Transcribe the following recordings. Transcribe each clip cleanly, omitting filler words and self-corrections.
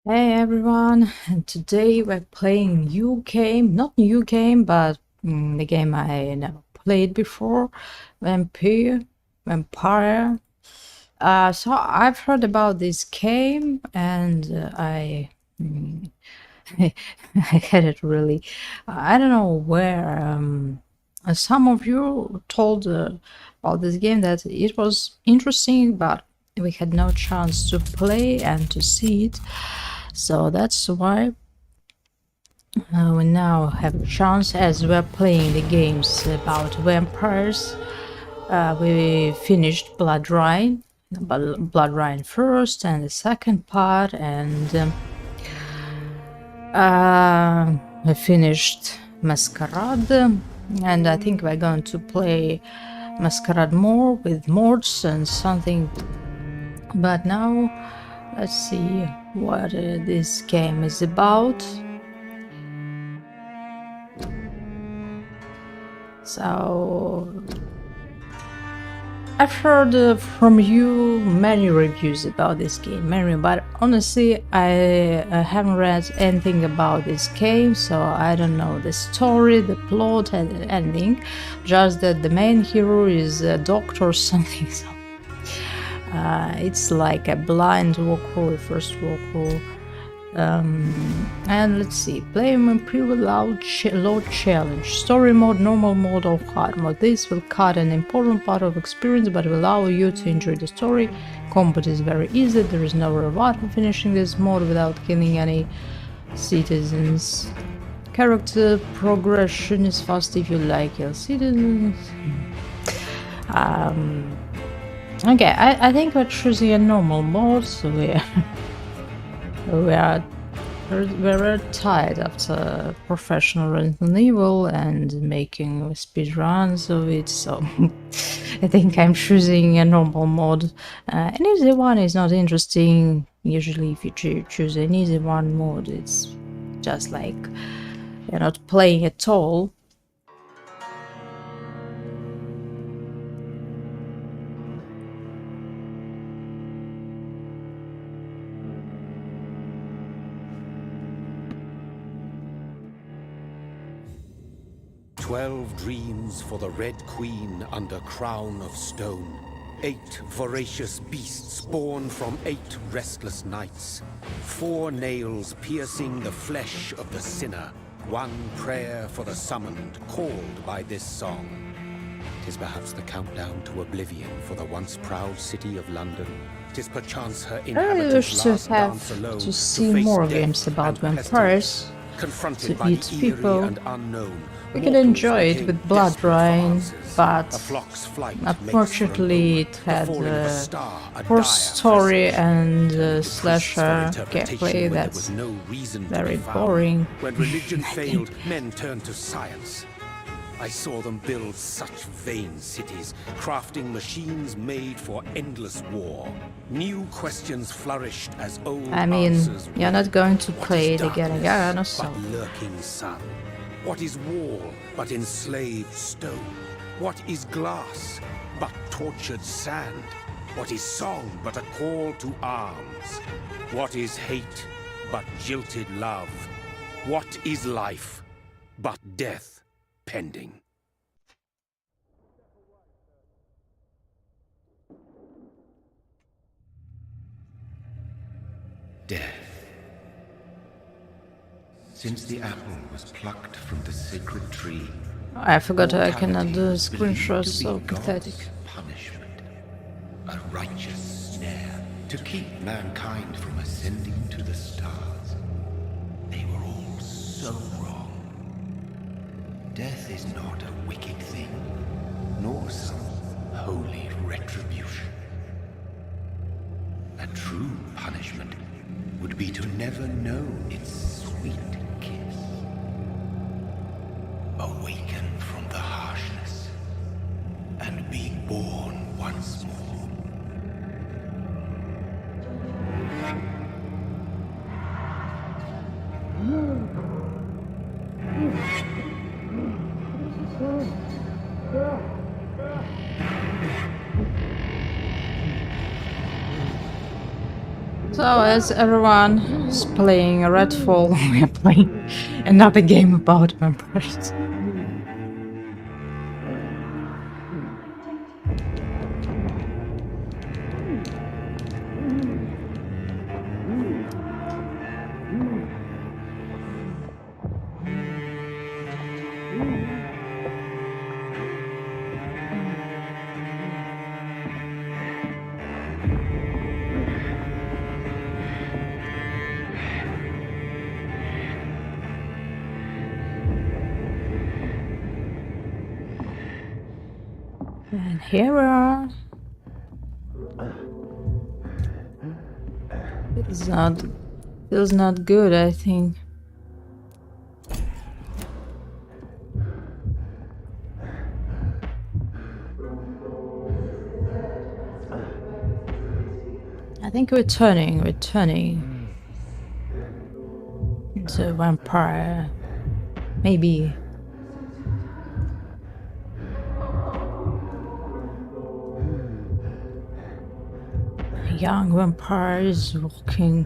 Hey everyone, and today we're playing new game, not new game, but the game I never played before, Vampyr. So I've heard about this game, and mm, I had it really. I don't know where. Some of you told about this game that it was interesting, but we had no chance to play and to see it. So that's why we now have a chance as we're playing the games about vampires. We finished Blood Rhine first and the second part, and we finished Masquerade, and I think we're going to play Masquerade more with mods and something. But now, let's see what this game is about. So I've heard from you many reviews about this game, but honestly, I haven't read anything about this game, so I don't know the story, the plot, and anything. Just that the main hero is a doctor or something. So it's like a blind walkthrough, first walkthrough. And let's see, play Vampyr with load challenge, story mode, normal mode, or hard mode. This will cut an important part of experience but will allow you to enjoy the story. Combat is very easy, there is no reward for finishing this mode without killing any citizens. Character progression is fast if you like your citizens. Okay, I think we're choosing a normal mode, so we are very tired after professional Resident Evil and making speedruns of it, so I think I'm choosing a normal mode. An easy one is not interesting. Usually if you choose an easy one mode, it's just like you're not playing at all. 12 dreams for the Red Queen under crown of stone. 8 voracious beasts born from 8 restless nights. 4 nails piercing the flesh of the sinner. 1 prayer for the summoned, called by this song. 'Tis perhaps the countdown to oblivion for the once proud city of London. 'Tis perchance her I inhabitants wish last to have dance alone to see face more death games about and vampires. confronted To by eat the eerie people. and unknown. We can Mortals enjoy it became with Blood desperate for Rhine, answers. but A flock's flight unfortunately makes it for a had moment. The falling of a star, a poor dire story presage. and The priests for slasher interpretation gameplay when there that's was no reason to very be found. boring. When religion failed, men turned to science. I saw them build such vain cities, crafting machines made for endless war. New questions flourished as old I mean, answers you're were. not going to What play is it again, darkness so but lurking sun? What is wall but enslaved stone? What is glass but tortured sand? What is song but a call to arms? What is hate but jilted love? What is life but death pending? Death. Since the apple was plucked from the sacred tree, I forgot I cannot do mortality is believed screenshots, to so be pathetic. God's punishment, a righteous snare to keep mankind from ascending to the stars. They were all so wrong. Death is not a wicked thing, nor some holy retribution. A true punishment would be to never know its sweet kiss. Awaken from the harshness and be born once more. So, as everyone is playing Redfall, we are playing another game about vampires. And here we are. Feels not good, I think. I think returning to vampire, maybe. Young vampire is walking.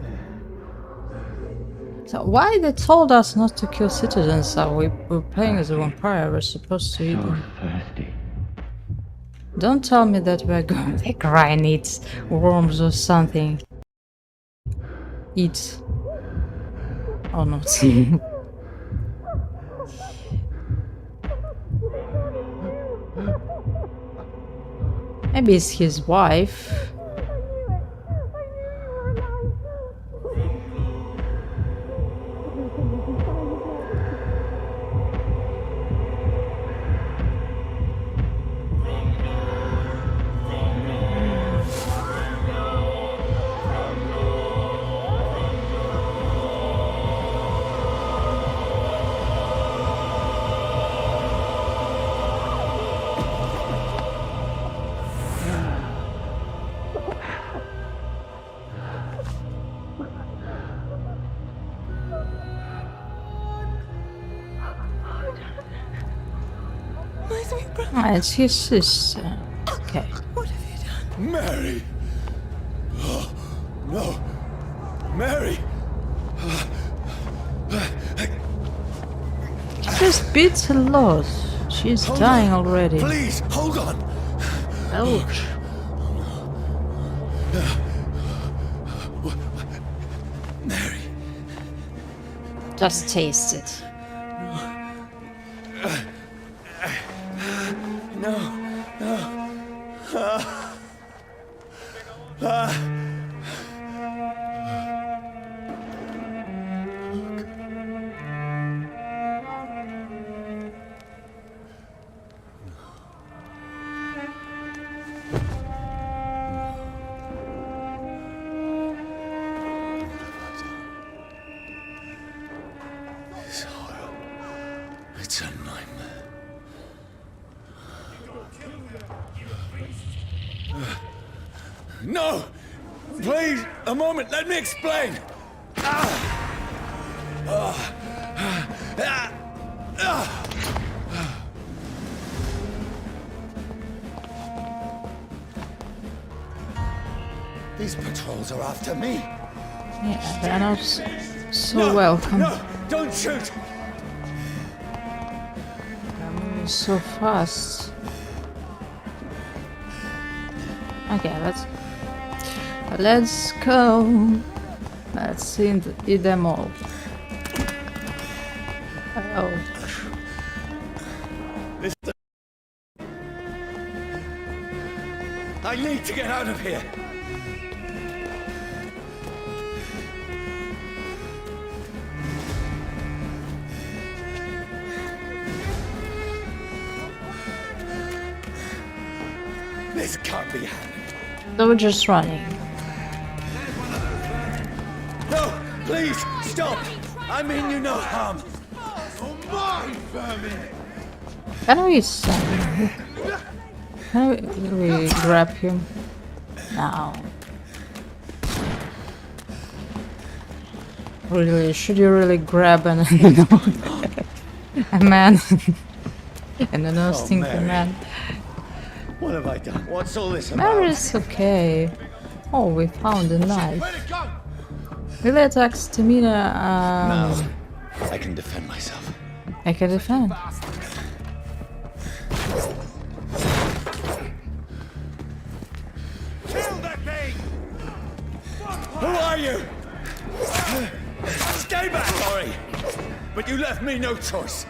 So why they told us not to kill citizens? So we're playing as a vampire. We're supposed to eat them. Thirsty. Don't tell me that we're going to cry and eat worms or something. Eat. Or not. Maybe it's his wife. Ah, it's his sister. Okay. What have you done? Mary! Oh, no! Mary! She just beats a lot. She's dying already. Please, hold on! Ouch. Mary! Just taste it. No, no. This horror. It's a nightmare. No! Please, a moment, let me explain! These patrols are after me! Yeah, they're not so No, welcome. No! Don't shoot! They're moving so fast. Okay, let's go. Let's eat them all. Oh, I need to get out of here! This can't be happening. they were just running. No! Please, stop! I mean you no harm! Oh my vermin! Can we Can we grab him? No. Really? Should you really grab a man? And a no stinking Mary. man. What have I done? What's all this about? Mary's okay. Oh, we found a knife. Where'd it go? Melee attacks to me, Now, I can defend myself. I can defend. Kill that thing! Who are you? Stay back, Ori! But you left me no choice.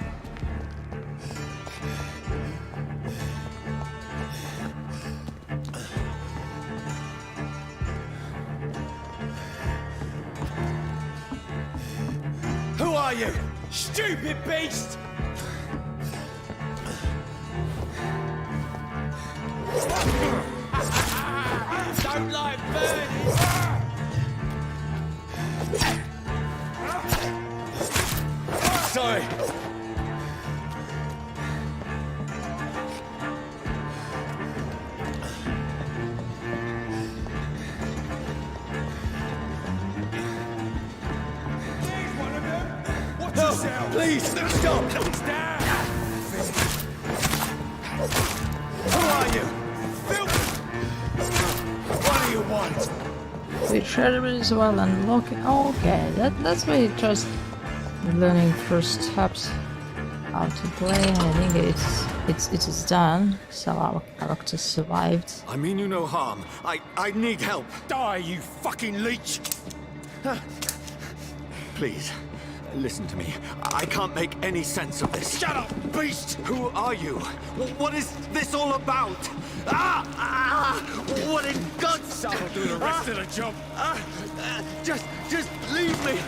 Who are you? Stupid beast! Don't like burning! Sorry. No, please, stop! Stand! Who are you? What do you want? We treasure as well unlocking. Oh, okay, that's really just learning first steps how to play. And I think it is done. So our character survived. I mean you no harm. I need help. Die, you fucking leech! Please, listen to me. I can't make any sense of this. Shut up, beast! Who are you? What is this all about? What in God's name? I'll do the rest of the job. Just leave me.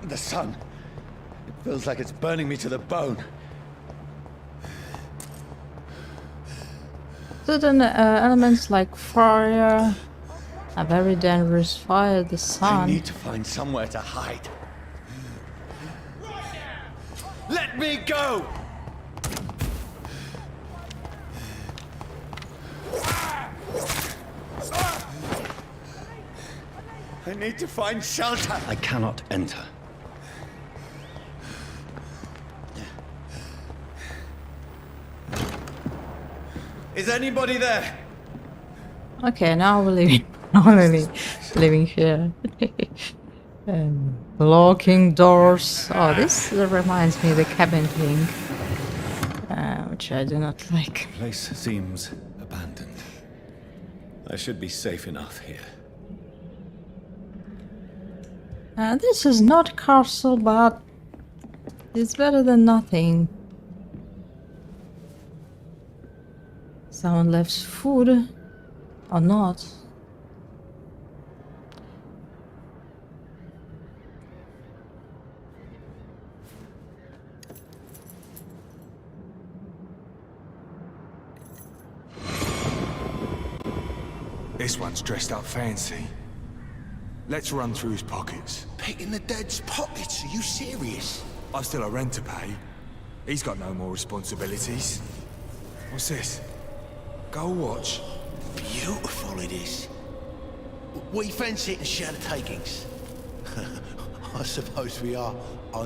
The sun. It feels like it's burning me to the bone. Certain elements like fire are very dangerous. Fire, the I sun. need to find somewhere to hide. Let me go! I need to find shelter. I cannot enter. Is anybody there? Okay, now we're leaving. Now we're living here. Locking doors. Oh, this reminds me of the cabin thing, which I do not like. The place seems abandoned. I should be safe enough here. This is not castle, but it's better than nothing. Someone left food, or not? This one's dressed up fancy. Let's run through his pockets. Picking the dead's pockets? Are you serious? I've still a rent to pay. He's got no more responsibilities. What's this? Gold watch. Beautiful it is. We fancy it and share the takings. I suppose we are.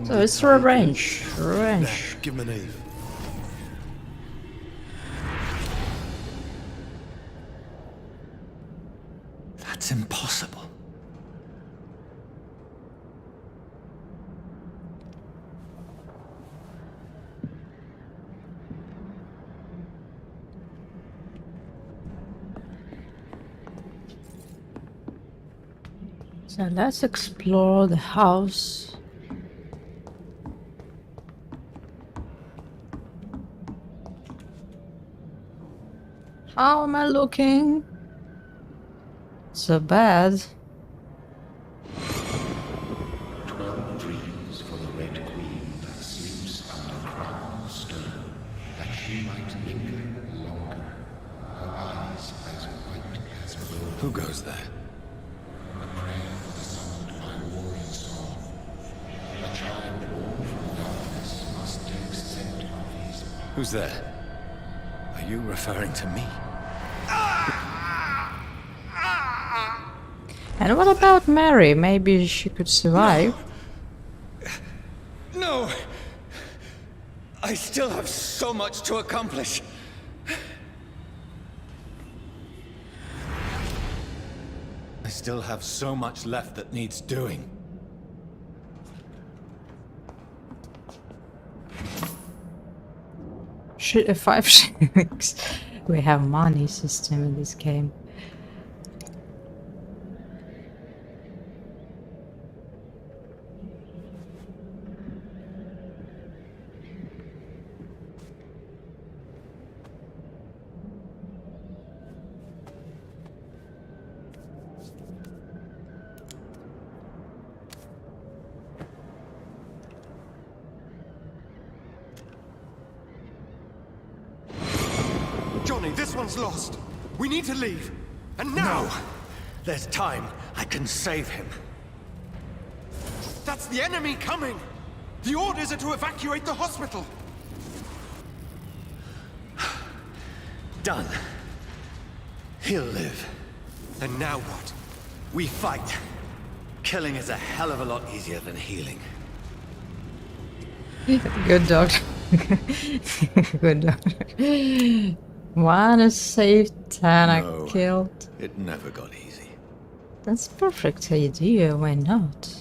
So it's revenge. Revenge. Give him an Eve. That's impossible. So let's explore the house. How am I looking? So bad. 12 dreams for the Red Queen that sleeps under crown of stone, that she might linger longer, her eyes as white as gold. Who goes there? A prayer for the sound of my warring song. A child born from darkness must take scent of his path. Who's there? Are you referring to me? And what about Mary? Maybe she could survive. No! I still have so much to accomplish. I still have so much left that needs doing. Shit, 5 shillings. We have money system in this game. Johnny, this one's lost. We need to leave. And now! No. There's time. I can save him. That's the enemy coming! The orders are to evacuate the hospital! Done. He'll live. And now what? We fight. Killing is a hell of a lot easier than healing. Good dog. Good dog. One is saved, 10 No. I killed. It never got easy. That's perfect idea, why not?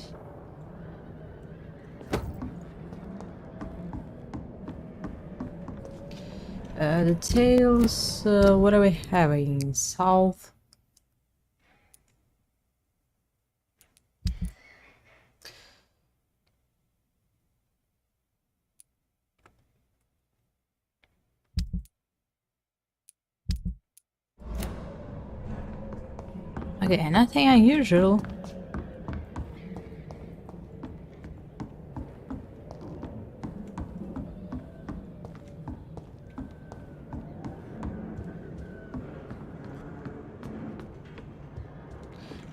Details, what are we having? South. Okay, nothing unusual.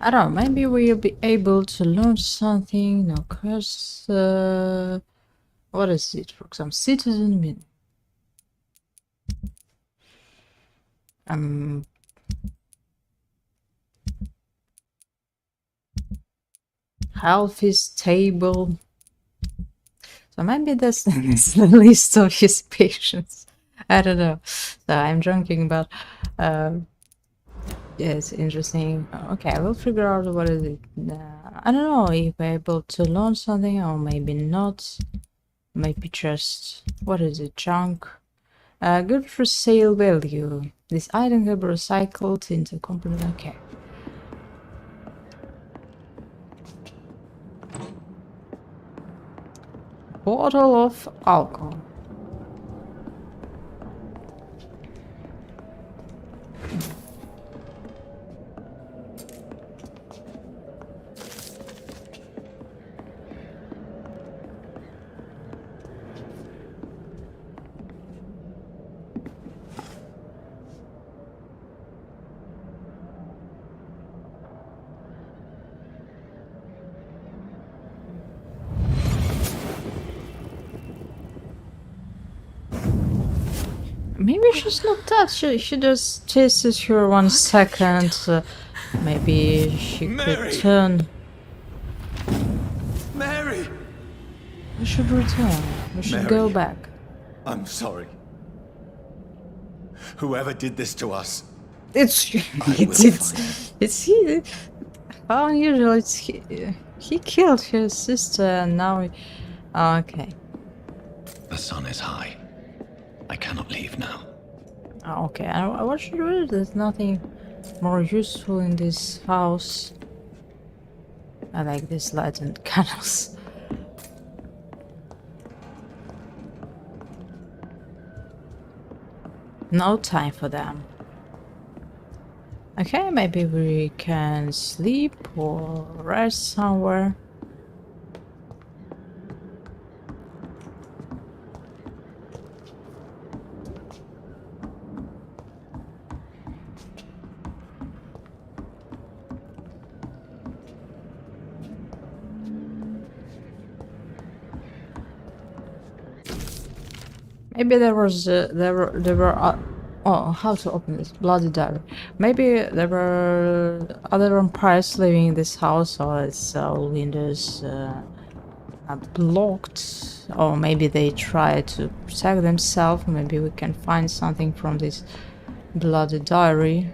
I don't know, maybe we'll be able to launch something. No curse. What is it? For example, citizen min. Health is stable. So maybe that's the list of his patients. I don't know. So I'm joking, but yeah, it's interesting. Okay, we'll figure out what is it. I don't know if we're able to launch something or maybe not. Maybe just, what is it, junk? Good for sale value. This item can be recycled into component. Okay. Bottle of alcohol. Maybe she's not that. She just chases her 1 second. Maybe she Mary! could turn. Mary! We should return. We should go Mary. back. I'm sorry. Whoever did this to us, It's will it's he. How unusual! It's he killed his sister and now. Oh, okay. The sun is high. I cannot leave now. Oh, okay. What should we do? There's nothing more useful in this house. I like this light and candles. No time for them. Okay, maybe we can sleep or rest somewhere. Maybe there were oh, how to open this bloody diary? Maybe there were other vampires living in this house, or its windows are blocked. or maybe they try to protect themselves. Maybe we can find something from this bloody diary.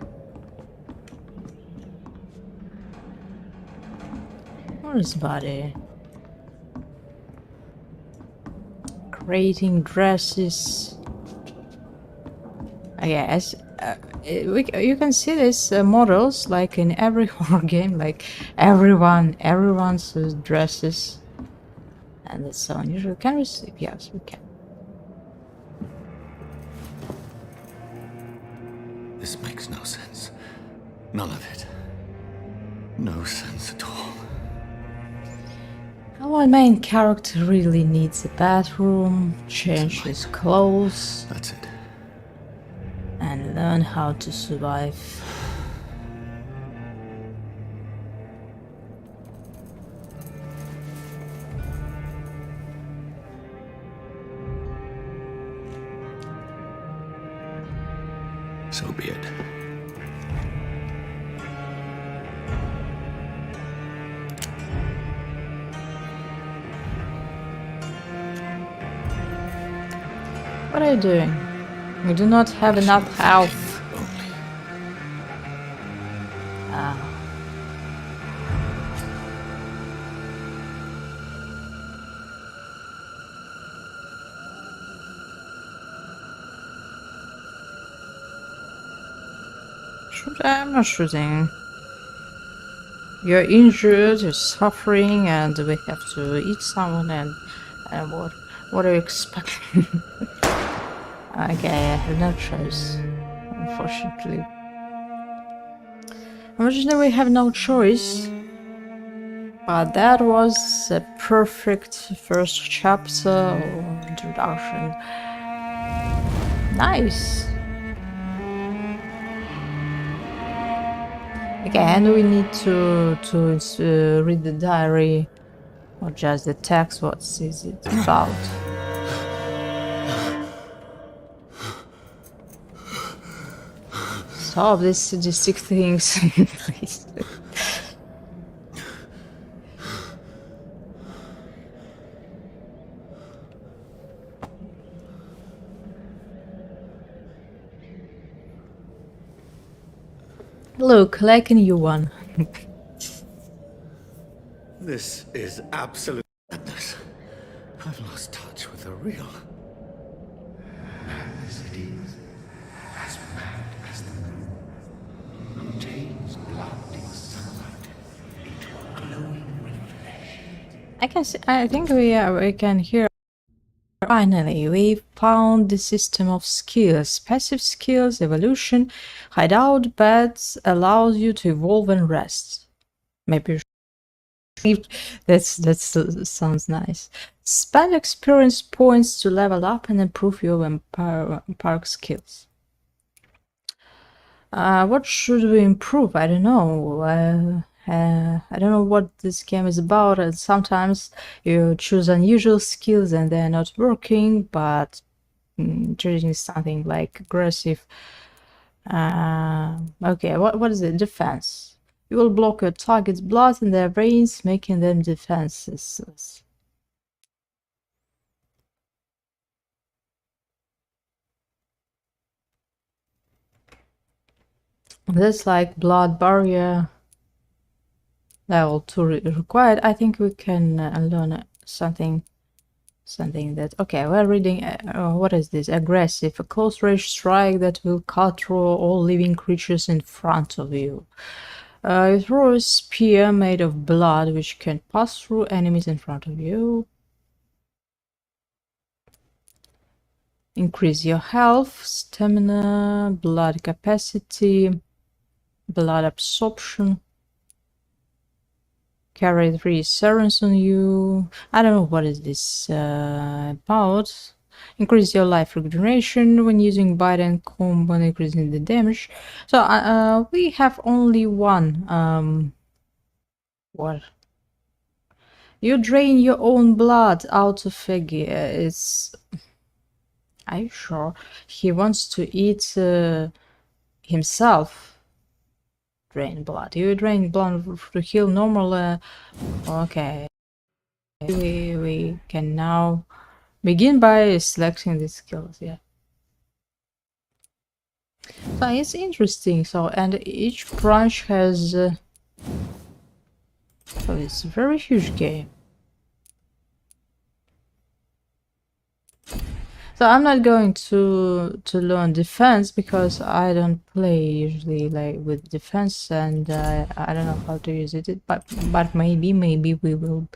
Where is body? Creating dresses. Yes, you can see these models like in every horror game, like everyone's dresses, and it's so unusual. Can we sleep? Yes, we can. This makes no sense. None of it. No sense at all. Our main character really needs a bathroom, change his clothes, That's it. and learn how to survive. So be it. What are you doing? We do not have enough health. Only. I'm not shooting. You're injured, you're suffering, and we have to eat someone. And what are you expecting? Okay, I have no choice, unfortunately. Unfortunately, we have no choice. But that was a perfect first chapter or introduction. Nice. Again, we need to read the diary or just the text. What is it about? Stop these sadistic things, please. Look, like a new one. This is absolute madness. I've lost touch with the real. Mad as it is, as mad as the moon, contains blinding sunlight into a glowing reflection. I can see. I think we can hear. Finally, we found the system of skills. Passive skills, evolution, hideout beds allows you to evolve and rest. Maybe that's sounds nice. Spend experience points to level up and improve your Vampyr skills. What should we improve? I don't know. I don't know what this game is about, and sometimes you choose unusual skills and they're not working, but choosing something like aggressive. Okay, what is it? Defense. You will block your target's blood in their veins, making them defenseless. That's like blood barrier. Level 2 required. I think we can learn something that... Okay, we're reading... what is this? Aggressive. A close range strike that will cut through all living creatures in front of you. You throw a spear made of blood which can pass through enemies in front of you. Increase your health, stamina, blood capacity, blood absorption. Carry 3 sirens on you. I don't know what is this about. Increase your life regeneration when using bite and combo, increasing the damage. So we have only one. What? You drain your own blood out of Figgy. It's... Are you sure? He wants to eat himself. Drain blood. You drain blood to heal normal. Okay. We can now begin by selecting the skills. Yeah. So it's interesting. So and each branch has. So it's a very huge game. So I'm not going to learn defense because I don't play usually like with defense, and I don't know how to use it. But maybe we will.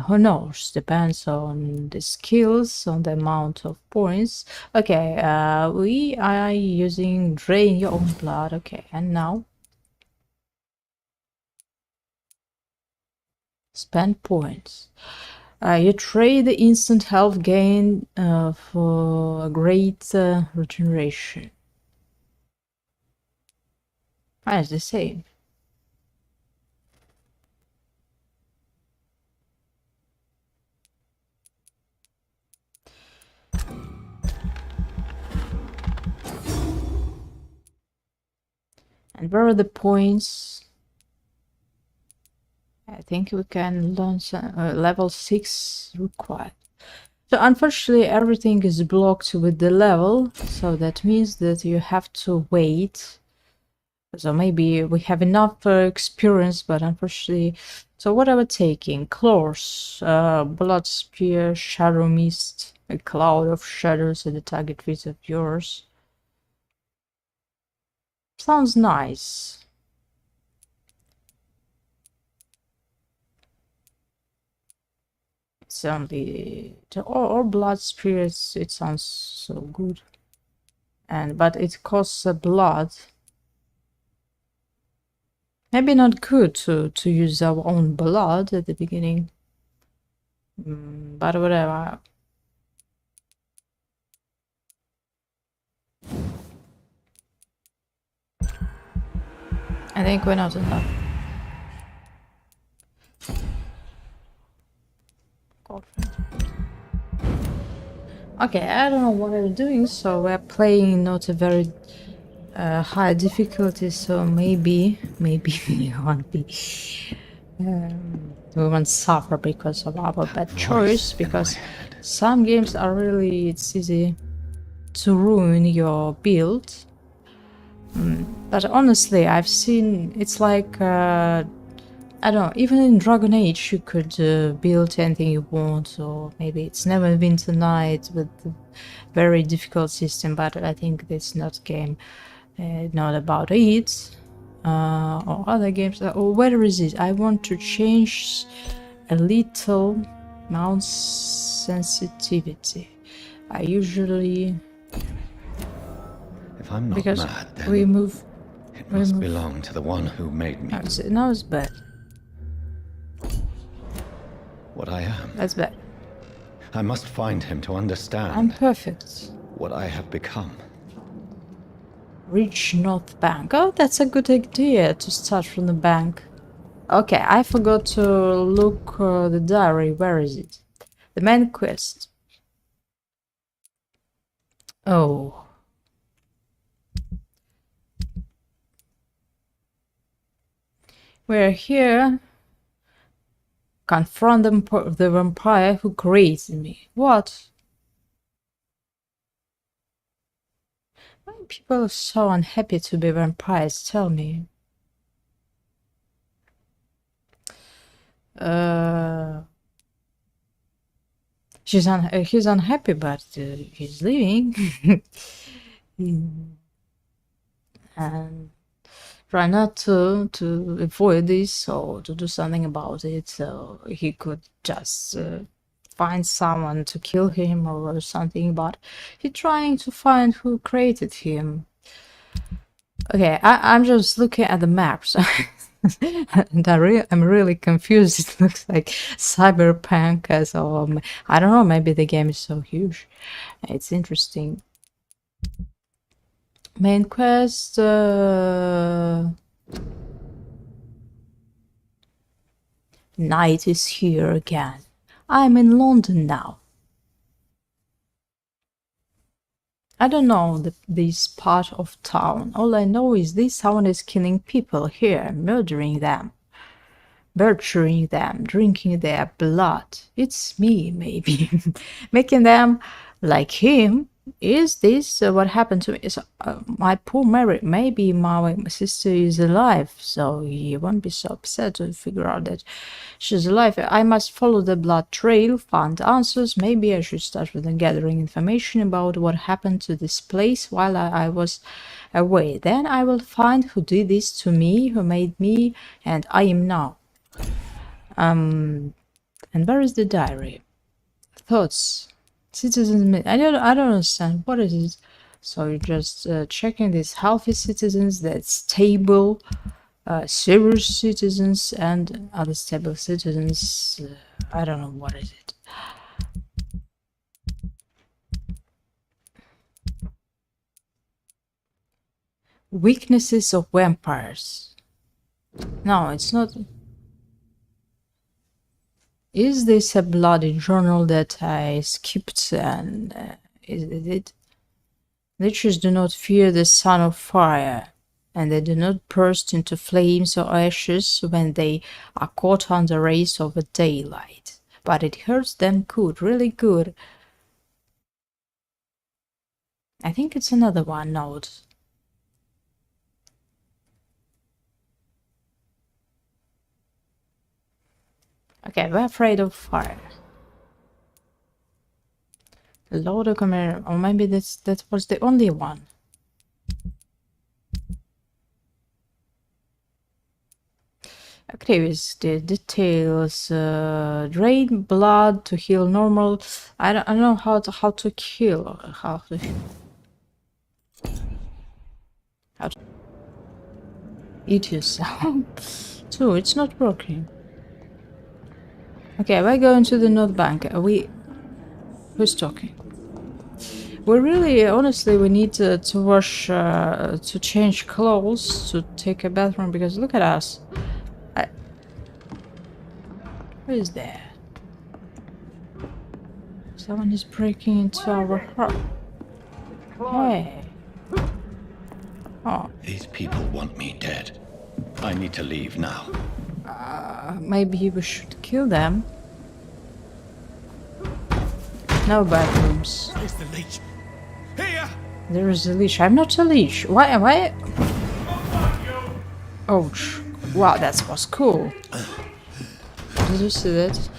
Who knows? Depends on the skills, on the amount of points. Okay, we are using drain your own blood. Okay, and now spend points. You trade the instant health gain for a great regeneration. It's the same. And where are the points? I think we can learn some, level 6 required. So unfortunately everything is blocked with the level, so that means that you have to wait. So maybe we have enough experience, but unfortunately... So what are we taking? Claws, Blood Spear, Shadow Mist, a cloud of shadows at the target feet of yours. Sounds nice. It's only... or Blood Spirits, it sounds so good. But it costs blood. Maybe not good to use our own blood at the beginning. But whatever. I think we're not enough. Okay, I don't know what I'm doing, so we're playing not a very high difficulty, so maybe we won't be... we won't suffer because of our bad choice, because some games are really... it's easy to ruin your build. But honestly, I've seen... it's like... I don't know, even in Dragon Age you could build anything you want, or maybe it's Neverwinter Night with the very difficult system, but I think that's not game, not about it. Or other games. Or where is it? I want to change a little mouse sensitivity. I usually... If I'm not because mad, then we move... it must belong to the one who made me. Now it's bad. What I am. That's bad. I must find him to understand. I'm perfect. What I have become. Reach North Bank. Oh, that's a good idea to start from the bank. Okay, I forgot to look the diary. Where is it? The main quest. Oh. We're here. Confront the vampire who created me. What? Why are people so unhappy to be vampires? Tell me. He's unhappy, but he's leaving. And try not to avoid this or to do something about it, so he could just find someone to kill him or something, but he's trying to find who created him. Okay, I'm just looking at the maps. And I'm really confused. It looks like Cyberpunk as I don't know, maybe the game is so huge. It's interesting. Main quest, night is here again. I'm in London now. I don't know this part of town. All I know is this someone is killing people here, murdering them. butchering them, drinking their blood. It's me, maybe. Making them like him. Is this what happened to me? Is my poor Mary? Maybe my sister is alive, so he won't be so upset to figure out that she's alive. I must follow the blood trail, find answers. Maybe I should start with gathering information about what happened to this place while I was away. Then I will find who did this to me, who made me, and I am now. And where is the diary? Thoughts. Citizens. I don't understand. What is it? So you're just checking these healthy citizens, that's stable, serious citizens, and other stable citizens. I don't know what is it. Weaknesses of vampires. No, it's not. Is this a bloody journal that I skipped? And is it? Lichers do not fear the sun of fire, and they do not burst into flames or ashes when they are caught on the rays of the daylight. But it hurts them good, really good. I think it's another one note. Okay, we're afraid of fire. Load of camera, or maybe that was the only one. Activities, the details, drain blood to heal normal. I don't know how to kill, how to eat yourself. So it's not working. Okay, we're going to the North Bank. Who's talking? We really, honestly, we need to wash, to change clothes, to take a bathroom, because look at us. Who is there? Someone is breaking into our heart. Hey. Oh. These people want me dead. I need to leave now. Maybe we should kill them. No bathrooms. Where's the leech? Here! There is a leash. I'm not a leash. Why am I? Ouch. Wow, that was cool. Did you see that?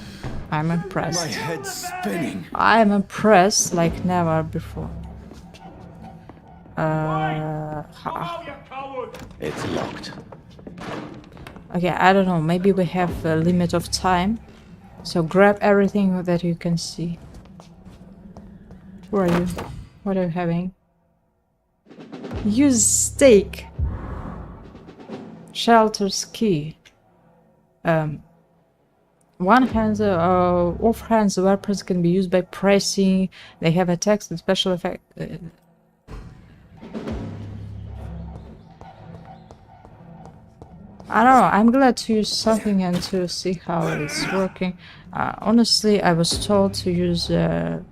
I'm impressed. My head's spinning. I'm impressed like never before. It's locked. Okay, I don't know. Maybe we have a limit of time. So grab everything that you can see. Where are you? What are you having? Use stake. Shelter's key. One hand, off-hands weapons can be used by pressing. They have attacks and special effect. I don't know. I'm glad to use something and to see how it's working. Honestly, I was told to use a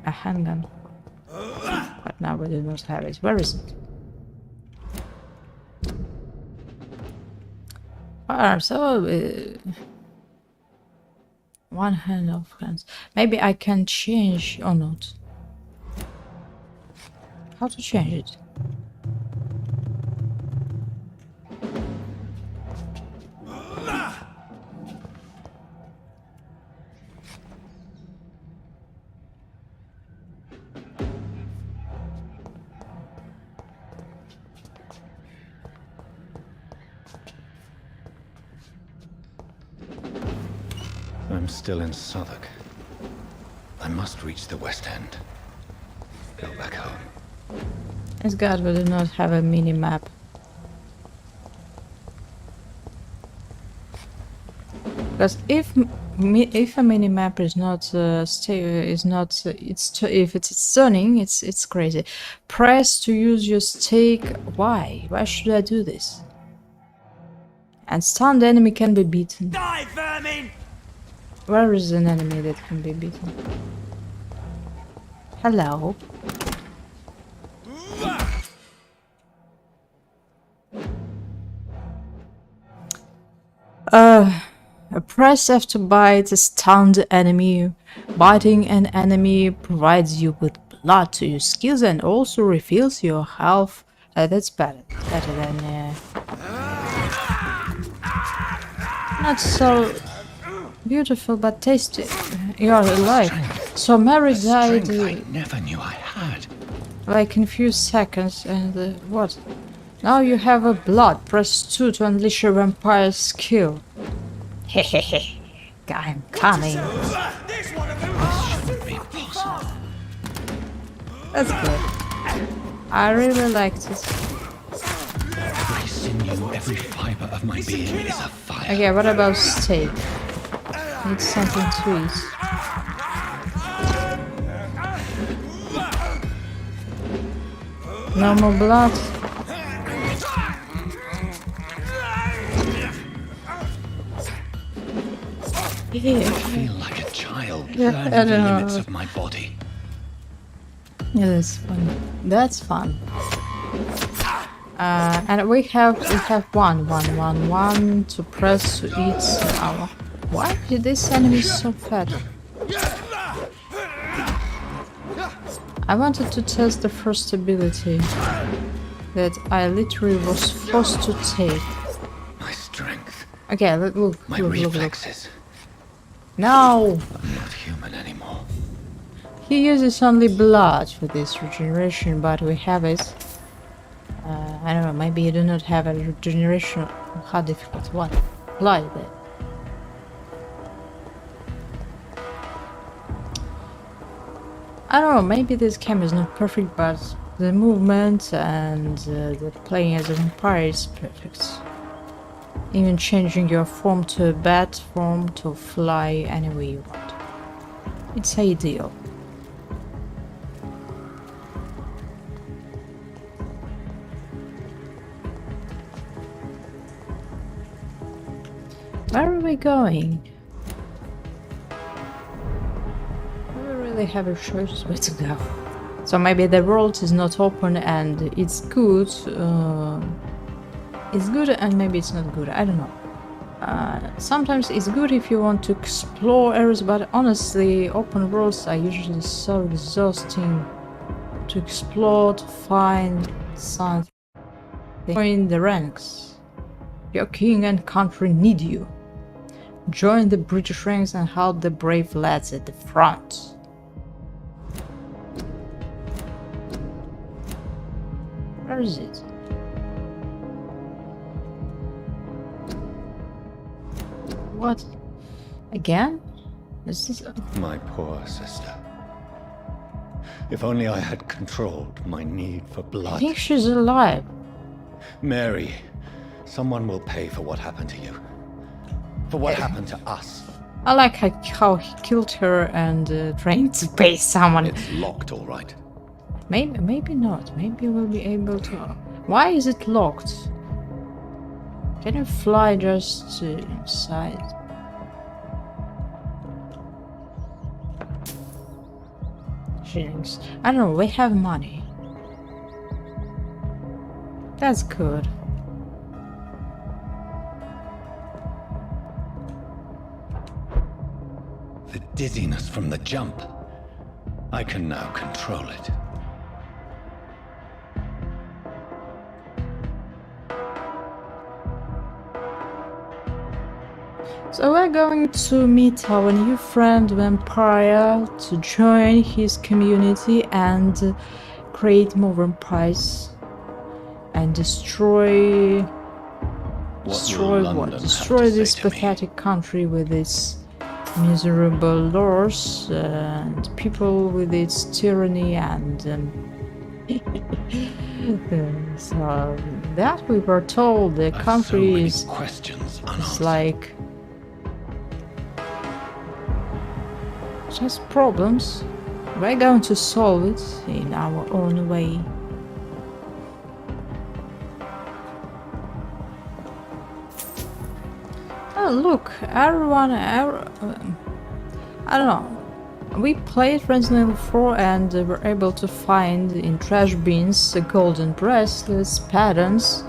handgun, but now we do not have it. Where is it? One hand of hands. Maybe I can change or not. How to change it? I'm still in Southwark. I must reach the West End. Go back home. As God, we do not have a mini map. Because if a mini map is not if it's stunning, it's crazy. Press to use your stake. Why? Why should I do this? And stunned enemy can be beaten. Die, vermin! Where is an enemy that can be beaten? Hello. Press F to bite a stunned enemy. Biting an enemy provides you with blood to use skills and also refills your health. That's better. Better than not so beautiful but tasty. You're alive. So Mary died I never knew I had. like in few seconds and what? Now you have a blood. Press 2 to unleash your vampire skill. Hehehe. I'm cunning. This shouldn't be possible. That's good. I really liked it. Every sinew, every fiber of my being is a fire. Okay, what about steak? Need something to eat. No more blood. I feel like a child learning I the don't limits know. of my body. Yeah, that's fun. That's fun. And we have one to press to eat our. Why is this enemy so fat? I wanted to test the first ability that I literally was forced to take. My strength, Okay, look. my reflexes. No! I'm not human anymore. He uses only blood for this regeneration, but we have it. I don't know, maybe you do not have a regeneration. How difficult? What? Blood there. I don't know, maybe this game is not perfect, but the movement and the playing as a vampire is perfect. Even changing your form to a bat form to fly any way you want. It's ideal. Where are we going? We really have a choice where to go. So maybe the world is not open and it's good. It's good and maybe it's not good. I don't know. Sometimes it's good if you want to explore areas, but honestly, open worlds are usually so exhausting to explore, to find something. Join the ranks. Your king and country need you. Join the British ranks and help the brave lads at the front. Where is it? What? Again? Is this... My poor sister. If only I had controlled my need for I blood. think she's alive. Mary, someone will pay for what happened to you. For what happened to us. I like how he killed her and trying to pay someone. It's locked, all right. Maybe not. Maybe we'll be able to... Why is it locked? Can you fly just inside? Shillings. I don't know, we have money. That's good. The dizziness from the jump. I can now control it. So we're going to meet our new friend Vampyr to join his community and create more vampires and destroy what? Destroy this pathetic country with its miserable laws and people with its tyranny and so that we were told the country is questions it's unanswered. like just problems. We're going to solve it in our own way. Oh look, everyone, I don't know. We played Resident Evil 4 and were able to find in trash bins golden bracelets, patterns,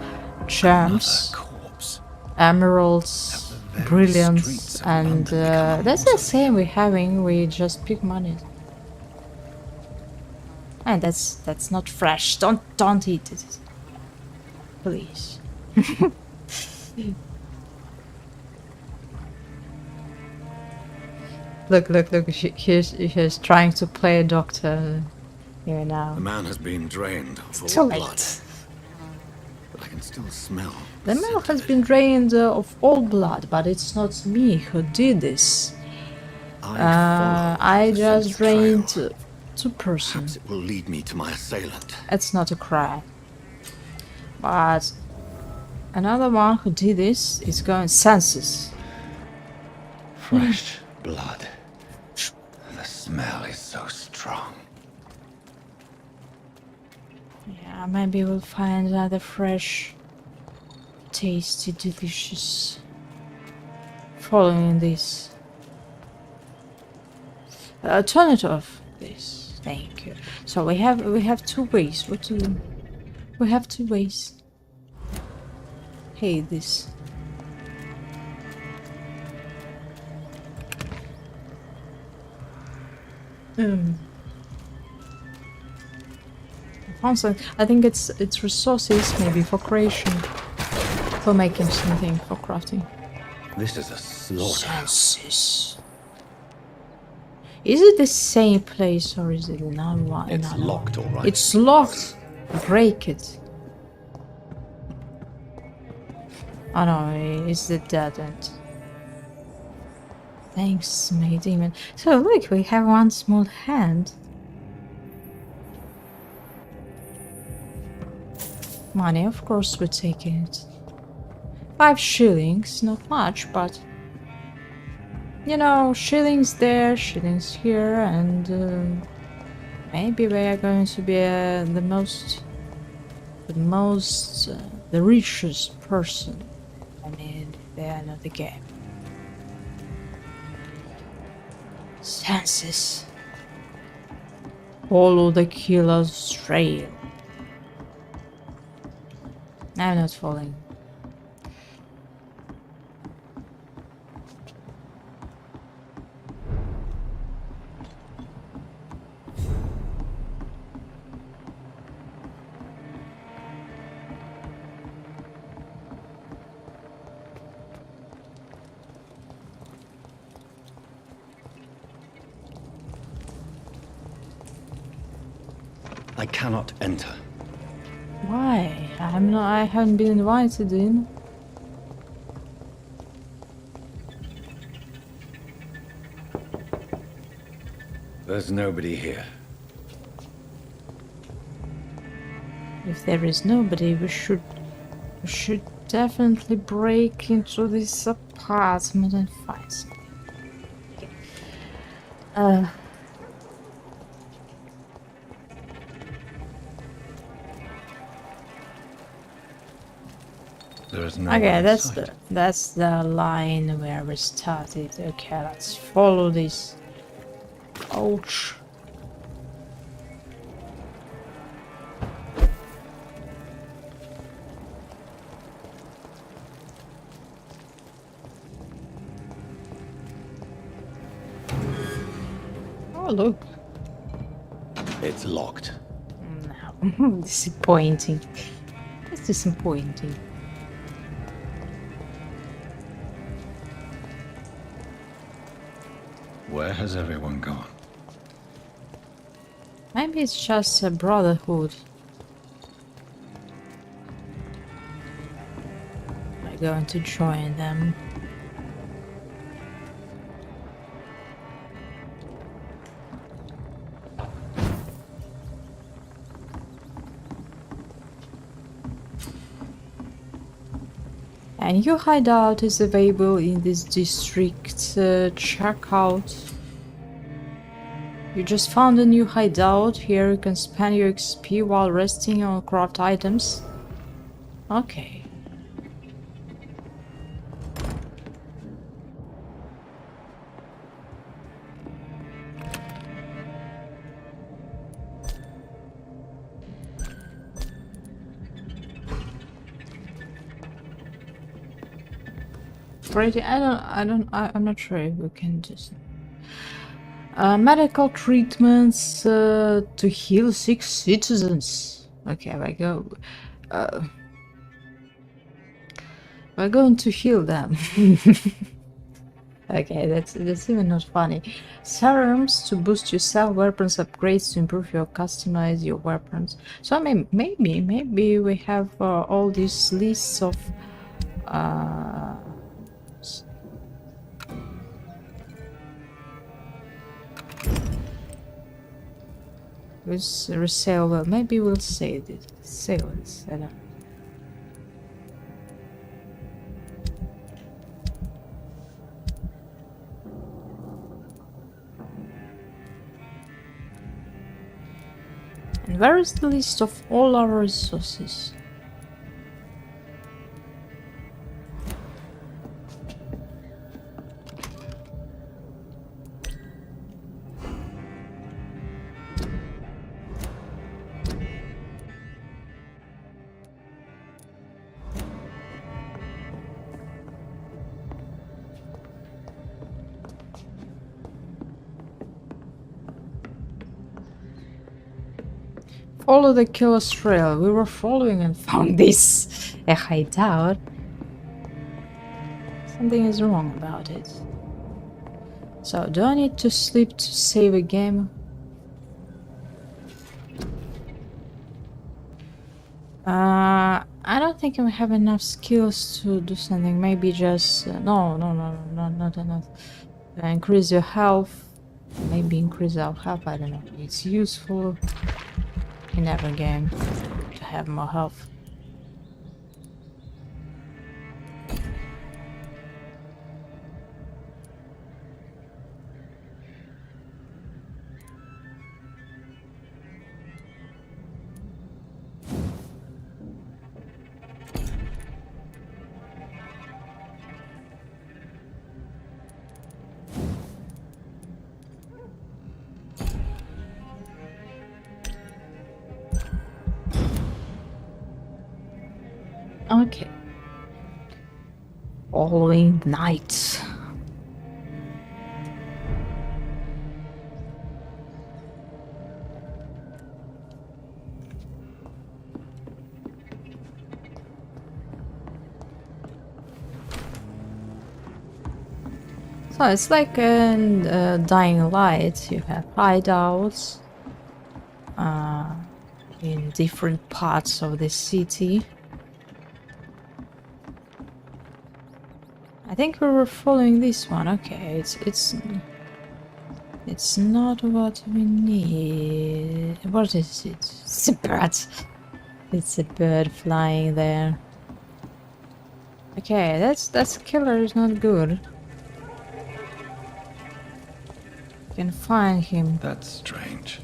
gems, Corpse. emeralds, The very brilliance, streets of and London become a that's the mausoleum. same we're having. We just pick money, and that's not fresh. Don't eat it, please. Look. He's trying to play a doctor here The now. man has been drained full Too of late. blood, but I can still smell The the man scent has of been it. drained of all blood, but it's not me who did this. I I follow the just scent trail. drained two Perhaps person. it will lead me to my assailant. It's not a crime. But another one who did this is going senses. Fresh blood. The smell is so strong. Yeah, maybe we'll find another fresh, tasty, delicious. Following this. Turn it off, please. Thank you. So we have two ways. We have two ways. Hate this. Found some, I think it's resources maybe for creation, for making something, for crafting. This is a slaughterhouse. Senses. Is it the same place or is it another one? It's another locked, one? all right. It's locked. Break it. Oh no, it's the dead end. Thanks, my demon. So look, we have one small hand. Money, of course, we're taking it. 5 shillings, not much, but you know, shillings there, shillings here, and maybe we are going to be the richest person. I mean, the end of the game. Senses. Follow the killer's trail. I'm not falling. I cannot enter. Why? I haven't been invited in. There's nobody here. If there is nobody, we should definitely break into this apartment and find something. Okay. There is no Okay, one in that's sight. that's the line where we started. Okay, let's follow this. Ouch. Oh look. It's locked. No. Disappointing. It's disappointing. Where has everyone gone? Maybe it's just a brotherhood. I'm going to join them. A new hideout is available in this district. Check out. You just found a new hideout. Here you can spend your XP while resting on craft items. Okay. pretty. I'm not sure if we can just. Medical treatments to heal sick citizens. Okay, we're going to heal them. Okay, that's even not funny. Serums to boost your self, weapons upgrades to improve your customize your weapons. So I mean, maybe we have all these lists of with resale. Well, maybe we'll save this. Save this. I don't know. And where is the list of all our resources? Follow the killer's trail. We were following and found this. I doubt. Something is wrong about it. So, do I need to sleep to save a game? I don't think I have enough skills to do something. Maybe just... no, not enough. Increase your health. Maybe increase our health, I don't know. It's useful in every game to have more health. Okay. Following night. So it's like in Dying Light, you have hideouts in different parts of the city. I think we were following this one. Okay, it's not what we need. What is it? It's a bird. It's a bird flying there. Okay, that's killer is not good. You can find him. That's strange.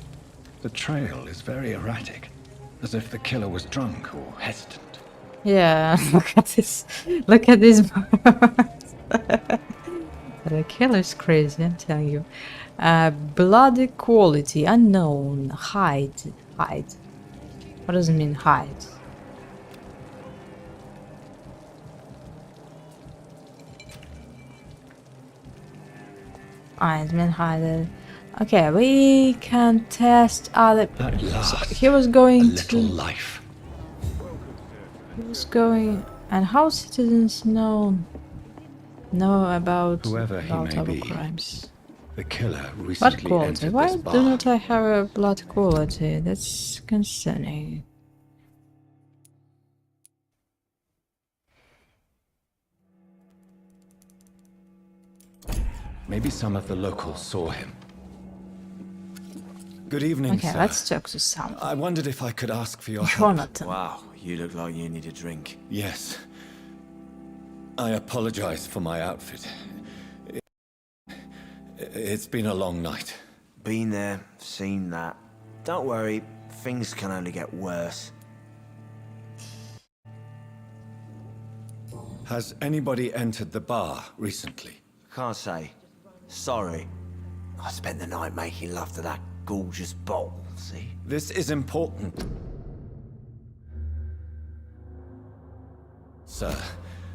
The trail is very erratic, as if the killer was drunk or hesitant. Yeah, look at this. Look at this bird. The killer's crazy, I'm telling you. Blood quality unknown. Hide. What does it mean hide? It means hide. Okay, we can test other. At last, So he was going a little to. life. He was going. And how citizens know about Whoever he may our be, crimes? The killer Blood recently quality. entered Why this do bar. not I have a blood quality? That's concerning. Maybe some of the locals saw him. Good evening, Okay, sir. let's talk to someone. I wondered if I could ask for your help. Jonathan. Wow, you look like you need a drink. Yes. I apologize for my outfit. It's been a long night. Been there, seen that. Don't worry, things can only get worse. Has anybody entered the bar recently? Can't say. Sorry. I spent the night making love to that gorgeous bottle, see? This is important. Sir,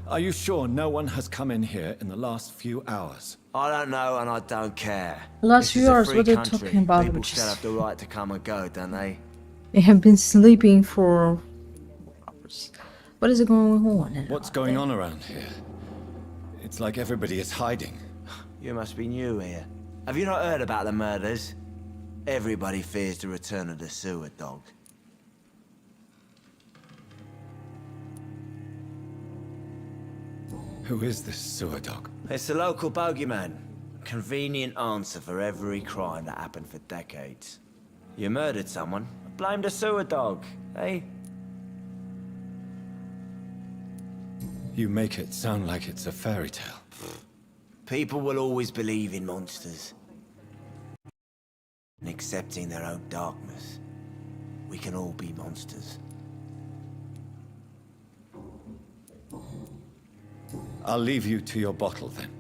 Are you sure no one has come in here in the last few hours? I don't know and I don't care. Last This few is a hours, free what are you country. talking about? People Which still is- have the right to come and go, don't they? They have been sleeping for hours. What is going on? What's going on around here? It's like everybody is hiding. You must be new here. Have you not heard about the murders? Everybody fears the return of the sewer dog. Who is this sewer dog? It's the local bogeyman. Convenient answer for every crime that happened for decades. You murdered someone, blame the sewer dog, eh? You make it sound like it's a fairy tale. People will always believe in monsters. And accepting their own darkness. We can all be monsters. I'll leave you to your bottle then.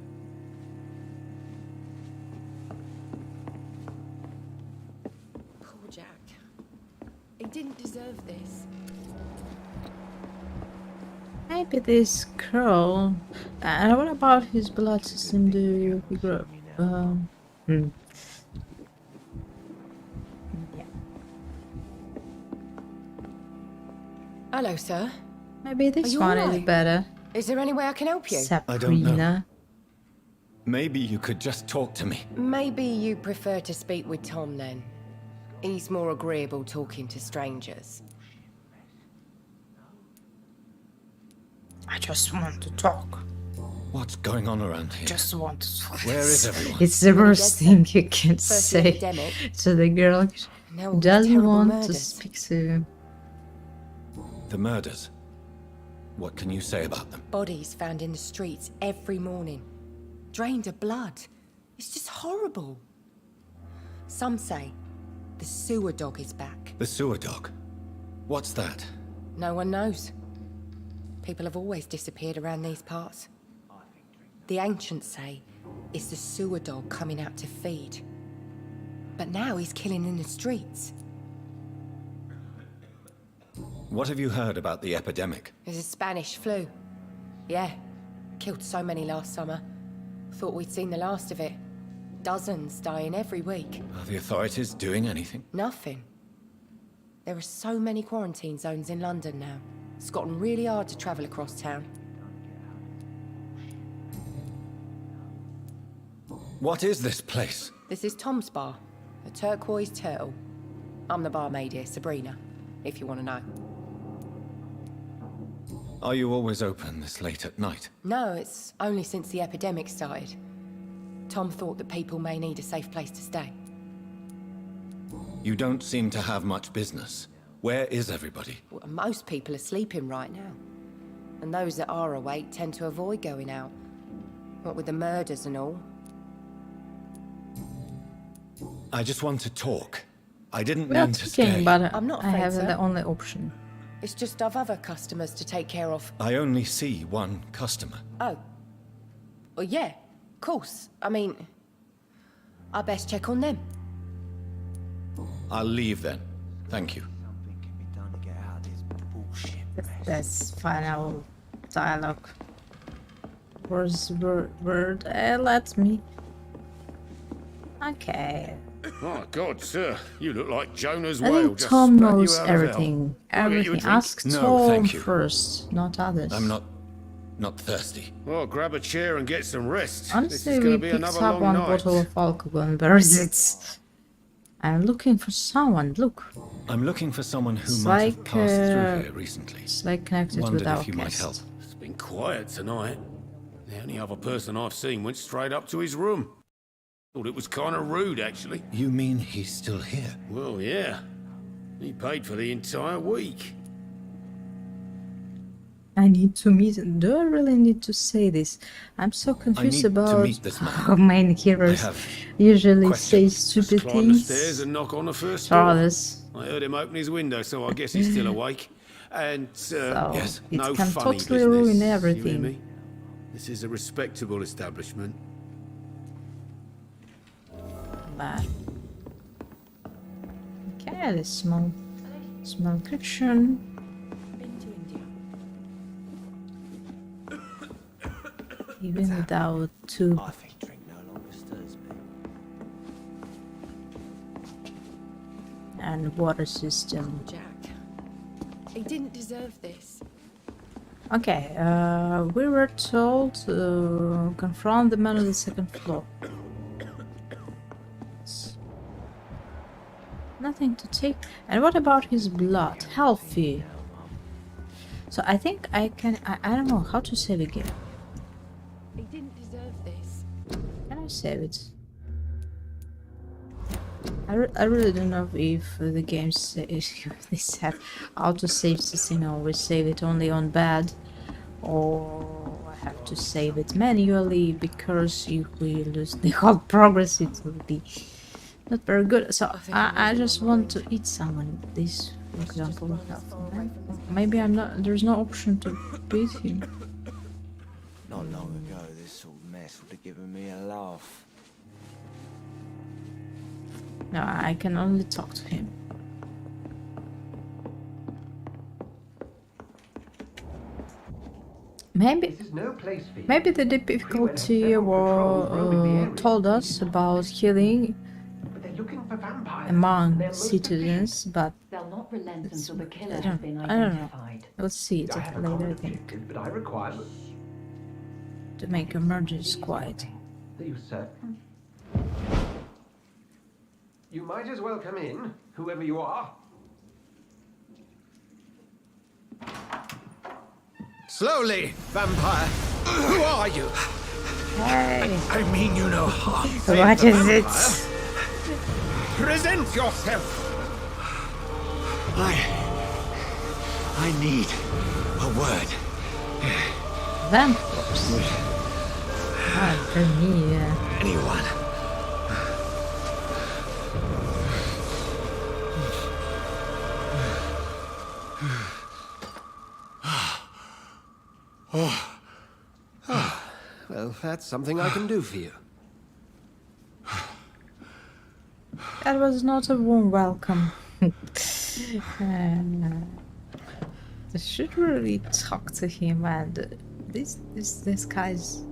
Poor Jack. He didn't deserve this. Maybe this girl. And what about his blood system? Do you figure out? Yeah. Hello, sir. Maybe this you one is alright? better. Is there any way I can help you? I don't know. Sabrina. Maybe you could just talk to me. Maybe you prefer to speak with Tom then. He's more agreeable talking to strangers. I just want to talk. What's going on around here? Just want to talk. Where is everyone? It's the When he worst gets thing you can First the say epidemic, to the girl now all who these doesn't terrible want to murders. speak to. The murders. What can you say about them? Bodies found in the streets every morning. Drained of blood. It's just horrible. Some say the sewer dog is back. The sewer dog. What's that? No one knows. People have always disappeared around these parts. The ancients say it's the sewer dog coming out to feed. But now he's killing in the streets. What have you heard about the epidemic? There's a Spanish flu. Yeah, killed so many last summer. Thought we'd seen the last of it. Dozens dying every week. Are the authorities doing anything? Nothing. There are so many quarantine zones in London now. It's gotten really hard to travel across town. What is this place? This is Tom's bar, the Turquoise Turtle. I'm the barmaid here, Sabrina, if you want to know. Are you always open this late at night? No, it's only since the epidemic started. Tom thought that people may need a safe place to stay. You don't seem to have much business. Where is everybody? Well, most people are sleeping right now. And those that are awake tend to avoid going out. What with the murders and all. I just want to talk. I didn't We are mean to scare talking, you. but I'm not I afraid, have sir. the only option. It's just I've other customers to take care of. I only see one customer. Oh. Well, yeah, of course. I mean, I best check on them. I'll leave then. Thank you. Something can be done to get out of this bullshit mess. That's final dialogue. Where's word? Let me. Okay. My God, sir, you look like Jonah's I whale. think Just Tom spat you knows out of hell. everything. I'll get you a Everything. drink. Ask No, Tom thank you. first, not others. I'm not thirsty. Well, grab a chair and get some rest. This Honestly, is we going to be picked another up long one night. bottle of alcohol and where is it? I'm looking for someone. Look, I'm looking for someone who It's might have like, passed through here recently. it's like connected Wondered with our if you might help. guest. It's been quiet tonight. The only other person I've seen went straight up to his room. Thought it was kind of rude, actually. You mean he's still here? Well, yeah. He paid for the entire week. I need to meet. Do I really need to say this? I'm so confused need to about meet this man. how main heroes I have usually say questions. stupid Just climb the things. stairs and knock on the first For door. others. I heard him open his window, so I guess he's still awake. And, So yes, it no can funny totally business. ruin You hear everything. me? This is a respectable establishment. But okay, this small encryption. Been to India. even without tube I think drink no longer stirs me. and water system. Jack. He didn't deserve this. Okay, we were told to confront the man on the second floor. Nothing to take. And what about his blood? Healthy. So I think I can. I don't know how to save again. He didn't deserve this. Can I save it? I really don't know if the game if they said auto-save system, always save it only on bad, or I have to save it manually, because if we lose the whole progress it will be not very good. So I just want to eat someone. This, for example, maybe I'm not. There's no option to beat him. Not long ago, this sort of mess would have given me a laugh. No, I can only talk to him. Maybe the difficulty told us about healing among citizens, but They'll not relent until the killer I has been don't know. identified. We'll see it later, I think. To make a murders quiet. Are you certain? You might as well come in, whoever you are. Slowly, vampire. Who are you? Hey. I mean you no harm. What is it? Present yourself. I need a word. Vampires. For me, Anyone. Well, that's something I can do for you. that was not a warm welcome. I should really talk to him, and this guy's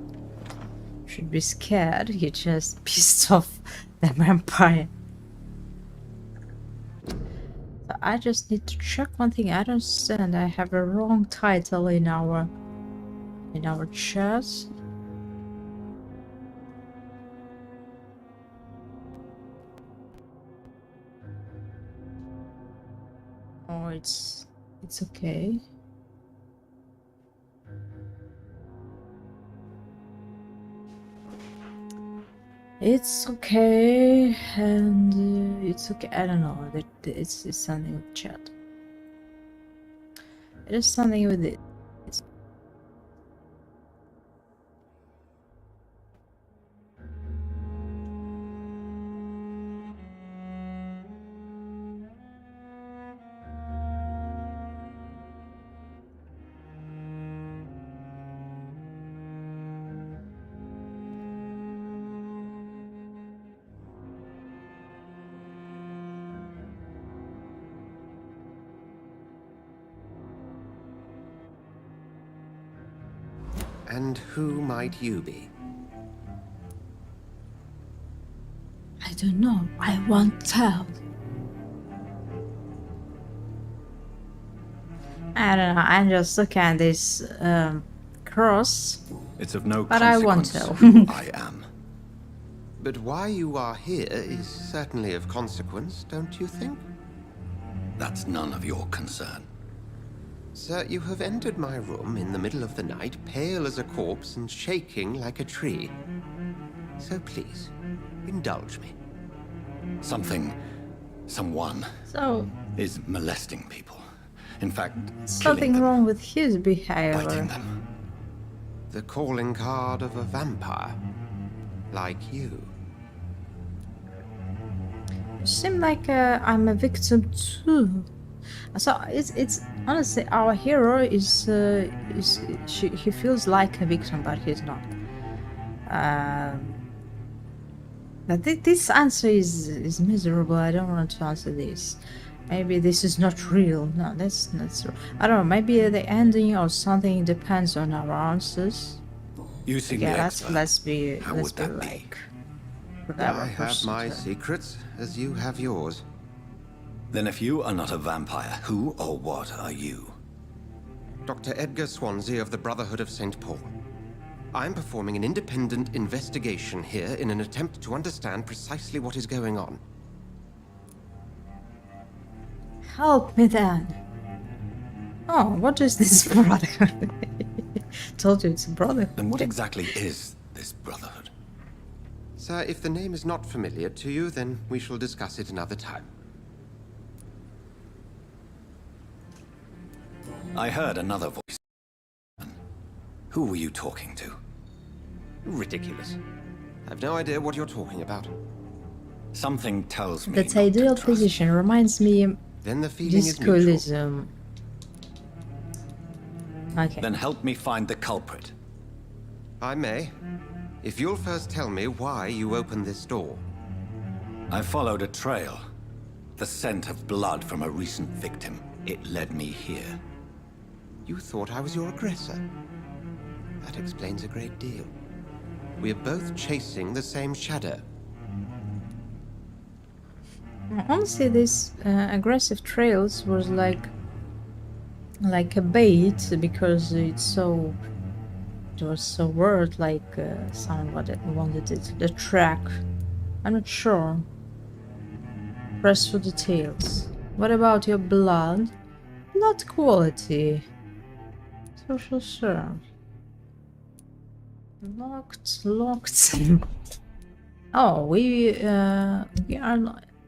should be scared. He just pissed off the vampire. So I just need to check one thing. I don't understand. I have a wrong title in our chat. Oh, it's okay. It's okay, and it's okay. I don't know. It's something with chat. It is something with it. And who might you be? I don't know. I won't tell. I don't know. I'm just looking at this cross. It's of no but I won't consequence tell. who I am. But why you are here is certainly of consequence, don't you think? That's none of your concern. Sir, you have entered my room in the middle of the night, pale as a corpse and shaking like a tree. So please, indulge me. Someone So is molesting people. In fact, something wrong with his behavior. biting them. The calling card of a vampire, like you. You seem like I'm a victim too. So it's honestly our hero is he feels like a victim, but he's not. But this answer is miserable. I don't want to answer this. Maybe this is not real. No, that's not true. I don't know. Maybe the ending or something depends on our answers. You seem Okay, the let's expert. let's be How let's would be that be? like clever I have my person. secrets, as you have yours. Then if you are not a vampire, who or what are you? Dr. Edgar Swansea of the Brotherhood of St. Paul. I'm performing an independent investigation here in an attempt to understand precisely what is going on. Help me then. Oh, what is this brotherhood? Told you it's a brotherhood. And what exactly is this brotherhood? Sir, if the name is not familiar to you, then we shall discuss it another time. I heard another voice. Who were you talking to? Ridiculous. I've no idea what you're talking about. Something tells me That not ideal to trust. position reminds me. Then the feeling This is school mutual. is okay. Then help me find the culprit. I may. If you'll first tell me why you opened this door. I followed a trail. The scent of blood from a recent victim. It led me here. You thought I was your aggressor. That explains a great deal. We're both chasing the same shadow. Honestly, this aggressive trails was like a bait because it was so weird, like someone wanted it the track. I'm not sure. Press for details. What about your blood? Blood quality. Social serve. Locked. Oh, we are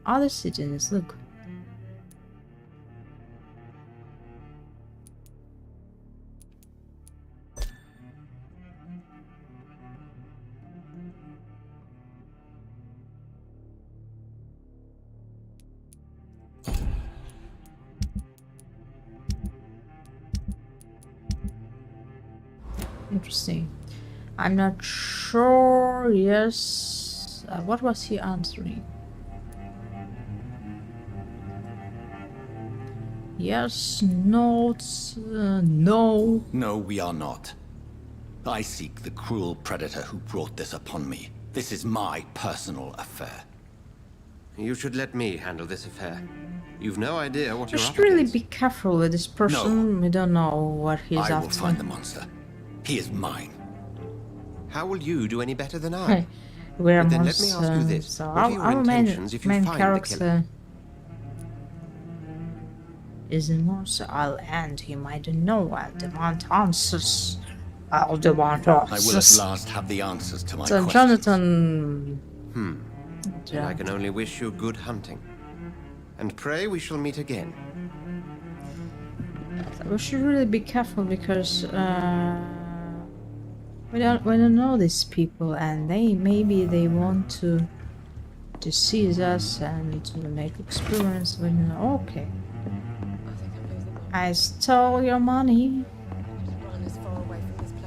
other citizens. Look. Interesting. I'm not sure. Yes. What was he answering? Yes, no, no. No, we are not. I seek the cruel predator who brought this upon me. This is my personal affair. You should let me handle this affair. You've no idea what You you're should up really against. be careful with this person. No. We don't know what he's I will after. find the monster. He is mine. How will you do any better than I? Hey, we're But then let me ask you this. So What are your our intentions if you main find the killer? character is a monster. I'll end him. I don't know. I demand answers. I'll demand I will at answers. last have the answers to my So questions. Jonathan. Then I can only wish you good hunting. And pray we shall meet again. We should really be careful because we don't know these people, and maybe they want to seize us and to make experiments. Okay. I stole your money.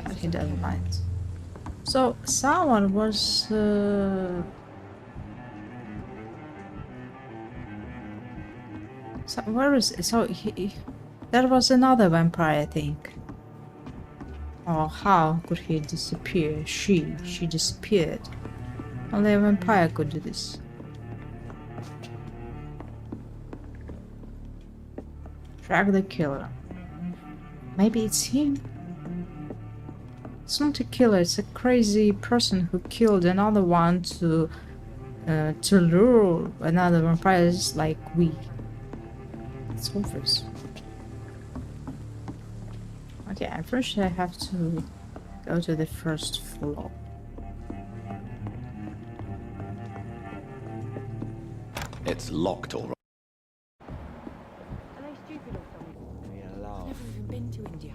But he doesn't mind. So someone was. So where is so that was another vampire, I think. Oh, how could he disappear? She disappeared. Only a vampire could do this. Track the killer. Maybe it's him? It's not a killer, it's a crazy person who killed another one to lure another vampire, just like we. It's obvious. Okay, at first I have to go to the first floor. It's locked all right. I've never even been to India.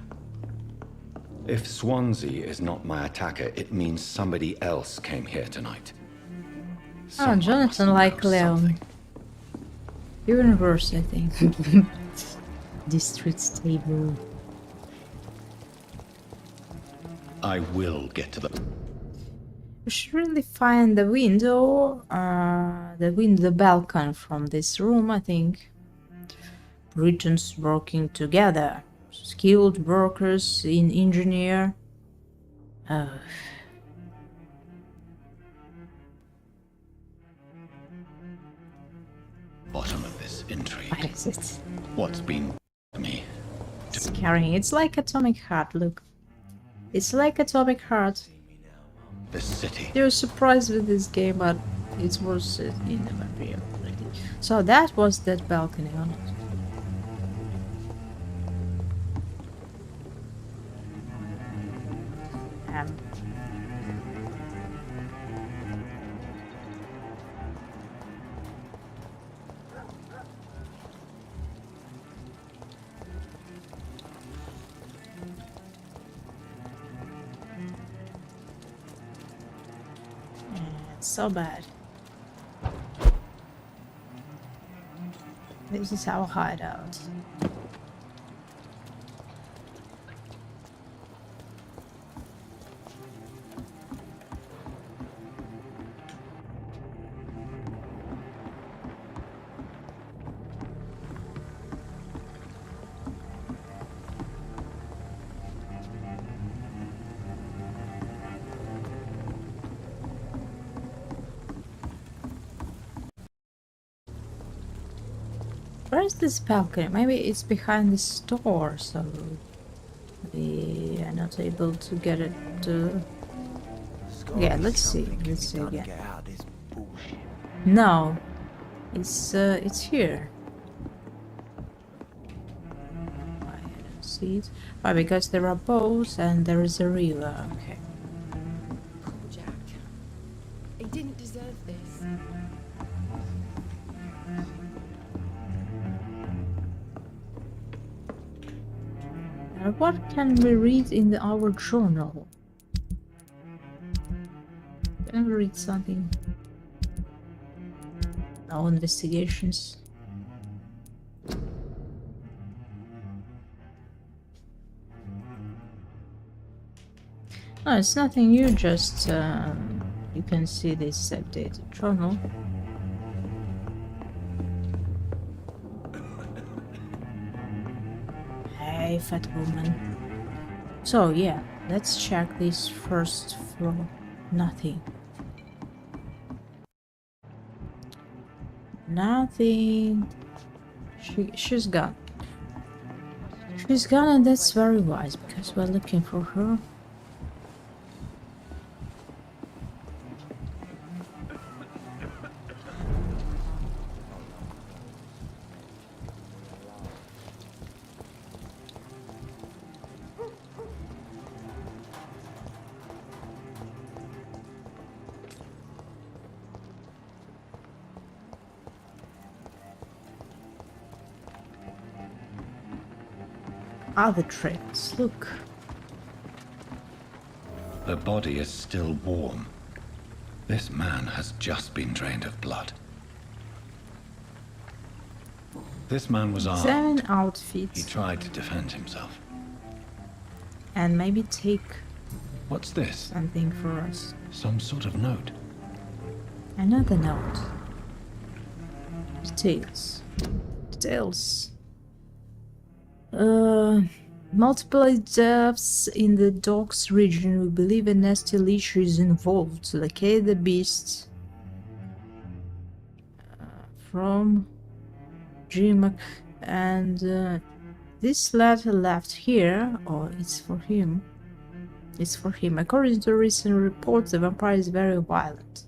If Swansea is not my attacker, it means somebody else came here tonight. Oh, Someone Jonathan must like know Leon. something. Even worse, I think. District stable. I will get to the... We should really find the window, the balcony from this room, I think. Regions working together. Skilled workers in engineer. Oh, Bottom of this intrigue. what is it? What's been to me? It's carrying. It's like Atomic Heart. Look, it's like Atomic Heart. This city. You're surprised with this game, but it was in the Vampyr already. So that was that balcony on it. It's so bad. This is our hideout. Where is this balcony? Maybe it's behind the store, so we are not able to get it. Yeah, let's see. Let's see again. No, it's here. I don't see it. Why? Because there are boats and there is a river. Okay. Poor Jack. He didn't deserve this. What can we read in our journal? Can we read something? No investigations. No, it's nothing new, just you can see this updated journal. Hey, fat woman. So yeah, let's check this first floor. Nothing. Nothing. She's gone. She's gone, and that's very wise because we're looking for her. Other trails, look. The body is still warm. This man has just been drained of blood. This man was armed. 7 He outfits. tried to defend himself. And maybe take What's this? something for us. Some sort of note. Another note. Details. Details. Multiple deaths in the docks region. We believe a nasty leech is involved. Locate the beast. From Jimak. And this letter left here, or it's for him. It's for him. According to recent reports, the vampire is very violent.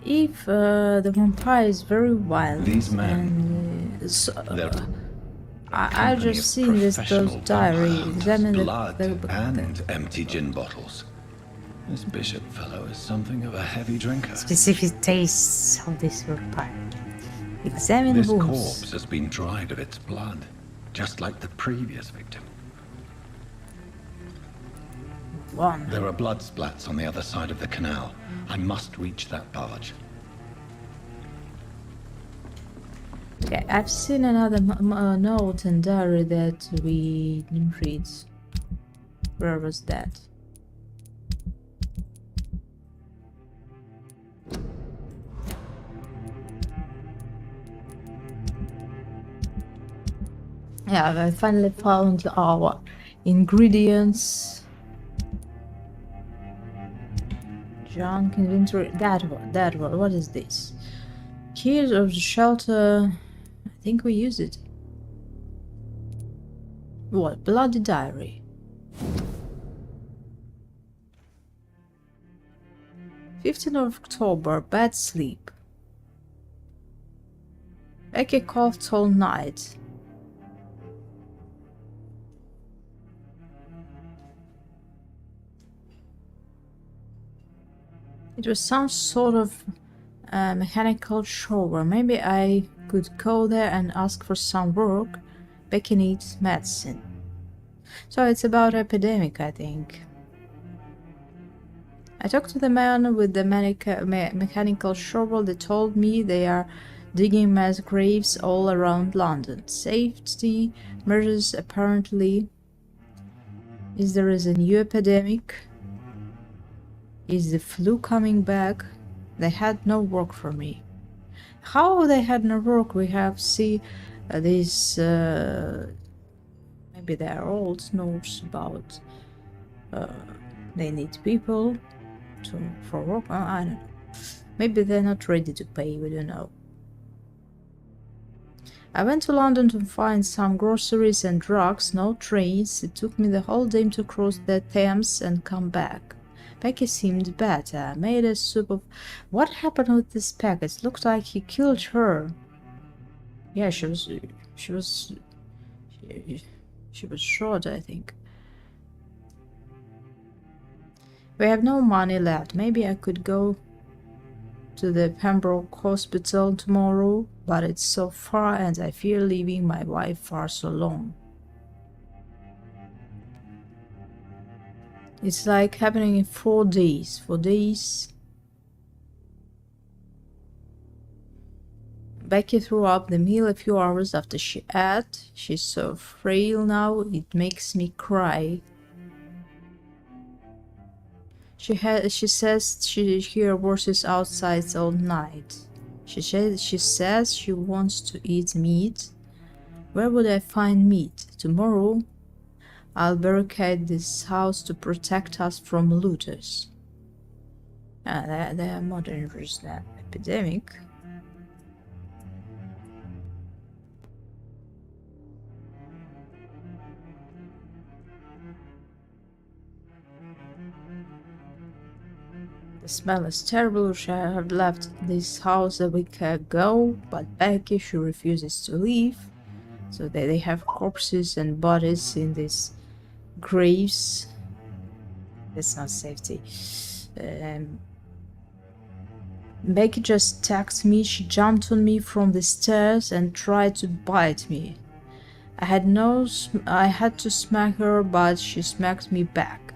If the vampire is very violent, These men, and they're I just seen this diary. Examine blood the and empty gin bottles. This bishop fellow is something of a heavy drinker. specific tastes of this vampire. Examine This wounds. corpse has been dried of its blood, just like the previous victim. One. There are blood splats on the other side of the canal. I must reach that barge. Okay, I've seen another note and diary that we didn't read. Where was that? Yeah, I finally found our ingredients. Junk inventory. That one. What is this? Keys of the shelter. I think we use it. What? Bloody diary. 15th of October. Bad sleep. Becky coughed all night. It was some sort of mechanical shower. Maybe I could go there and ask for some work. Becky needs medicine. So it's about epidemic, I think. I talked to the man with the mechanical shovel. They told me they are digging mass graves all around London. Safety measures apparently. Is there a new epidemic? Is the flu coming back? They had no work for me. How they had no work? We have these maybe they are old notes about they need people for work. I don't know. Maybe they're not ready to pay. We don't know. I went to London to find some groceries and drugs. No trains. It took me the whole day to cross the Thames and come back. Becky seemed better. I made a soup of... What happened with this package? Looked like he killed her. Yeah, she was shot, I think. We have no money left. Maybe I could go to the Pembroke Hospital tomorrow, but it's so far and I fear leaving my wife far so long. It's like happening in 4 days. 4 days. Becky threw up the meal a few hours after she ate. She's so frail now, it makes me cry. She says she hears voices outside all night. She says she wants to eat meat. Where would I find meat? Tomorrow I'll barricade this house to protect us from looters. They are more dangerous than epidemic. The smell is terrible. She had left this house a week ago, but Becky, she refuses to leave. So they have corpses and bodies in these graves. That's not safety. Becky just attacked me. She jumped on me from the stairs and tried to bite me. I had to smack her, but she smacked me back.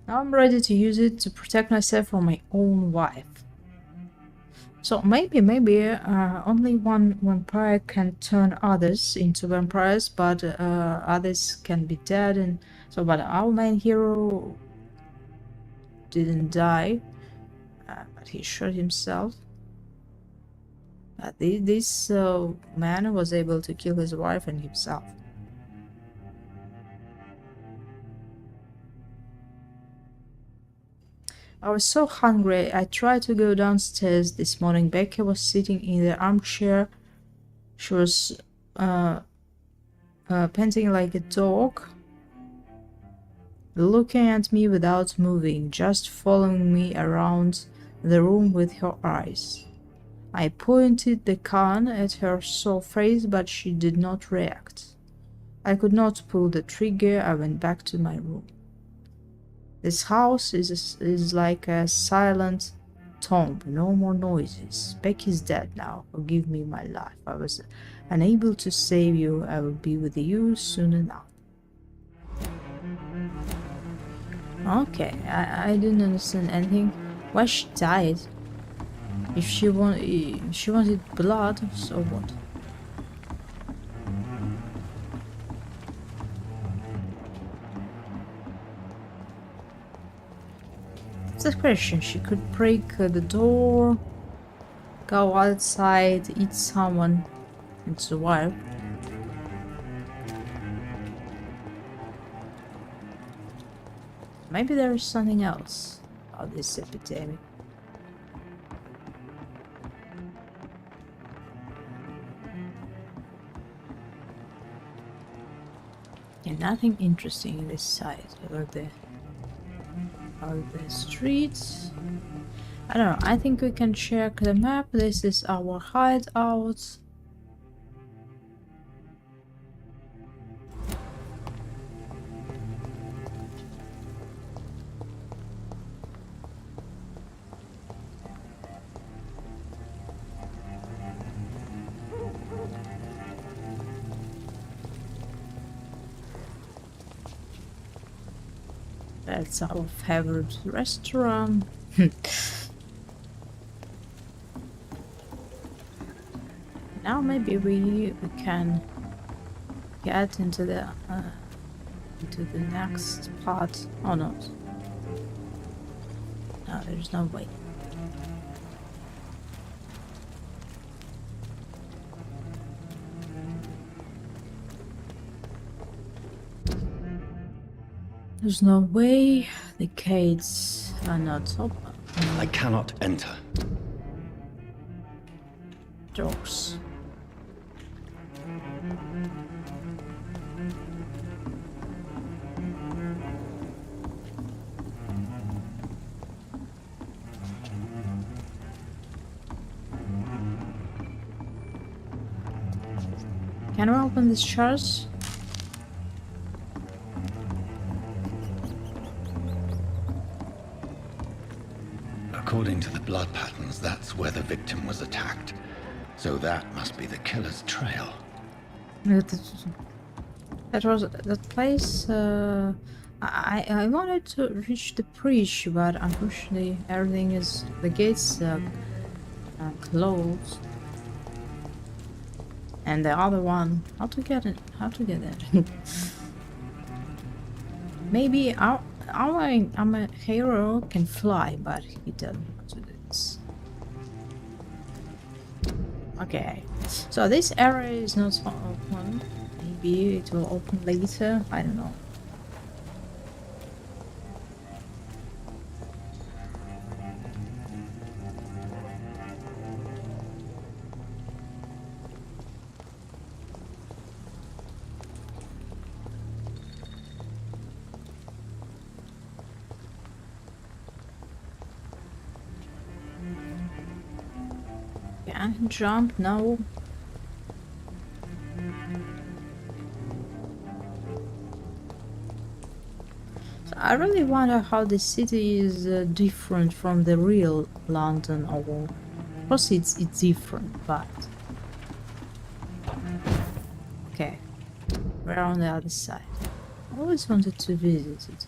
Now I'm ready to use it to protect myself from my own wife. So maybe only one vampire can turn others into vampires, but others can be dead. And so, but our main hero didn't die, but he shot himself. This man was able to kill his wife and himself. I was so hungry. I tried to go downstairs this morning. Becky was sitting in the armchair. She was panting like a dog, looking at me without moving, just following me around the room with her eyes. I pointed the gun at her sore face, but she did not react. I could not pull the trigger. I went back to my room. This house is like a silent tomb. No more noises. Becky's dead now. Forgive me my life. I was unable to save you. I will be with you soon enough. Okay, I didn't understand anything. Why she died? If she wanted blood, so what? It's a question. She could break the door, go outside, eat someone, and survive. Maybe there is something else about this epidemic. Yeah, nothing interesting in this side or the streets. I don't know. I think we can check the map. This is our hideout. That's our favorite restaurant. Now maybe we can get into the next part or not. No, there's no way. There's no way. The gates are not open. I cannot enter. Doors. Can we open this chest? According to the blood patterns, that's where the victim was attacked. So that must be the killer's trail. That was that place. I wanted to reach the bridge, but unfortunately, everything is the gates closed. And the other one, how to get it? How to get it? Maybe our hero can fly, but he doesn't want to do this. Okay, so this area is not open. Maybe it will open later. I don't know. Can jump? No. So I really wonder how the city is different from the real London. Or of course it's different, but okay, we're on the other side. I always wanted to visit it.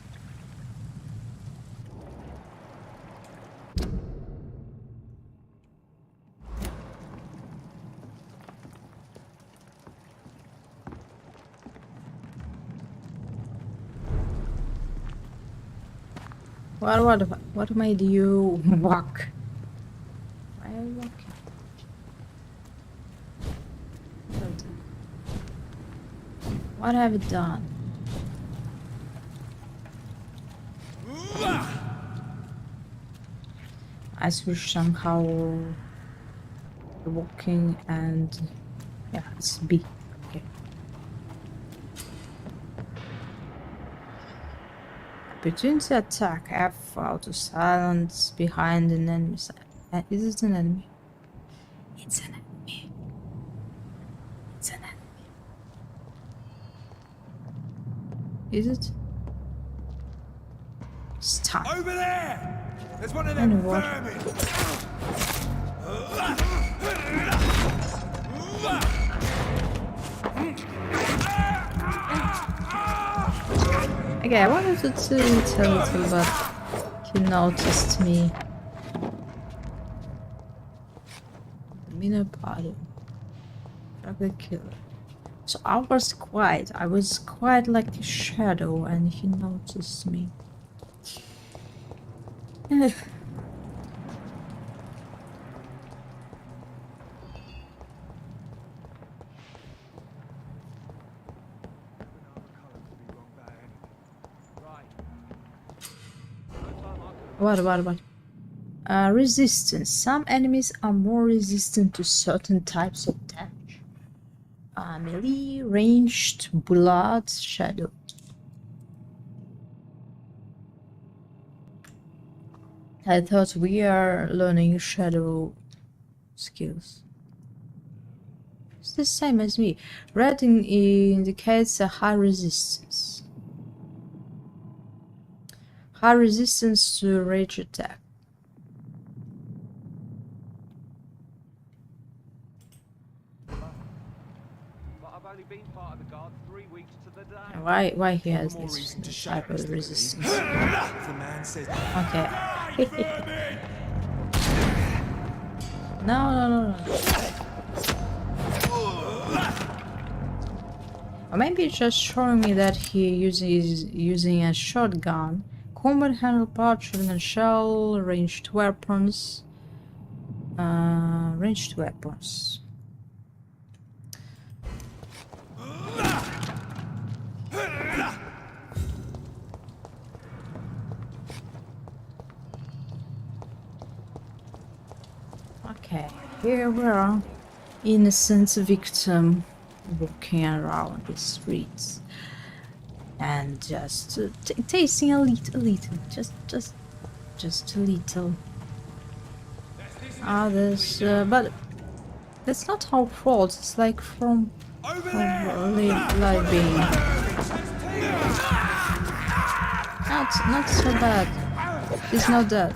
What made you walk? Why are you walking? What have you done? I switched somehow walking and yeah, it's B. Okay. Opportunity to attack. F auto silence behind an enemy. Is it an enemy? It's an enemy. It's an enemy. Is it? Stop. Over there! There's one of them vermin! Okay, I wanted to eat a little, but he noticed me. Minor party. Drag the killer. So I was quiet like a shadow, and he noticed me. What? Resistance. Some enemies are more resistant to certain types of damage. Melee, ranged, blood, shadow. I thought we are learning shadow skills. It's the same as me. Red indicates a high resistance. High resistance to rage attack. Why he has this type of resistance? Okay. No. Or maybe it's just showing me that he uses using a shotgun. Combat handle part, shotgun shell, ranged weapons. Ranged weapons. Okay, here we are, innocent victim walking around the streets and just tasting a little, just a little. Others, but that's not our fault. It's like from live being. Not so bad. He's not dead.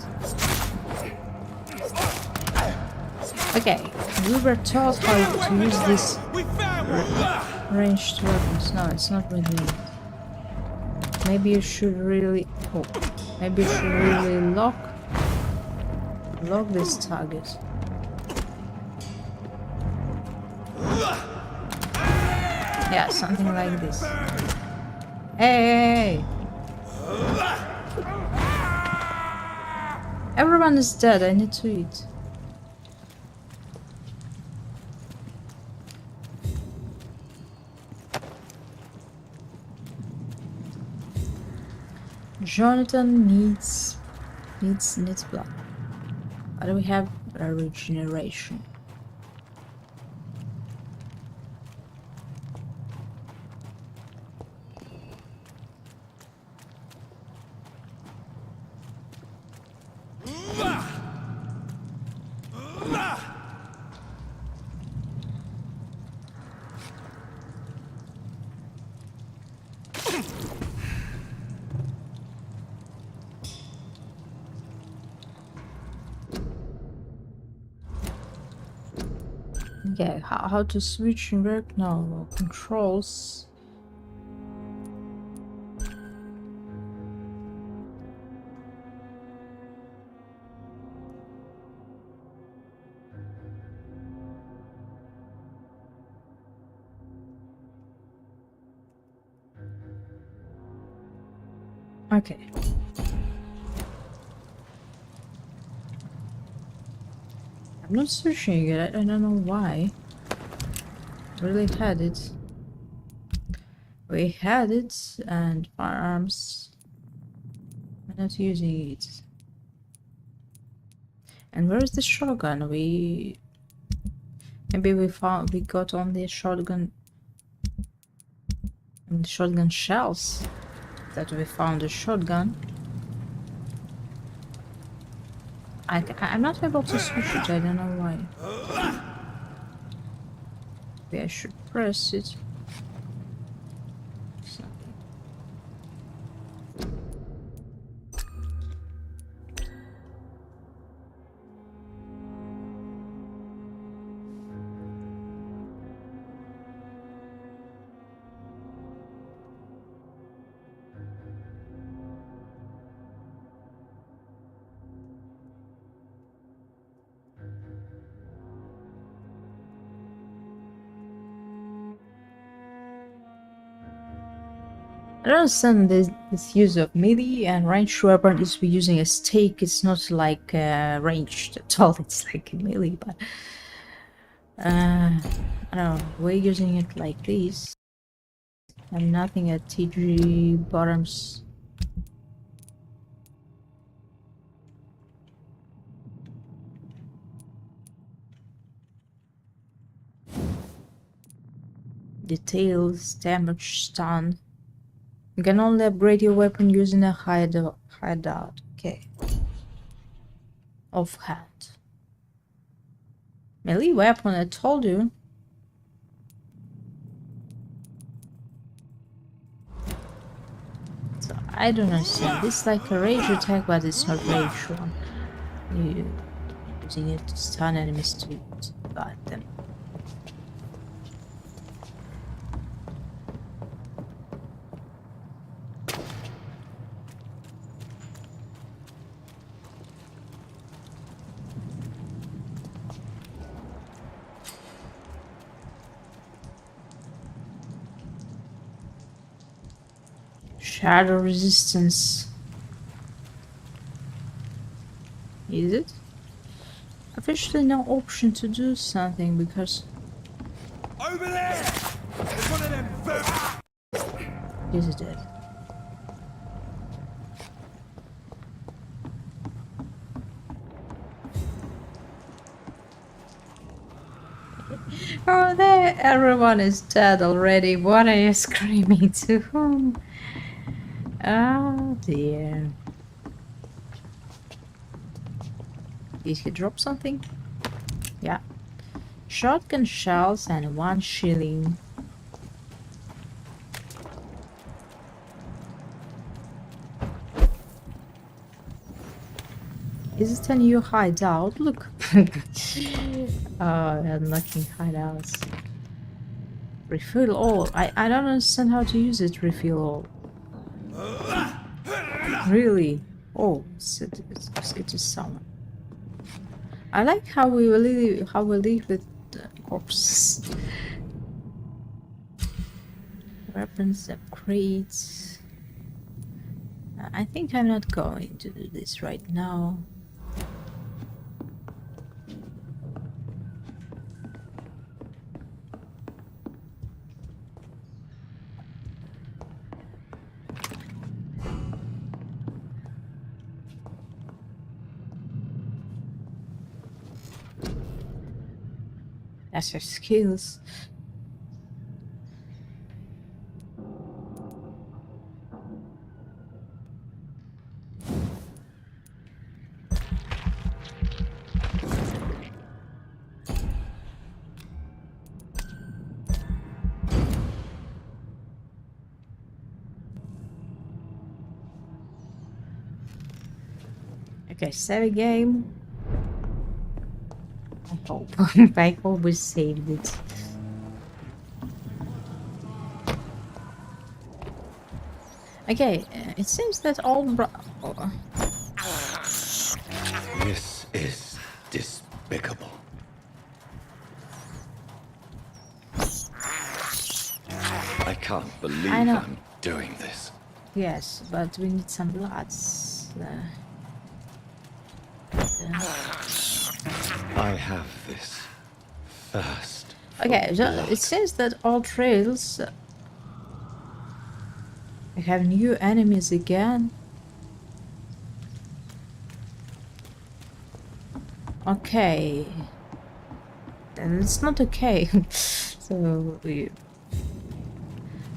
Okay, we were taught how to use this ranged weapons. No, it's not with me. Maybe you should really... Oh, maybe you should really lock this target. Yeah, something like this. Hey! Everyone is dead, I need to eat. Jonathan needs blood. Why do we have a regeneration? Okay, how to switch and work now? Controls. Okay. I'm not switching it. I don't know why. Really had it. We had it, and firearms. We're not using it. And where is the shotgun? Maybe we got only a shotgun and shotgun shells. That we found a shotgun. I'm not able to switch it. I don't know why. Maybe I should press it. I don't understand this use of melee and ranged weapon is we using a stake. It's not like ranged at all. It's like a melee, but I don't know. We're using it like this. I'm nothing at TG bottoms. Details, damage, stun. You can only upgrade your weapon using a hideout. Okay. Offhand. Melee weapon, I told you. So I don't understand. This is like a rage attack, but it's not rage one. You using it to stun enemies to bite them. Shadow resistance. Is it? I've actually no option to do something because Over there! There's one of them. he's dead. Oh, there! Everyone is dead already. What are you screaming to whom? Oh dear. Did he drop something? Yeah. Shotgun shells and 1 shilling. Is it a new hideout? Look. Unlocking hideouts. Refill all. I don't understand how to use it. Refill all. Really? Oh, it is someone. I like how we live with corpses. Weapons, upgrades. I think I'm not going to do this right now. That's your skills. Okay, save a game. I hope. I hope we saved it. Okay, it seems that all This is despicable. I can't believe I'm doing this. Yes, but we need some bloods. I have this thirst. Okay, so it says that all trails have new enemies again. Okay, then it's not okay. So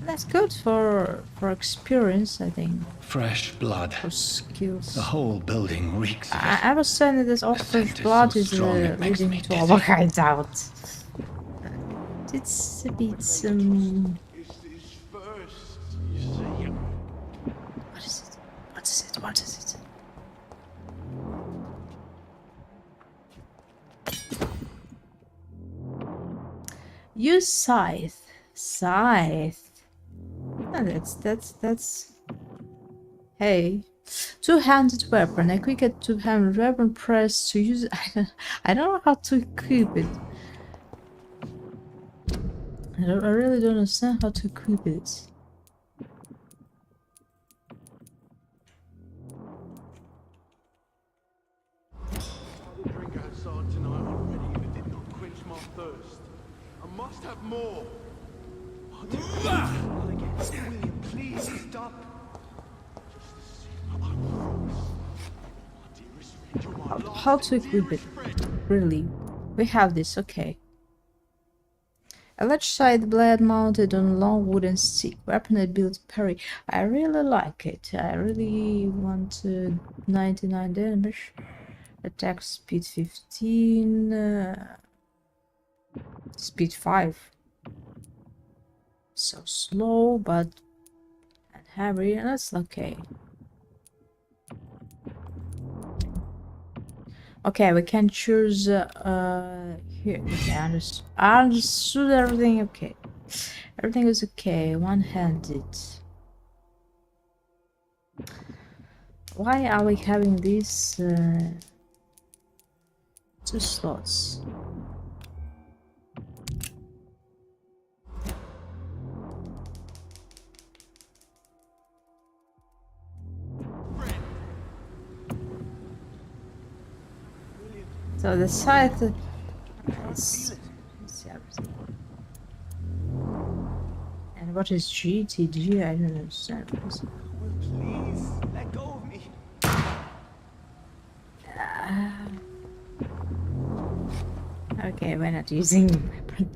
that's good for experience, I think. Fresh blood. For skills. The whole building reeks of it. I was saying that this all fresh blood is leading to our hideout. It's a bit What is it? What is it? What is it? Use scythe. Scythe. Oh, that's. Hey, two-handed weapon. A quick two-handed weapon press to use. I don't know how to equip it. I really don't understand how to equip it. thirst. I must have more. Oh, dear. William, please stop. How to equip it? Really? We have this, okay. A large side blade mounted on a long wooden stick. Weapon that builds parry. I really like it. I really want 99 damage. Attack speed 15. Speed 5. So slow, but and heavy. That's okay. Okay, we can choose here. Okay, I understood everything. Okay, everything is okay. One-handed. Why are we having these 2 slots? So the scythe is everything. And what is GTG? I don't understand. Please, let go of me. Okay, we're not using weapon.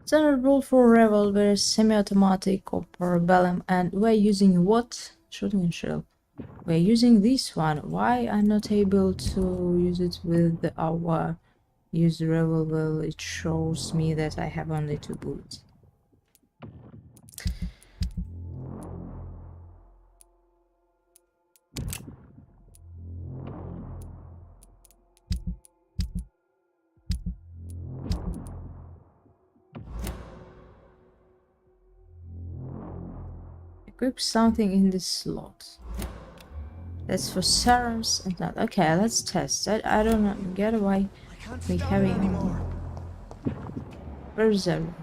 Standard rule for revolver, semi-automatic or parabellum, and we're using what? Shooting shell. We're using this one. Why I'm not able to use it with our used revolver? It shows me that I have only 2 bullets. Equip something in this slot. That's for serums and that. Okay, let's test that. I don't get why we having anymore. Where's everyone?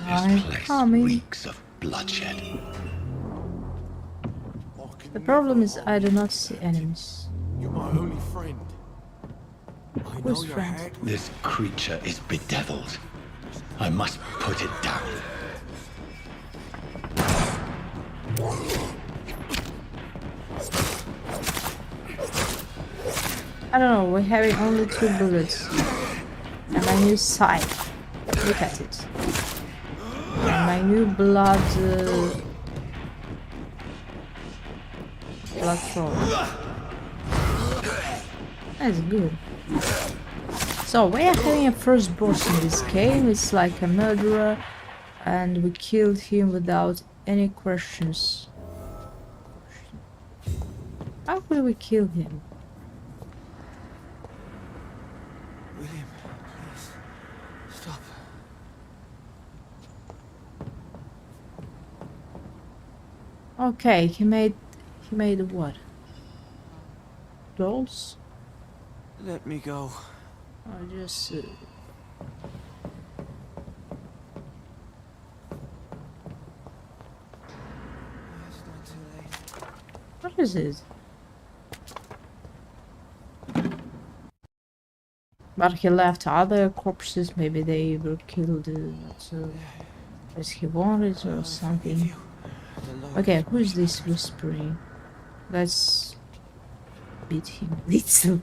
This place reeks of bloodshed. The problem is I do not see enemies. You're my only friend. I know Who's your friend? head. This creature is bedeviled. I must put it down. I don't know, we're having only 2 bullets. And my new scythe. Look at it. And my new blood thrower. That's good. So we are having a first boss in this game. It's like a murderer, and we killed him without any questions. How could we kill him? William, please, stop. Okay, he made what? Dolls? Let me go. Or just It's not too late. what is it? But he left other corpses. Maybe they were killed as he wanted or something. Okay, who is this whispering? Let's beat him. Little.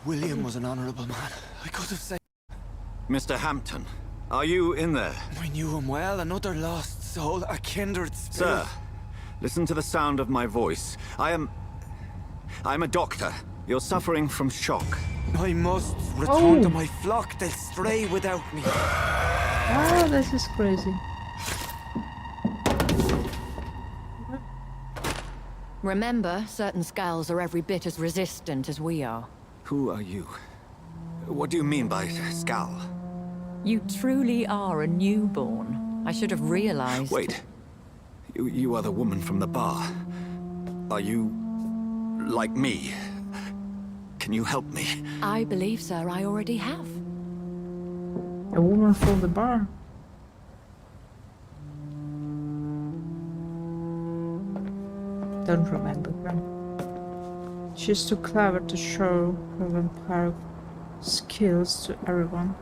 William was an honorable man. I could have saved. Mr. Hampton, are you in there? I knew him well. Another lost soul, a kindred spirit. Sir, listen to the sound of my voice. I'm a doctor. You're suffering from shock. I must return to my flock. They'll stray without me. Oh, this is crazy. Remember, certain skulls are every bit as resistant as we are. Who are you? What do you mean by Skal? You truly are a newborn. I should have realized. Wait. You are the woman from the bar. Are you... like me? Can you help me? I believe, sir, I already have. A woman from the bar. Don't remember her. She's too clever to show her vampire skills to everyone.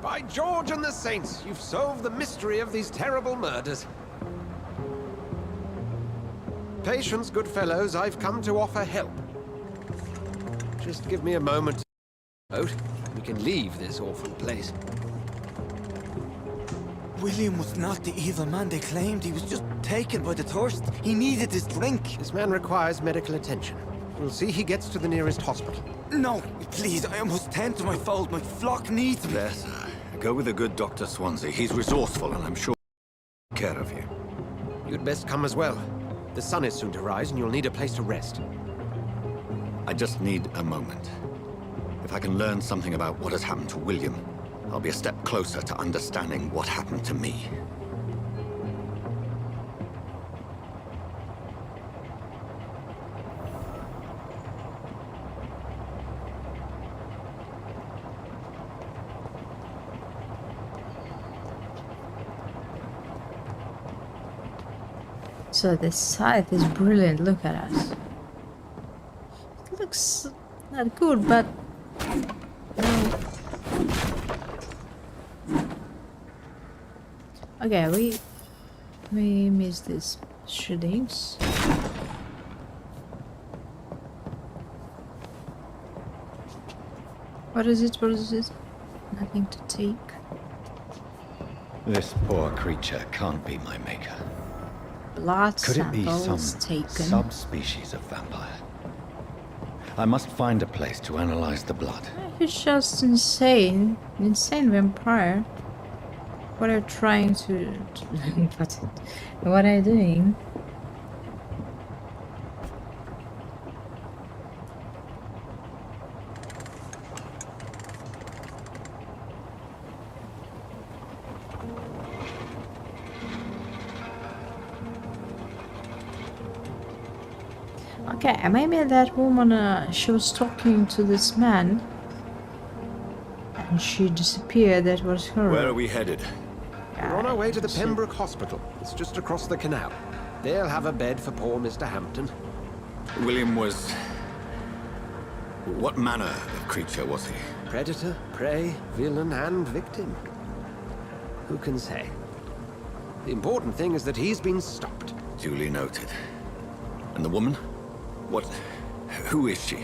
By George and the Saints, you've solved the mystery of these terrible murders. Patience, good fellows, I've come to offer help. Just give me a moment to vote. We can leave this awful place. William was not the evil man they claimed. He was just taken by the thirst. He needed his drink. This man requires medical attention. We'll see he gets to the nearest hospital. No, please, I must tend to my fold. My flock needs me. There, sir. Go with the good Dr. Swansea. He's resourceful, and I'm sure he'll take care of you. You'd best come as well. The sun is soon to rise, and you'll need a place to rest. I just need a moment. If I can learn something about what has happened to William, I'll be a step closer to understanding what happened to me. So this scythe is brilliant. Look at us. It looks not good, but no. Okay, we missed these shootings. What is it? What is it? Nothing to take. This poor creature can't be my maker. Blood Could it be some samples taken. subspecies of vampire? I must find a place to analyze the blood. He's just insane. Insane vampire. What are you trying to what are you doing? Okay, maybe that woman, she was talking to this man and she disappeared. That was her. Where are we headed? We're on our way to the Pembroke Hospital. It's just across the canal. They'll have a bed for poor Mr. Hampton. William was... what manner of creature was he? Predator, prey, villain, and victim. Who can say? The important thing is that he's been stopped. Duly noted. And the woman? What... who is she?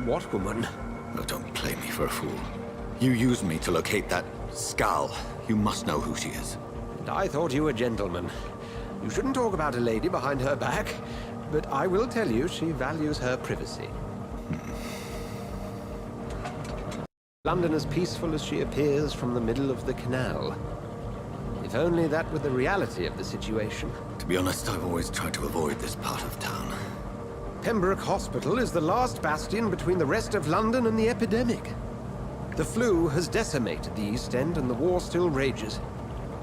What woman? Oh, don't play me for a fool. You used me to locate that Skal. You must know who she is. And I thought you a gentleman. You shouldn't talk about a lady behind her back, but I will tell you she values her privacy. London as peaceful as she appears from the middle of the canal. If only that were the reality of the situation. To be honest, I've always tried to avoid this part of town. Pembroke Hospital is the last bastion between the rest of London and the epidemic. The flu has decimated the East End and the war still rages.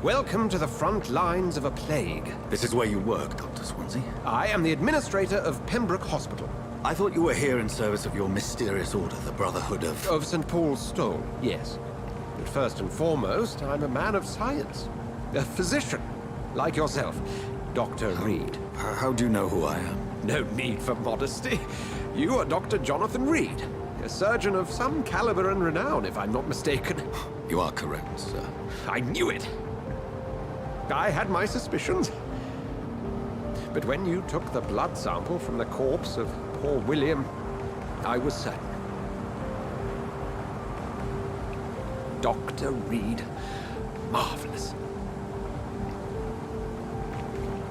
Welcome to the front lines of a plague. This is where you work, Dr. Swansea? I am the administrator of Pembroke Hospital. I thought you were here in service of your mysterious order, the Brotherhood of... Of St. Paul's Stole, yes. But first and foremost, I'm a man of science. A physician, like yourself, Dr. Reed. How do you know who I am? No need for modesty. You are Dr. Jonathan Reed, a surgeon of some caliber and renown, if I'm not mistaken. You are correct, sir. I knew it! I had my suspicions. But when you took the blood sample from the corpse of poor William, I was certain. Dr. Reed. Marvelous.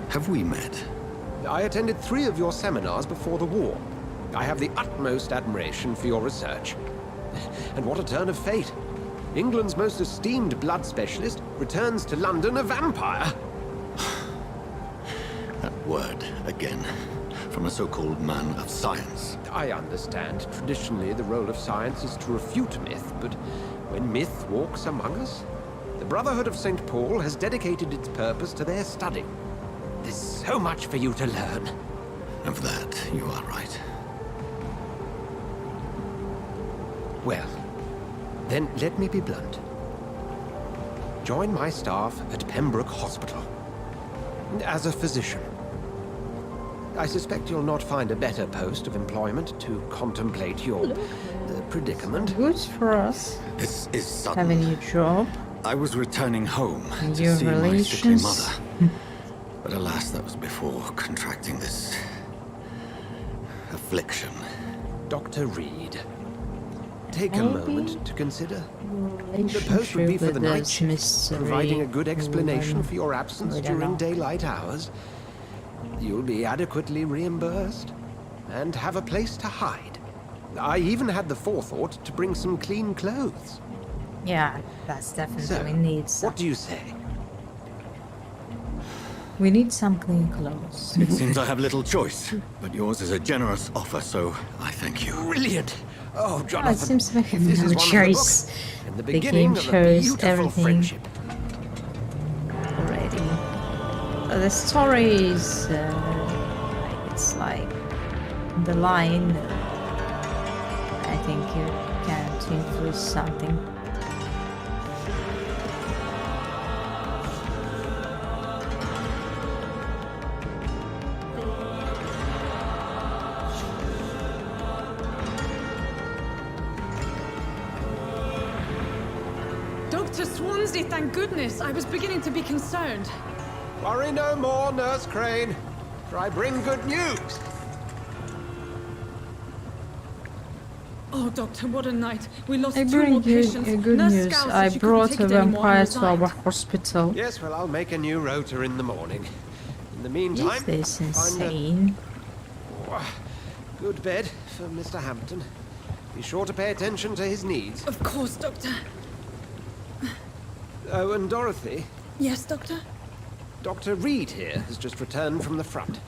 Have we met? I attended 3 of your seminars before the war. I have the utmost admiration for your research. And what a turn of fate. England's most esteemed blood specialist returns to London a vampire. That word, again. from a so-called man of science. I understand. Traditionally, the role of science is to refute myth, but when myth walks among us, the Brotherhood of St. Paul has dedicated its purpose to their study. There's so much for you to learn. And for that, you are right. Well, then let me be blunt. Join my staff at Pembroke Hospital as a physician. I suspect you'll not find a better post of employment to contemplate your predicament. Good for us. This is Have sudden. a new job. I was returning home to Your see my sickly relations. mother. But alas, that was before contracting this affliction. Dr. Reed, take a Maybe moment to consider. The relationship post would be for with the night this shift, mystery providing a good explanation for your absence we don't during know. daylight hours. You'll be adequately reimbursed and have a place to hide. I even had the forethought to bring some clean clothes. Yeah, that's definitely So, we need some. what do you say? We need some clean clothes. It seems I have little choice, but yours is a generous offer, so I thank you. Brilliant! Oh, Oh, Jonathan, it seems like if this is no one of the choice. books, and the The beginning game of a shows beautiful everything friendship. already. The story is it's like the line. I think you can influence something. Dr. Swansea, thank goodness. I was beginning to be concerned. Worry no more, Nurse Crane, for I bring good news. Oh, Doctor, what a night. We lost I 2 bring more you patients. good Nurse news. Scout said I she couldn't brought take a it anymore vampire and to our resigned. hospital. Yes, well, I'll make a new rota in the morning. In the meantime, Is this find insane? a good bed for Mr. Hampton. Be sure to pay attention to his needs. Of course, Doctor. Oh, and Dorothy, Yes, Doctor? Dr. Reed here has just returned from the front.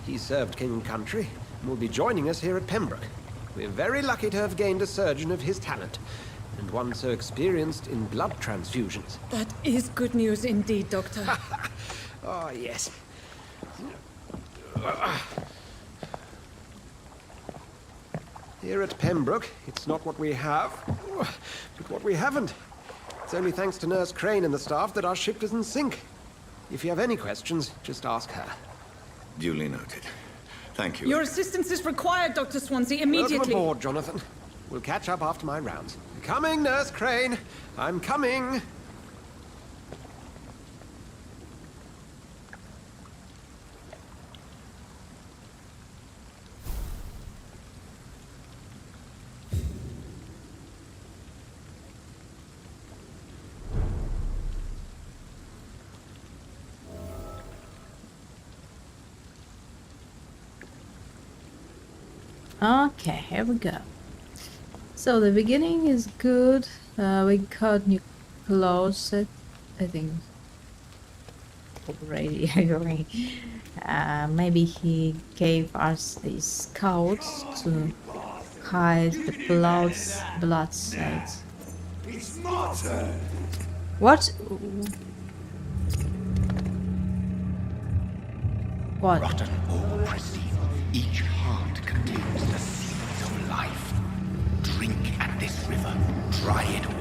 He served King and Country and will be joining us here at Pembroke. We're very lucky to have gained a surgeon of his talent, and one so experienced in blood transfusions. That is good news indeed, Doctor. Oh, yes. Here at Pembroke, it's not what we have, but what we haven't. It's only thanks to Nurse Crane and the staff that our ship doesn't sink. If you have any questions, just ask her. Duly noted. Thank you. Your assistance is required, Dr. Swansea, Welcome immediately. aboard, Jonathan. We'll catch up after my rounds. Coming, Nurse Crane. I'm coming. Okay, here we go. So the beginning is good. We got new clothes. I think already. Maybe he gave us these scouts to hide the blood stains. It's my turn. What? What? Rotten or pristine, each heart contains the seeds of life. Drink at this river, try it all.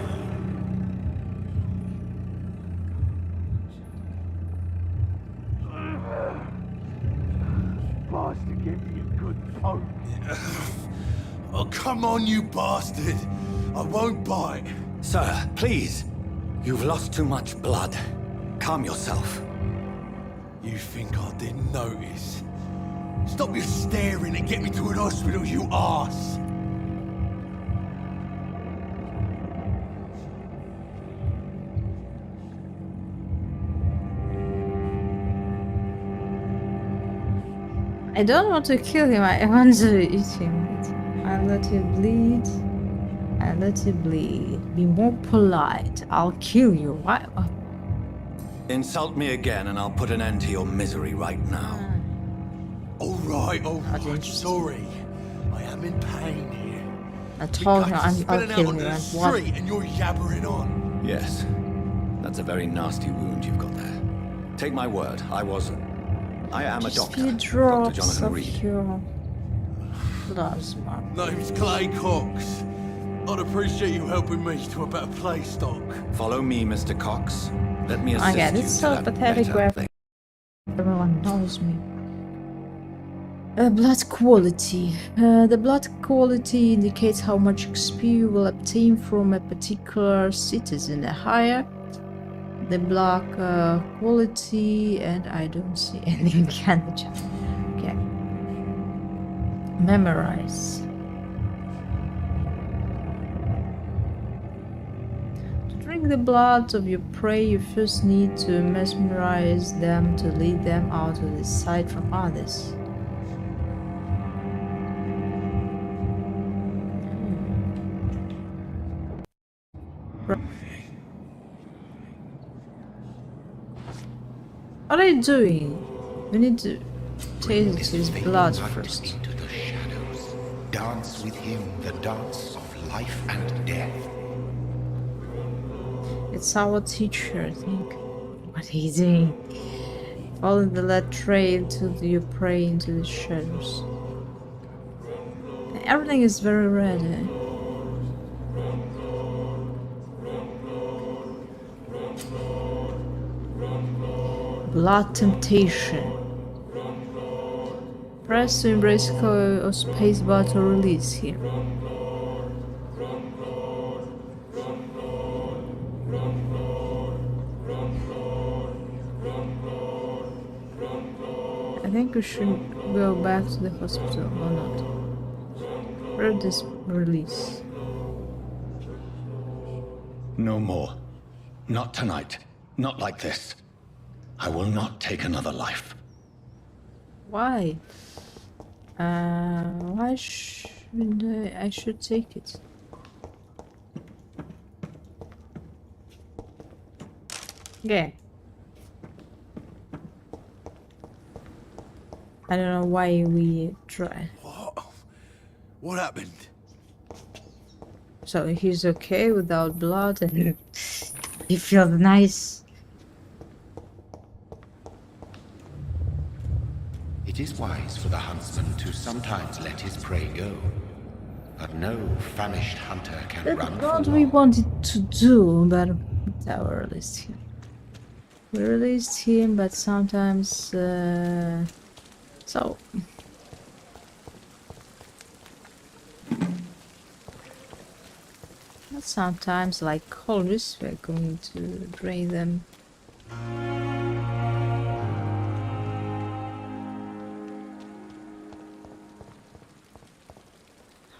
Bastard, give me a good poke. Oh, come on, you bastard. I won't bite. Sir, please. You've lost too much blood. Calm yourself. You think I didn't notice? Stop your staring and get me to an hospital, you arse! I don't want to kill him. I want to eat him. I'll let you bleed. I'll let you bleed. Be more polite. I'll kill you. Why? Insult me again and I'll put an end to your misery right now. All right, all That's right. interesting. Sorry. I am in pain here. I told you Guts are I'll spilling out kill onto you. the And what? street and you're yabbering on. Yes. That's a very nasty wound you've got there. Take my word, I am a Just doctor. few Dr. drops Jonathan of Reed. your plasma. Name's Clay Cox. I'd appreciate you helping me to a better place, Doc. Follow me, Mr. Cox. Let me assist Okay, you this is to so that pathetic better where place. everyone knows me. Blood quality. The blood quality indicates how much XP you will obtain from a particular citizen. The higher the blood quality, and I don't see anything in the chat. Okay. Memorize. To drink the blood of your prey, you first need to mesmerize them to lead them out of the sight from others. What are you doing? We need to taste his blood first. Into the shadows. Dance with him the dance of life and death. It's our teacher, I think. What are you doing? Follow the lead trail till you prey into the shadows. Everything is very red, eh? Blood temptation. Press to embrace or spacebar to release him. I think we should go back to the hospital or not. Where this release? No more. Not tonight. Not like this. I will not take another life. Why? Why should I should take it? Okay. I don't know why we try. What happened? So he's okay without blood and he feels nice. It is wise for the huntsman to sometimes let his prey go. But no famished hunter can That's run what for we long. wanted to do, but we released him. We released him, but sometimes so sometimes, like always, we're going to drain them.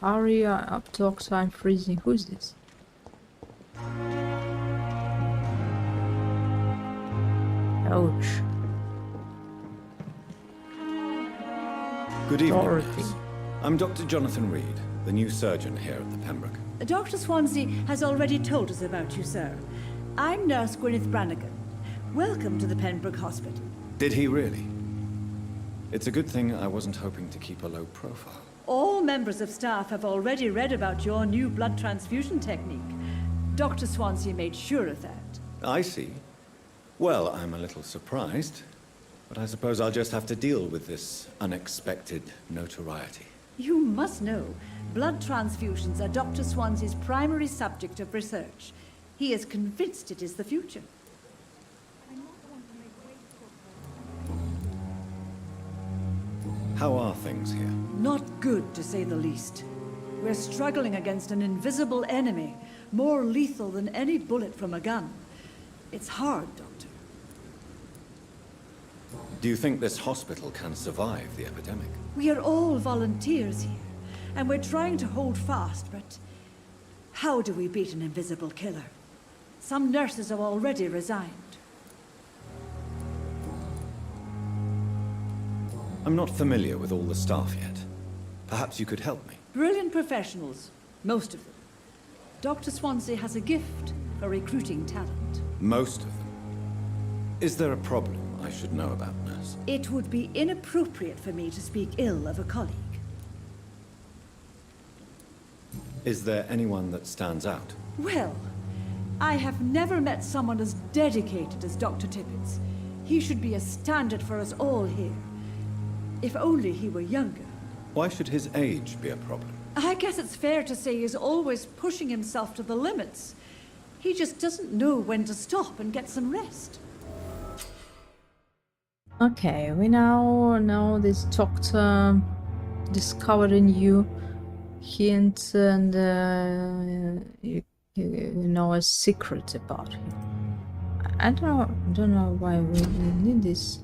Hurry up, doctor, I'm freezing. Who's this? Ouch. Good evening, Dorothy. nurse. I'm Dr. Jonathan Reed, the new surgeon here at the Pembroke. Dr. Swansea has already told us about you, sir. I'm Nurse Gwyneth Brannigan. Welcome to the Pembroke Hospital. Did he really? It's a good thing I wasn't hoping to keep a low profile. All members of staff have already read about your new blood transfusion technique. Dr. Swansea made sure of that. I see. Well, I'm a little surprised, but I suppose I'll just have to deal with this unexpected notoriety. You must know, blood transfusions are Dr. Swansea's primary subject of research. He is convinced it is the future. How are things here? Not good, to say the least. We're struggling against an invisible enemy, more lethal than any bullet from a gun. It's hard, Doctor. Do you think this hospital can survive the epidemic? We are all volunteers here, and we're trying to hold fast, but how do we beat an invisible killer? Some nurses have already resigned. I'm not familiar with all the staff yet. Perhaps you could help me. Brilliant professionals, most of them. Dr. Swansea has a gift for recruiting talent. Most of them. Is there a problem? I should know about, nurse? It would be inappropriate for me to speak ill of a colleague. Is there anyone that stands out? Well, I have never met someone as dedicated as Dr. Tippett. He should be a standard for us all here. If only he were younger. Why should his age be a problem? I guess it's fair to say he's always pushing himself to the limits. He just doesn't know when to stop and get some rest. Okay, we now know this doctor discovered a new hint and you know a secret about him. I don't know why we need this.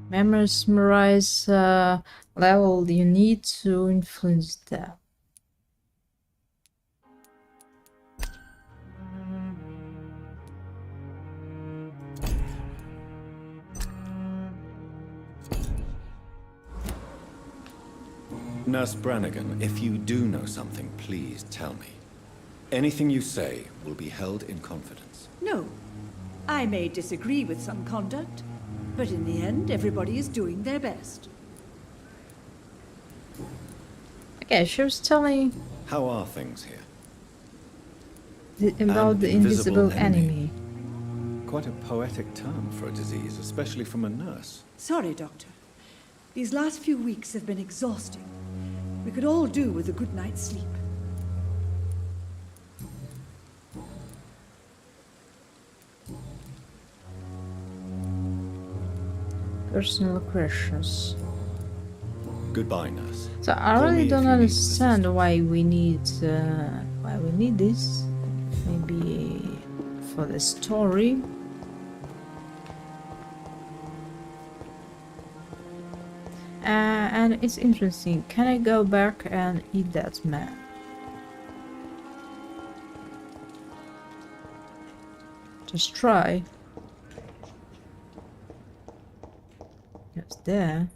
Memorize level you need to influence that. Nurse Brannigan, if you do know something, please tell me. Anything you say will be held in confidence. No. I may disagree with some conduct, but in the end, everybody is doing their best. Okay, she was telling How are things here? about the invisible enemy. Quite a poetic term for a disease, especially from a nurse. Sorry, Doctor. These last few weeks have been exhausting. We could all do with a good night's sleep. Personal questions. Goodbye, nurse. So I Call really me if don't you need understand why we need this. Maybe for the story. And it's interesting. Can I go back and eat that man? Just try. Just there.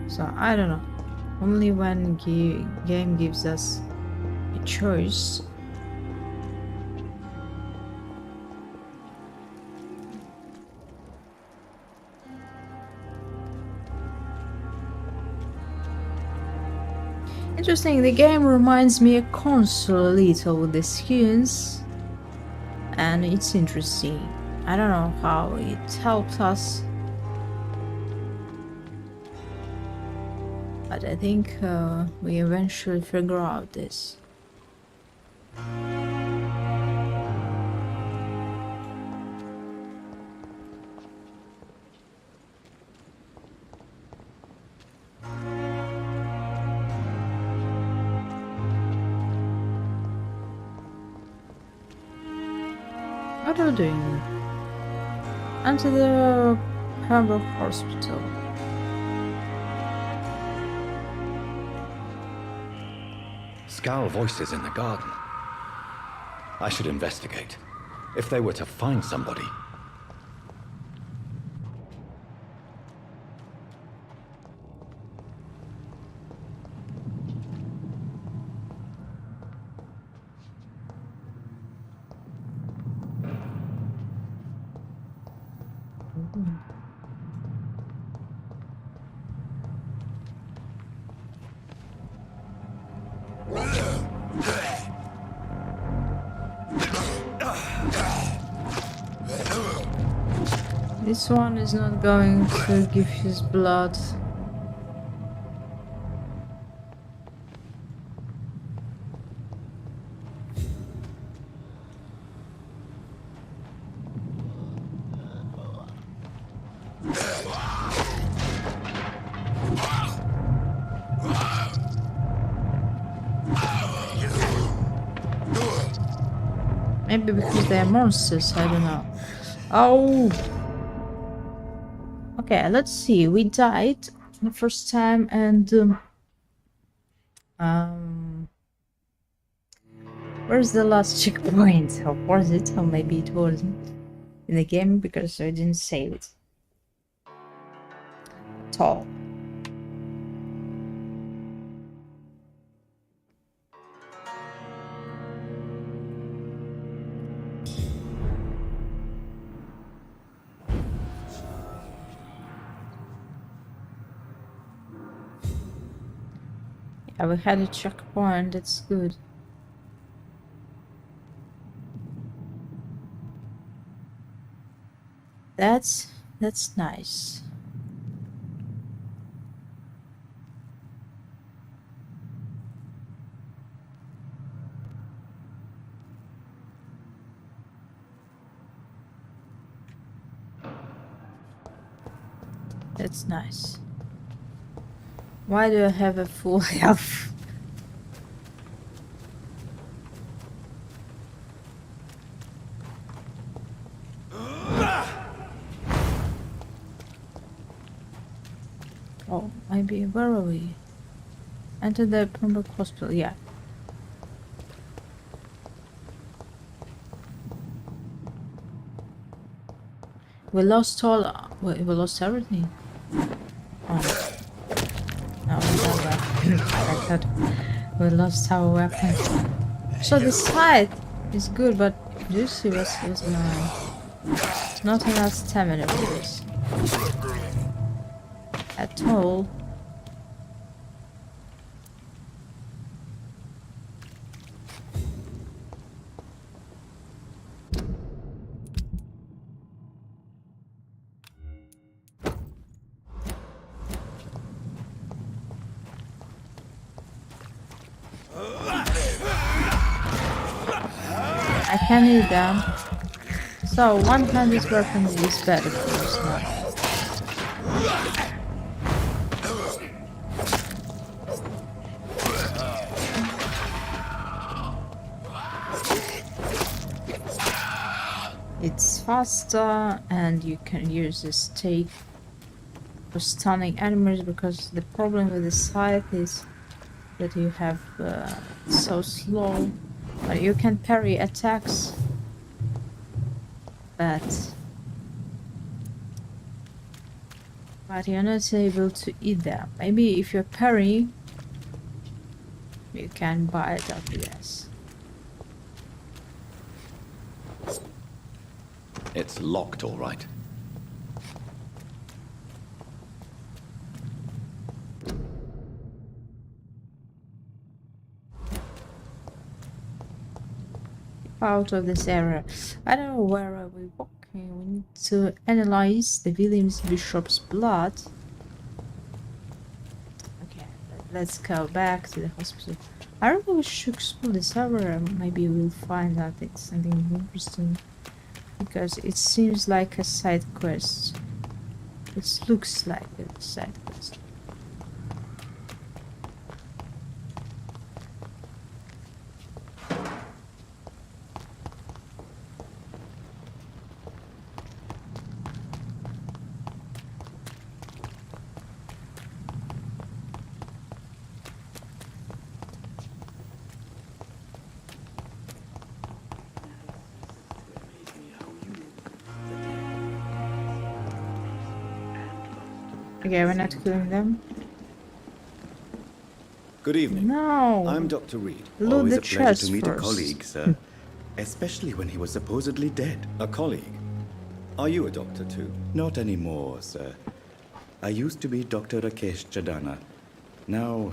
So I don't know. Only when game gives us a choice. Interesting, the game reminds me a console a little with the skins, and it's interesting. I don't know how it helped us, but I think we eventually figure out this. What are you doing? Enter the Hamburg hospital. Scowl voices in the garden. I should investigate. If they were to find somebody. This one is not going to give his blood. Maybe because they are monsters, I don't know. Oh! Okay, let's see. We died the first time and where's the last checkpoint? Or was it? Or maybe it wasn't. in the game because I didn't save it. Tall. Yeah, we had a checkpoint, that's good. That's nice. That's nice. Why do I have a full health? Oh, maybe, where are we? Enter the Pembroke Hospital, yeah. We lost all, we lost everything. Oh. No, we don't I thought we lost our weapon. So the scythe is good, but do you see what's going on? Not enough stamina for this. At all. I can hit them. So one-handed weapon is better, of course not. It's faster, and you can use the stake for stunning enemies, because the problem with the scythe is that you have so slow. But you can parry attacks, but you're not able to eat them. Maybe if you're parrying, you can buy it up, yes. It's locked, all right. Out of this area. I don't know where are we walking. We need to analyze the Williams Bishop's blood. Okay, let's go back to the hospital. I don't know if we should explore this area. Maybe we'll find out it's something interesting, because it seems like a side quest. It looks like a side quest. Okay, we're not killing them. Good evening. No. I'm Dr. Reed. Load Always the a pleasure chest to meet first. a colleague, sir. Especially when he was supposedly dead. A colleague? Are you a doctor too? Not anymore, sir. I used to be Dr. Rakesh Chadana. Now,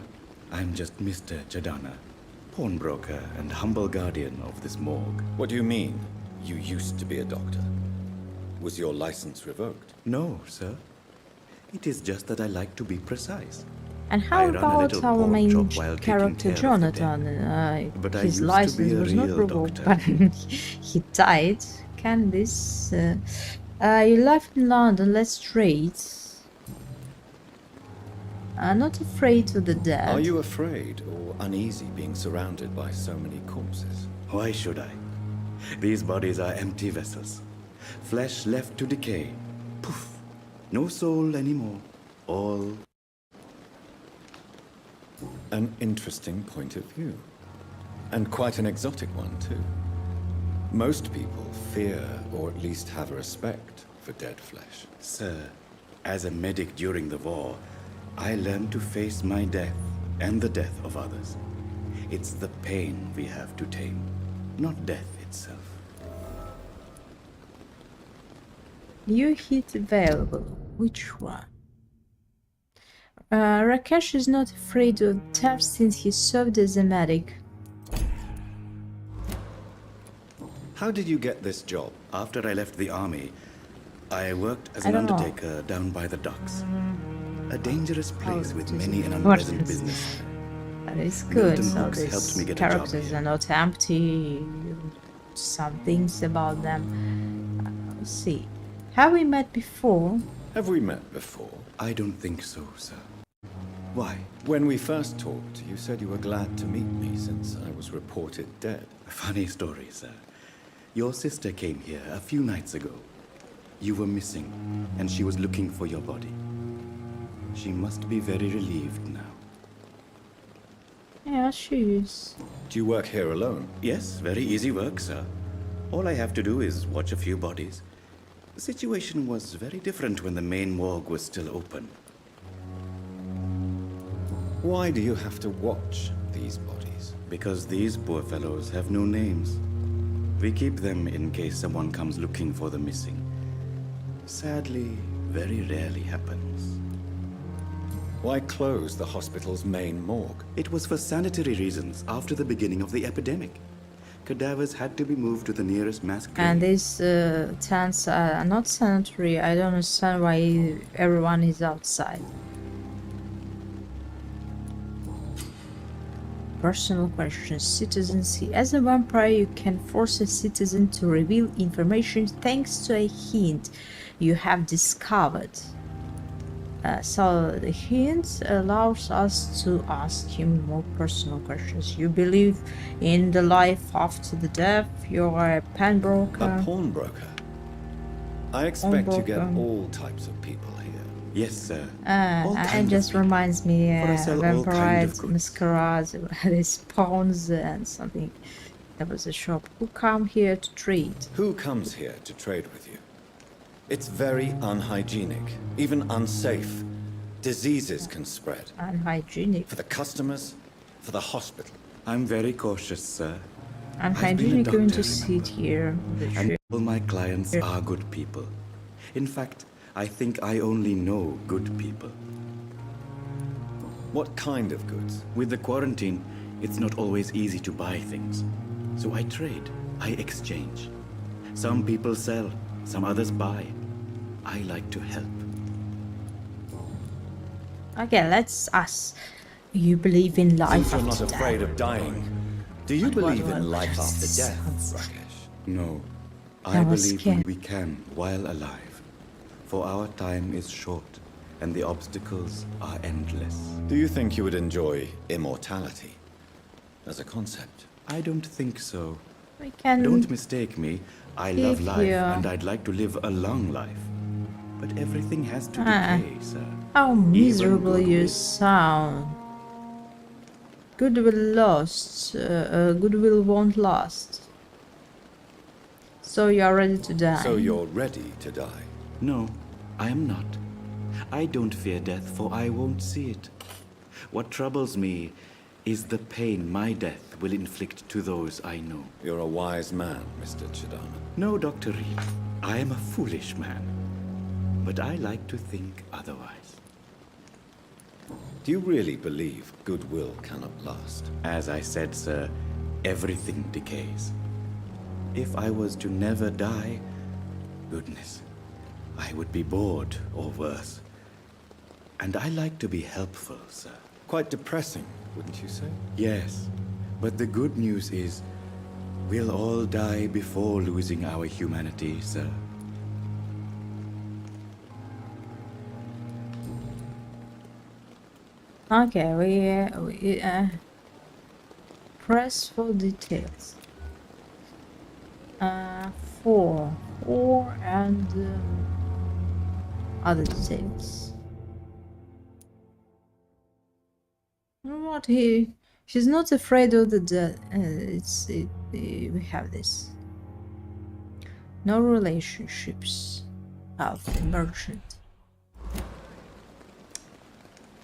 I'm just Mr. Chadana, pawnbroker and humble guardian of this morgue. What do you mean, you used to be a doctor? Was your license revoked? No, sir. It is just that I like to be precise. And I how run a about little our pawn main shop while taking character care of the Jonathan? But I His used to be license a was not real revoked, doctor. but he died. Can this... you left in London, let's trade. Not afraid of the dead. Are you afraid or uneasy being surrounded by so many corpses? Why should I? These bodies are empty vessels. Flesh left to decay. Poof. No soul anymore. All... An interesting point of view. And quite an exotic one, too. Most people fear, or at least have a respect, for dead flesh. Sir, as a medic during the war, I learned to face my death and the death of others. It's the pain we have to tame, not death itself. New hit available. Which one? Rakesh is not afraid of death since he served as a medic. How did you get this job? After I left the army, I worked as I an don't know. undertaker down by the docks. A dangerous place with many an What unpleasant is- business. That is good. Milton So Hooks helped these me get a job characters are not empty. Some things about them. Let's see. Have we met before? Have we met before? I don't think so, sir. Why? When we first talked, you said you were glad to meet me since I was reported dead. A funny story, sir. Your sister came here a few nights ago. You were missing, and she was looking for your body. She must be very relieved now. Yeah, she is. Do you work here alone? Yes, very easy work, sir. All I have to do is watch a few bodies. The situation was very different when the main morgue was still open. Why do you have to watch these bodies? Because these poor fellows have no names. We keep them in case someone comes looking for the missing. Sadly, very rarely happens. Why close the hospital's main morgue? It was for sanitary reasons after the beginning of the epidemic. Cadavers had to be moved to the nearest mass grave. And these tents are not sanitary. I don't understand why everyone is outside. Personal questions. Citizency. As a vampire, you can force a citizen to reveal information thanks to a hint you have discovered. So the hint allows us to ask him more personal questions. You believe in the life after the death. You are a pawnbroker. A pawnbroker? I expect to get Pawnbroker. all types of people here. Yes, sir. It just reminds me For I sell all kind of vampires, goods. masquerades, these pawns and something. There was a shop. Who come here to trade? Who comes here to trade with you? It's very unhygienic, even unsafe. Diseases can spread. Unhygienic. For the customers, for the hospital. I'm very cautious, sir. Unhygienic doctor, going to sit here. And all my clients are good people. In fact, I think I only know good people. What kind of goods? With the quarantine, it's not always easy to buy things. So I trade, I exchange. Some people sell, some others buy. I like to help. Okay, let's ask. You believe in life Since you're not after afraid death? of dying, do you believe what- in life after just death, sounds- Rakesh? No, I I was believe scared. we can while alive. For our time is short, and the obstacles are endless. Do you think you would enjoy immortality as a concept? I don't think so. We can. Don't mistake me. I love If life, you- and I'd like to live a long life. But everything has to Ah. decay, sir. How miserable you goodwill. sound. Goodwill lost. Goodwill won't last. So you are ready to die. So you're ready to die? No, I am not. I don't fear death, for I won't see it. What troubles me is the pain my death will inflict to those I know. You're a wise man, Mr. Chidana. No, Dr. Reed, I am a foolish man. But I like to think otherwise. Do you really believe goodwill cannot last? As I said, sir, everything decays. If I was to never die, goodness, I would be bored or worse. And I like to be helpful, sir. Quite depressing, wouldn't you say? Yes, but the good news is we'll all die before losing our humanity, sir. Okay, we press for details. Four and other details. You know what he's not afraid of the death. We have this. No relationships of the merchant.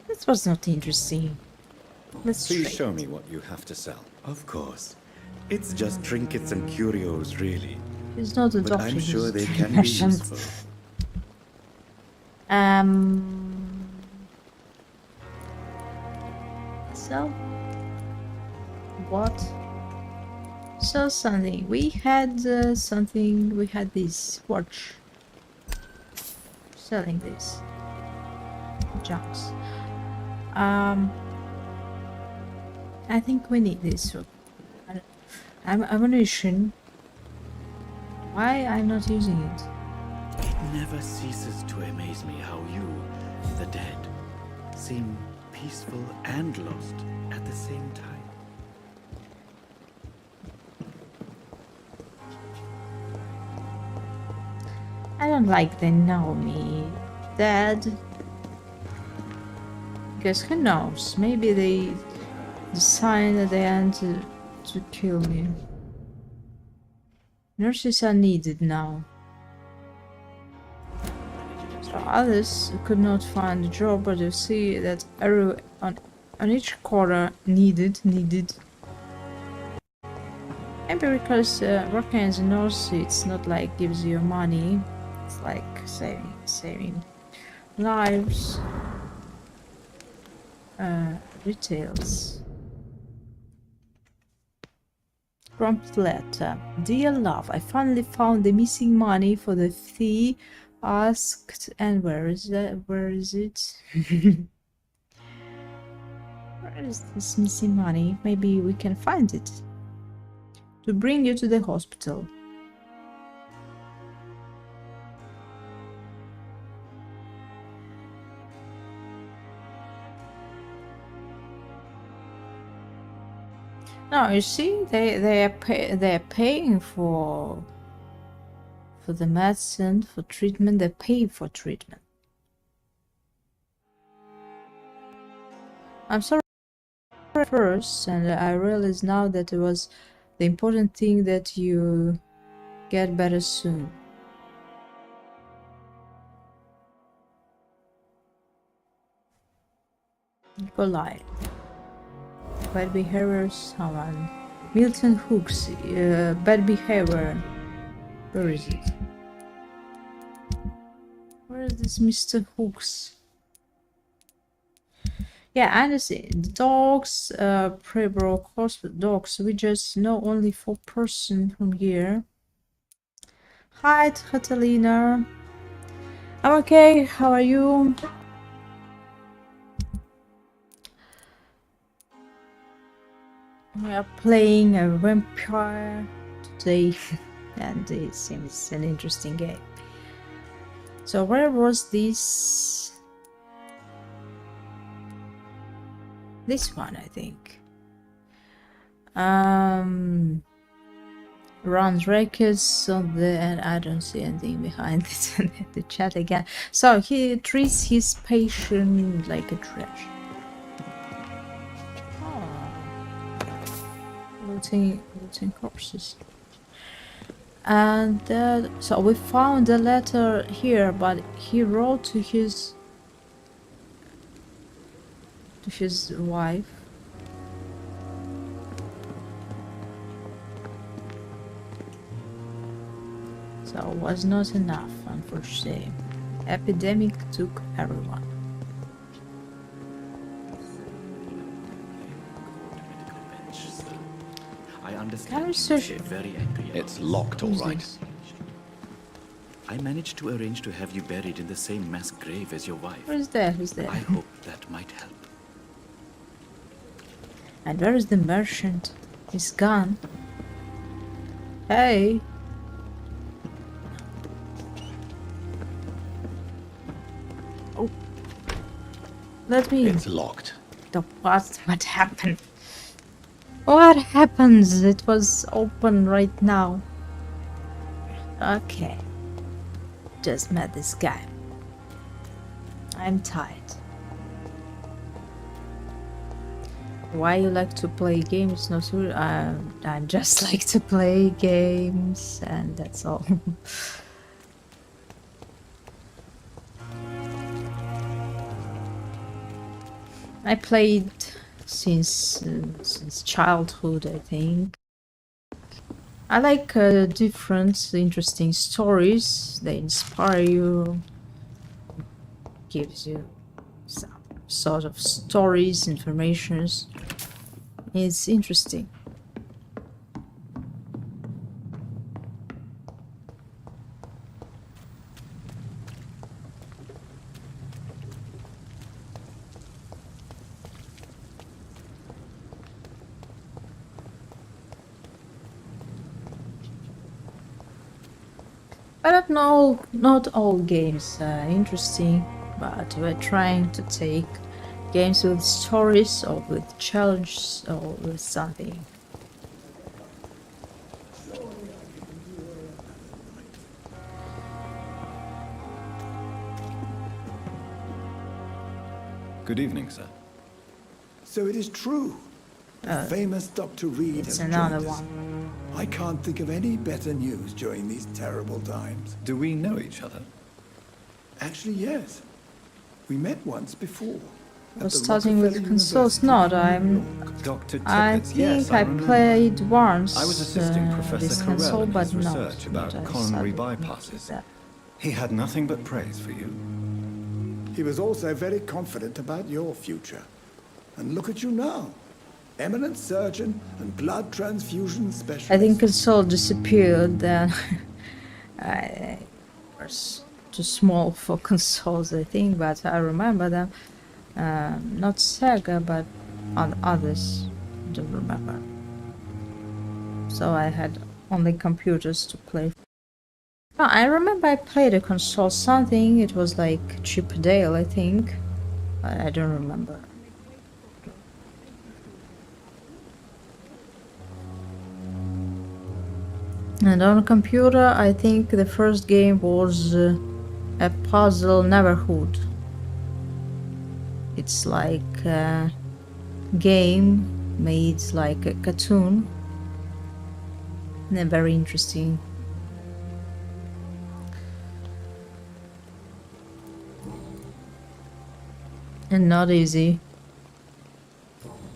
This was not interesting. Let's Please trade. show me what you have to sell. Of course. It's just trinkets and curios, really. He's not a But doctor, I'm he's sure a they can be merchant. useful. So what? So something. We had something. We had this watch. Selling this junks. I think we need this. Ammunition. Why I'm not using it? It never ceases to amaze me how you, the dead, seem peaceful and lost at the same time. I don't like they know me dead. Because who knows? Maybe they decide at the end to kill me. Nurses are needed now. So others could not find a job, but you see that every on each corner needed. Maybe because working as a nurse, it's not like gives you money. It's like saving lives. Retails. Prompt letter. Dear love, I finally found the missing money for the fee asked. And where is that? Where is it? Where is this missing money? Maybe we can find it. To bring you to the hospital. No, you see, they're paying for the medicine, for treatment. They pay for treatment. I'm sorry first, and I realize now that it was the important thing that you get better soon. Nikolai. Bad behavior, someone. Milton Hooks. Bad behavior. Where is it? Where is this Mr. Hooks? Yeah, I understand. The dogs, pre-broke hospital dogs. We just know only 4 person from here. Hi, Catalina. I'm okay. How are you? We are playing a Vampyr today, and it seems an interesting game. So where was this? This one, I think. Runs records on the, and I don't see anything behind it. The chat again. So he treats his patient like a trash. Looting corpses. And so we found a letter here, but he wrote to his wife. So it was not enough, unfortunately. Epidemic took everyone. I understand you seem very angry. It's locked, all right. I managed to arrange to have you buried in the same mass grave as your wife. Who's there? Who's there? I hope that might help. And where is the merchant? He's gone. Hey. Oh. Let me. It's locked. What happened? What happens? It was open right now. Okay. Just met this guy. I'm tired. Why you like to play games? Not sure. I just like to play games, and that's all. I played since childhood, I think. I like different, interesting stories. They inspire you, gives you some sort of stories, informations. It's interesting. But not all games are interesting, but we're trying to take games with stories or with challenges or with something. Good evening, sir. So it is true. The famous Dr. Reed has another joined us. one. I can't think of any better news during these terrible times. Do we know each other? Actually, yes. We met once before. I was starting with consoles. Not. Dr. I Tippett, yes, think I remember. played once. I was assisting this Professor console, Carell in but his not. research about not coronary started bypasses. that. He had nothing but praise for you. He was also very confident about your future. And look at you now. Eminent surgeon and blood transfusion specialist. I think console disappeared then. I was too small for consoles, I think, but I remember them. Not Sega, but others. Don't remember. So I had only computers to play. Oh, I remember I played a console something. It was like Chip Dale, I think. I don't remember. And on a computer, I think the first game was a puzzle neighborhood. It's like a game made like a cartoon. And very interesting. And not easy.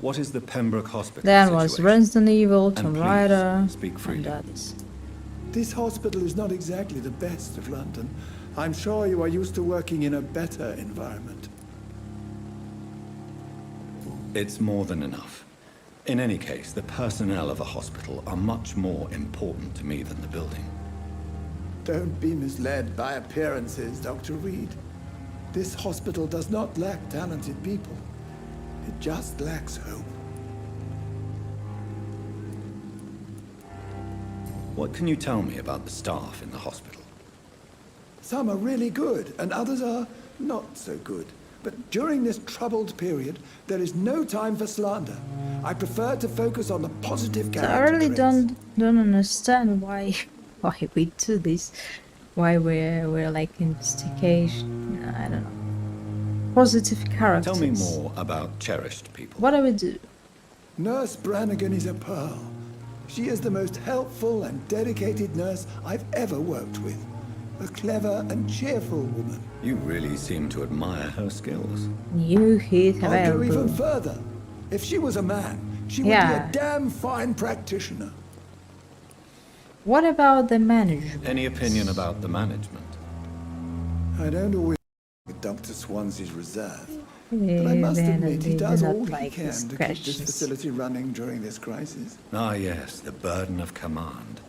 What is the Pembroke Hospital Then was situation? Resident Evil, And Tomb please, Raider, speak freely. and others. This hospital is not exactly the best of London. I'm sure you are used to working in a better environment. It's more than enough. In any case, the personnel of a hospital are much more important to me than the building. Don't be misled by appearances, Dr. Reed. This hospital does not lack talented people. It just lacks hope. What can you tell me about the staff in the hospital? Some are really good, and others are not so good. But during this troubled period, there is no time for slander. I prefer to focus on the positive So I character really traits. don't understand why we do this. Why we're like investigation. I don't know. Positive characters. Tell me more about cherished people. What do we do? Nurse Brannigan is a pearl. She is the most helpful and dedicated nurse I've ever worked with. A clever and cheerful woman. You really seem to admire her skills. New hit I'll go even available. further. If she was a man, she would Yeah. be a damn fine practitioner. What about the management? Any opinion about the management? I don't always with Dr. Swansea's reserve. But I Eh, must admit, he they're does not all he like can these to keep this questions. facility running during this crisis. Ah, yes, the burden of command.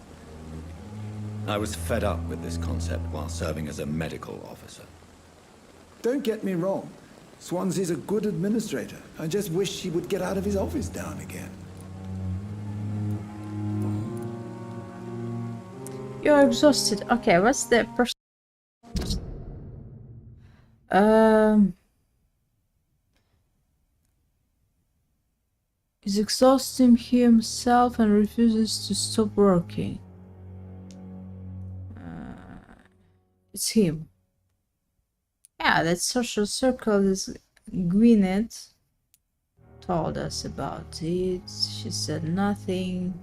I was fed up with this concept while serving as a medical officer. Don't get me wrong. Swansea's a good administrator. I just wish he would get out of his office now and again. You're exhausted. Okay, what's the He's exhausting himself and refuses to stop working. It's him. Yeah, that social circle is Gwyneth told us about it. She said nothing.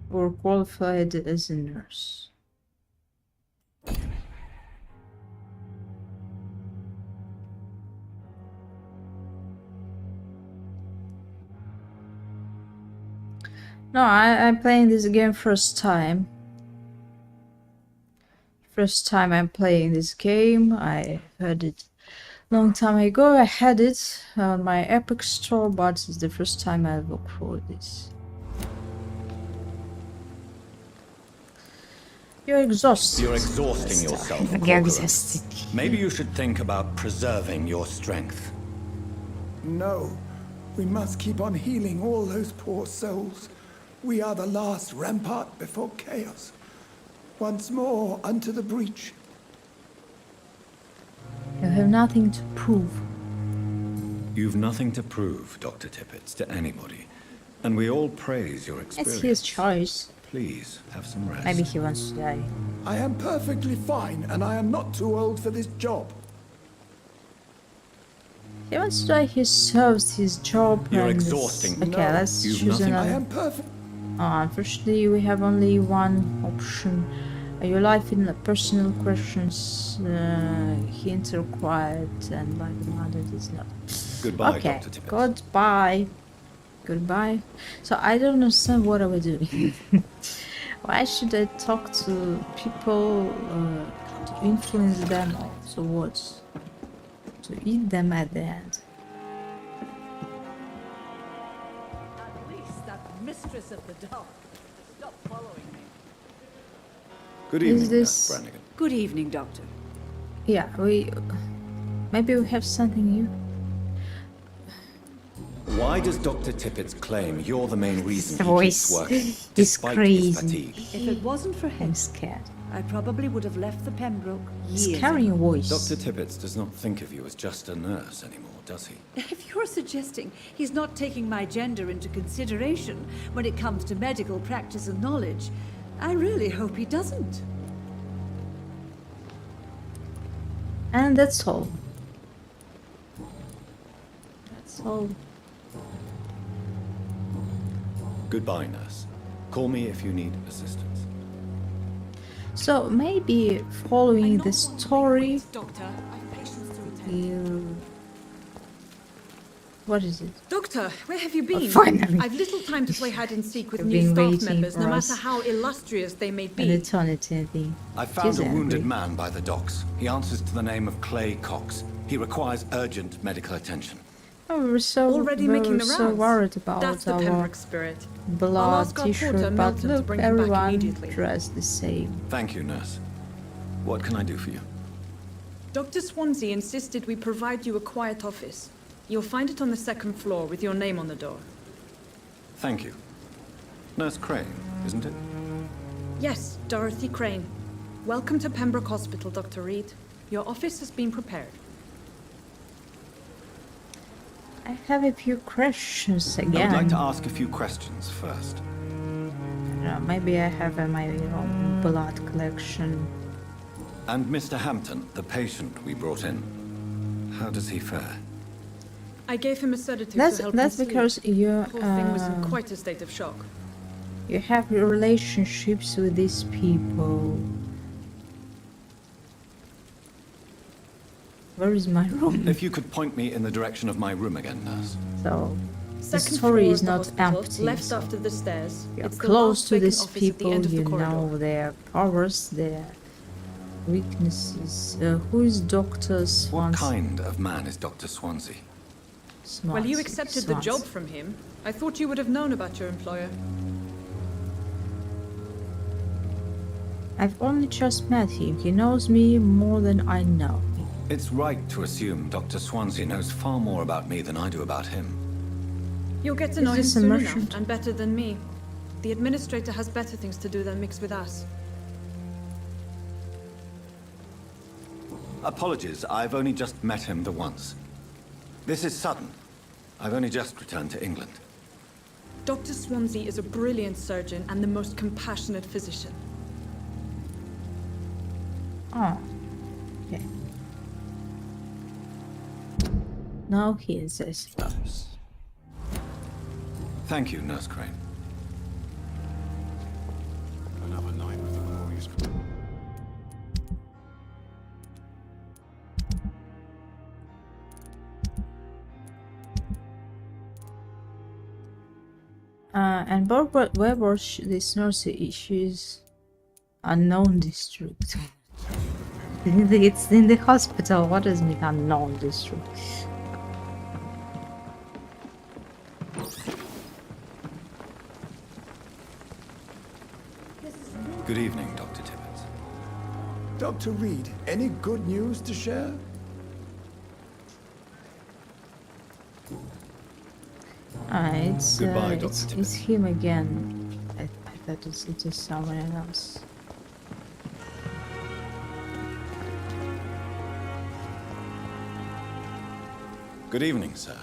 Or qualified as a nurse. No, I'm playing this game first time. First time I'm playing this game. I heard it long time ago. I had it on my Epic Store, but it's the first time I look for this. You're exhausted. You're exhausting yourself, You're exhausted. Maybe you should think about preserving your strength. No, we must keep on healing all those poor souls. We are the last rampart before chaos. Once more unto the breach. You have nothing to prove. You've nothing to prove, Dr. Tippett, to anybody. And we all praise your experience. It's his choice. Please, have some rest. Maybe he wants to die. I am perfectly fine, and I am not too old for this job. He wants to die, he serves his job. You're and exhausting. Okay, let's choose another. I am perfect. Unfortunately, we have only one option. Your life in the personal questions, hints required, and by the mother is not. Goodbye, okay. Dr. Tippett. Goodbye. Goodbye. So I don't understand what are we doing. Why should I talk to people to influence them or to what? To eat them at the end. At least that mistress of the dog stopped following me. Good Is evening, this- Nurse Brannigan. Good evening, Doctor. Yeah, maybe we have something new. Why does Dr. Tippett claim you're the main reason he voice keeps working, is despite crazy. his fatigue? If it wasn't for him, I'm scared. I probably would have left the Pembroke years Scary ago. voice. Dr. Tippett does not think of you as just a nurse anymore, does he? If you're suggesting he's not taking my gender into consideration when it comes to medical practice and knowledge, I really hope he doesn't. And that's all. That's all. Goodbye, nurse. Call me if you need assistance. So maybe following the story, Doctor, I've patience to attend. you... What is it? Doctor, where have you been? Finally. I've little time to play hide and seek with You've new been staff waiting members, no for matter us. how illustrious they may An be. eternity thing. I found She's a wounded angry. man by the docks. He answers to the name of Clay Cox. He requires urgent medical attention. Oh, we Already making the so rounds. worried about That's the our Pembroke spirit. I'll blood ask our porter, t-shirt, but Milton, to look, bring him back everyone immediately. dressed the same. Thank you, nurse. What can I do for you? Dr. Swansea insisted we provide you a quiet office. You'll find it on the second floor with your name on the door. Thank you. Nurse Crane, isn't it? Yes, Dorothy Crane. Welcome to Pembroke Hospital, Dr. Reed. Your office has been prepared. I have a few questions I again. would like to ask a few questions first. I don't know, maybe I have my own blood collection. And Mr. Hampton, the patient we brought in, how does he fare? I gave him a sedative That's to help that's him because sleep. you Poor thing was in quite a state of shock. you have relationships with these people. Where is my room? If you could point me in the direction of my room again, nurse. So the Second story floor is of the not hospital, empty. left so after the stairs. you're It's the close last to vacant these office at the people. end of the You corridor. know their powers, their weaknesses. Who is Doctor What Swansea? kind of man is Dr. Swansea? Well, you Swansea, accepted the job Swansea. from him. I thought you would have known about your employer. I've only just met him. He knows me more than I know. It's right to assume Dr. Swansea knows far more about me than I do about him. You'll get to Is know him this a soon merchant? enough, and better than me. The administrator has better things to do than mix with us. Apologies, I've only just met him the once. This is sudden. I've only just returned to England. Dr. Swansea is a brilliant surgeon and the most compassionate physician. Oh, okay. Now he is, I suppose. Thank you, Nurse Crane. Another night with the glorious. And Barbara, where was this nurse issues? Unknown district. It's in the hospital. What does mean unknown district? Good evening, Dr. Tibbets. Dr. Reed, any good news to share? It's Goodbye, Dr. it's Tibbets. him again. I thought it is someone else. Good evening, sir.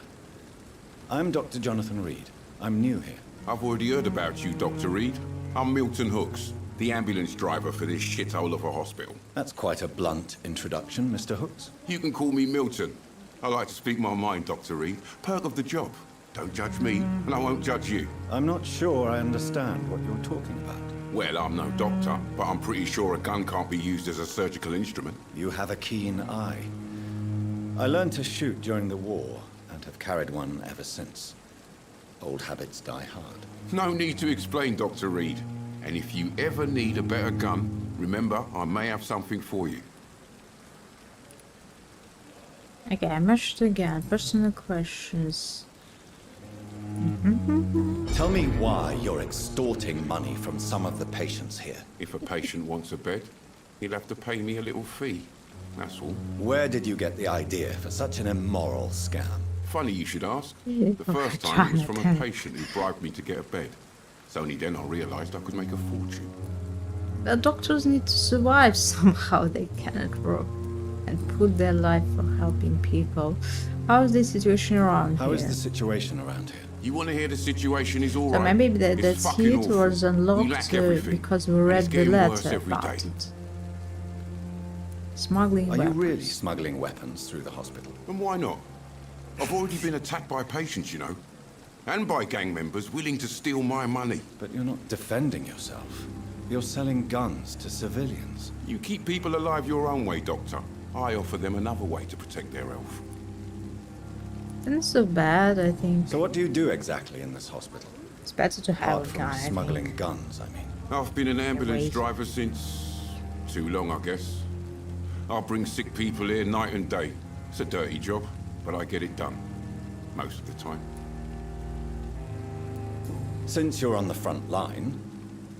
I'm Dr. Jonathan Reed. I'm new here. I've already heard about you, Dr. Reed. I'm Milton Hooks, the ambulance driver for this shithole of a hospital. That's quite a blunt introduction, Mr. Hooks. You can call me Milton. I like to speak my mind, Dr. Reed. Perk of the job. Don't judge me, and I won't judge you. I'm not sure I understand what you're talking about. Well, I'm no doctor, but I'm pretty sure a gun can't be used as a surgical instrument. You have a keen eye. I learned to shoot during the war, and have carried one ever since. Old habits die hard. No need to explain, Dr. Reed. And if you ever need a better gun, remember, I may have something for you. Okay, I mentioned again. Personal questions. Tell me why you're extorting money from some of the patients here. If a patient wants a bed, he'll have to pay me a little fee. That's all. Where did you get the idea for such an immoral scam? Funny you should ask. Yeah, The first time it was from a patient who bribed me to get a bed. It's only then I realized I could make a fortune. The doctors need to survive somehow. They cannot work and put their life for helping people. How is the situation around How here? is the situation around here? You want to hear the situation is all So right? maybe It's that's fucking it awful. was We unlocked lack everything, because we and read it's the getting worse letter every about day. it. Smuggling Are you weapons. really smuggling weapons through the hospital? And why not? I've already been attacked by patients, you know. And by gang members willing to steal my money. But you're not defending yourself. You're selling guns to civilians. You keep people alive your own way, Doctor. I offer them another way to protect their health. Not so bad, I think. So what do you do exactly in this hospital? It's better to have Apart a from gun, I smuggling think. guns, I mean. I've been an ambulance wait. driver since... too long, I guess. I bring sick people here night and day. It's a dirty job, but I get it done. Most of the time. Since you're on the front line,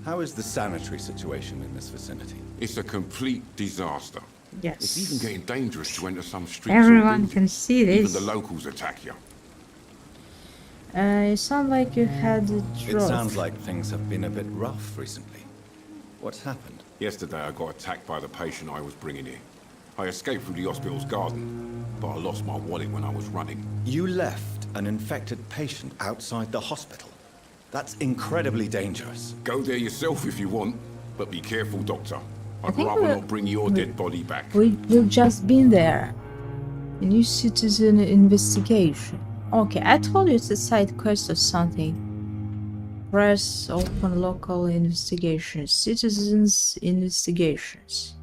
how is the sanitary situation in this vicinity? It's a complete disaster. Yes. It's even getting dangerous to enter some streets. or Everyone buildings. can see Even this. the locals attack you. You sound like you had a It drop. sounds like things have been a bit rough recently. What's happened? Yesterday I got attacked by the patient I was bringing here. I escaped through the hospital's garden, but I lost my wallet when I was running. You left an infected patient outside the hospital. That's incredibly dangerous. Go there yourself if you want, but be careful, Doctor. I'd think rather we're- not bring your dead body back. We've just been there. A new citizen investigation. Okay, I told you it's a side quest or something. Press open local investigations. Citizens investigations.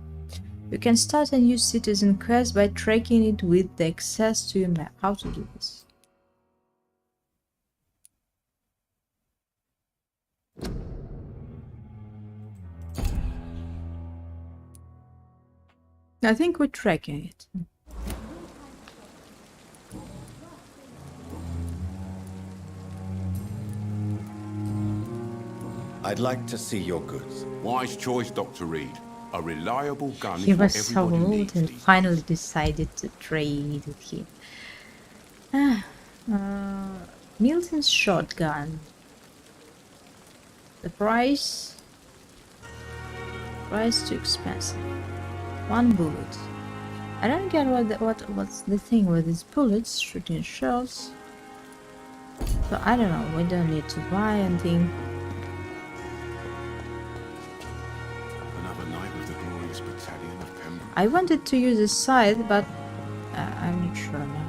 You can start a new citizen quest by tracking it with the access to your map. How to do this? I think we're tracking it. I'd like to see your goods. Wise choice, Dr. Reed. A reliable gun He is what was so everybody old needs. and finally decided to trade with him. Milton's shotgun. The price too expensive. One bullet. I don't get what's the thing with these bullets shooting shells. So I don't know, we don't need to buy anything. Another night with the glorious battalion of Pembroke. I wanted to use a scythe, but I'm not sure now.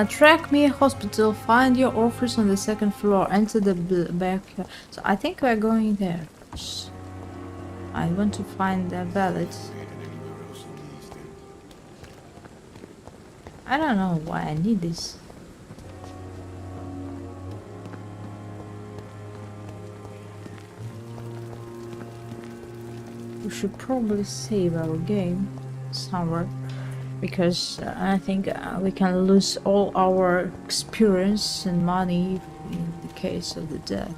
Track me hospital, find your office on the second floor, enter the back. So I think we're going there. I want to find the ballot. I don't know why I need this. We should probably save our game somewhere, because I think we can lose all our experience and money in the case of the death.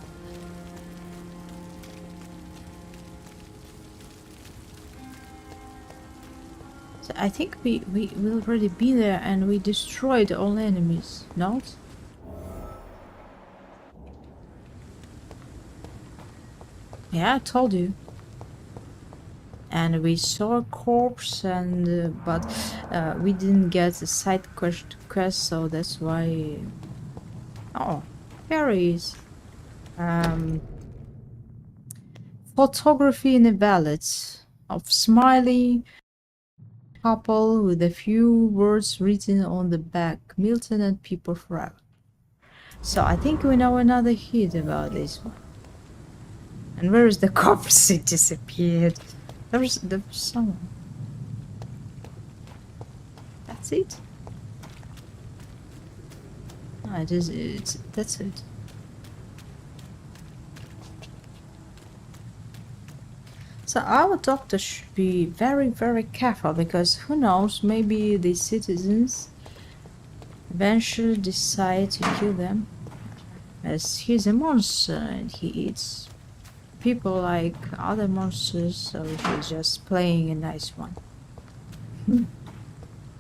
So I think we already been there and we destroyed all enemies, not? Yeah, I told you. And we saw a corpse, and but we didn't get a side quest, so that's why. Oh, here he is. Photography in a ballad of smiling couple with a few words written on the back. Milton and people forever. So I think we know another hint about this one. And where is the corpse? It disappeared. There was someone. That's it. Ah, that's it. So our doctor should be very, very careful, because who knows, maybe the citizens eventually decide to kill them, as he's a monster and he eats people like other monsters, so he's just playing a nice one.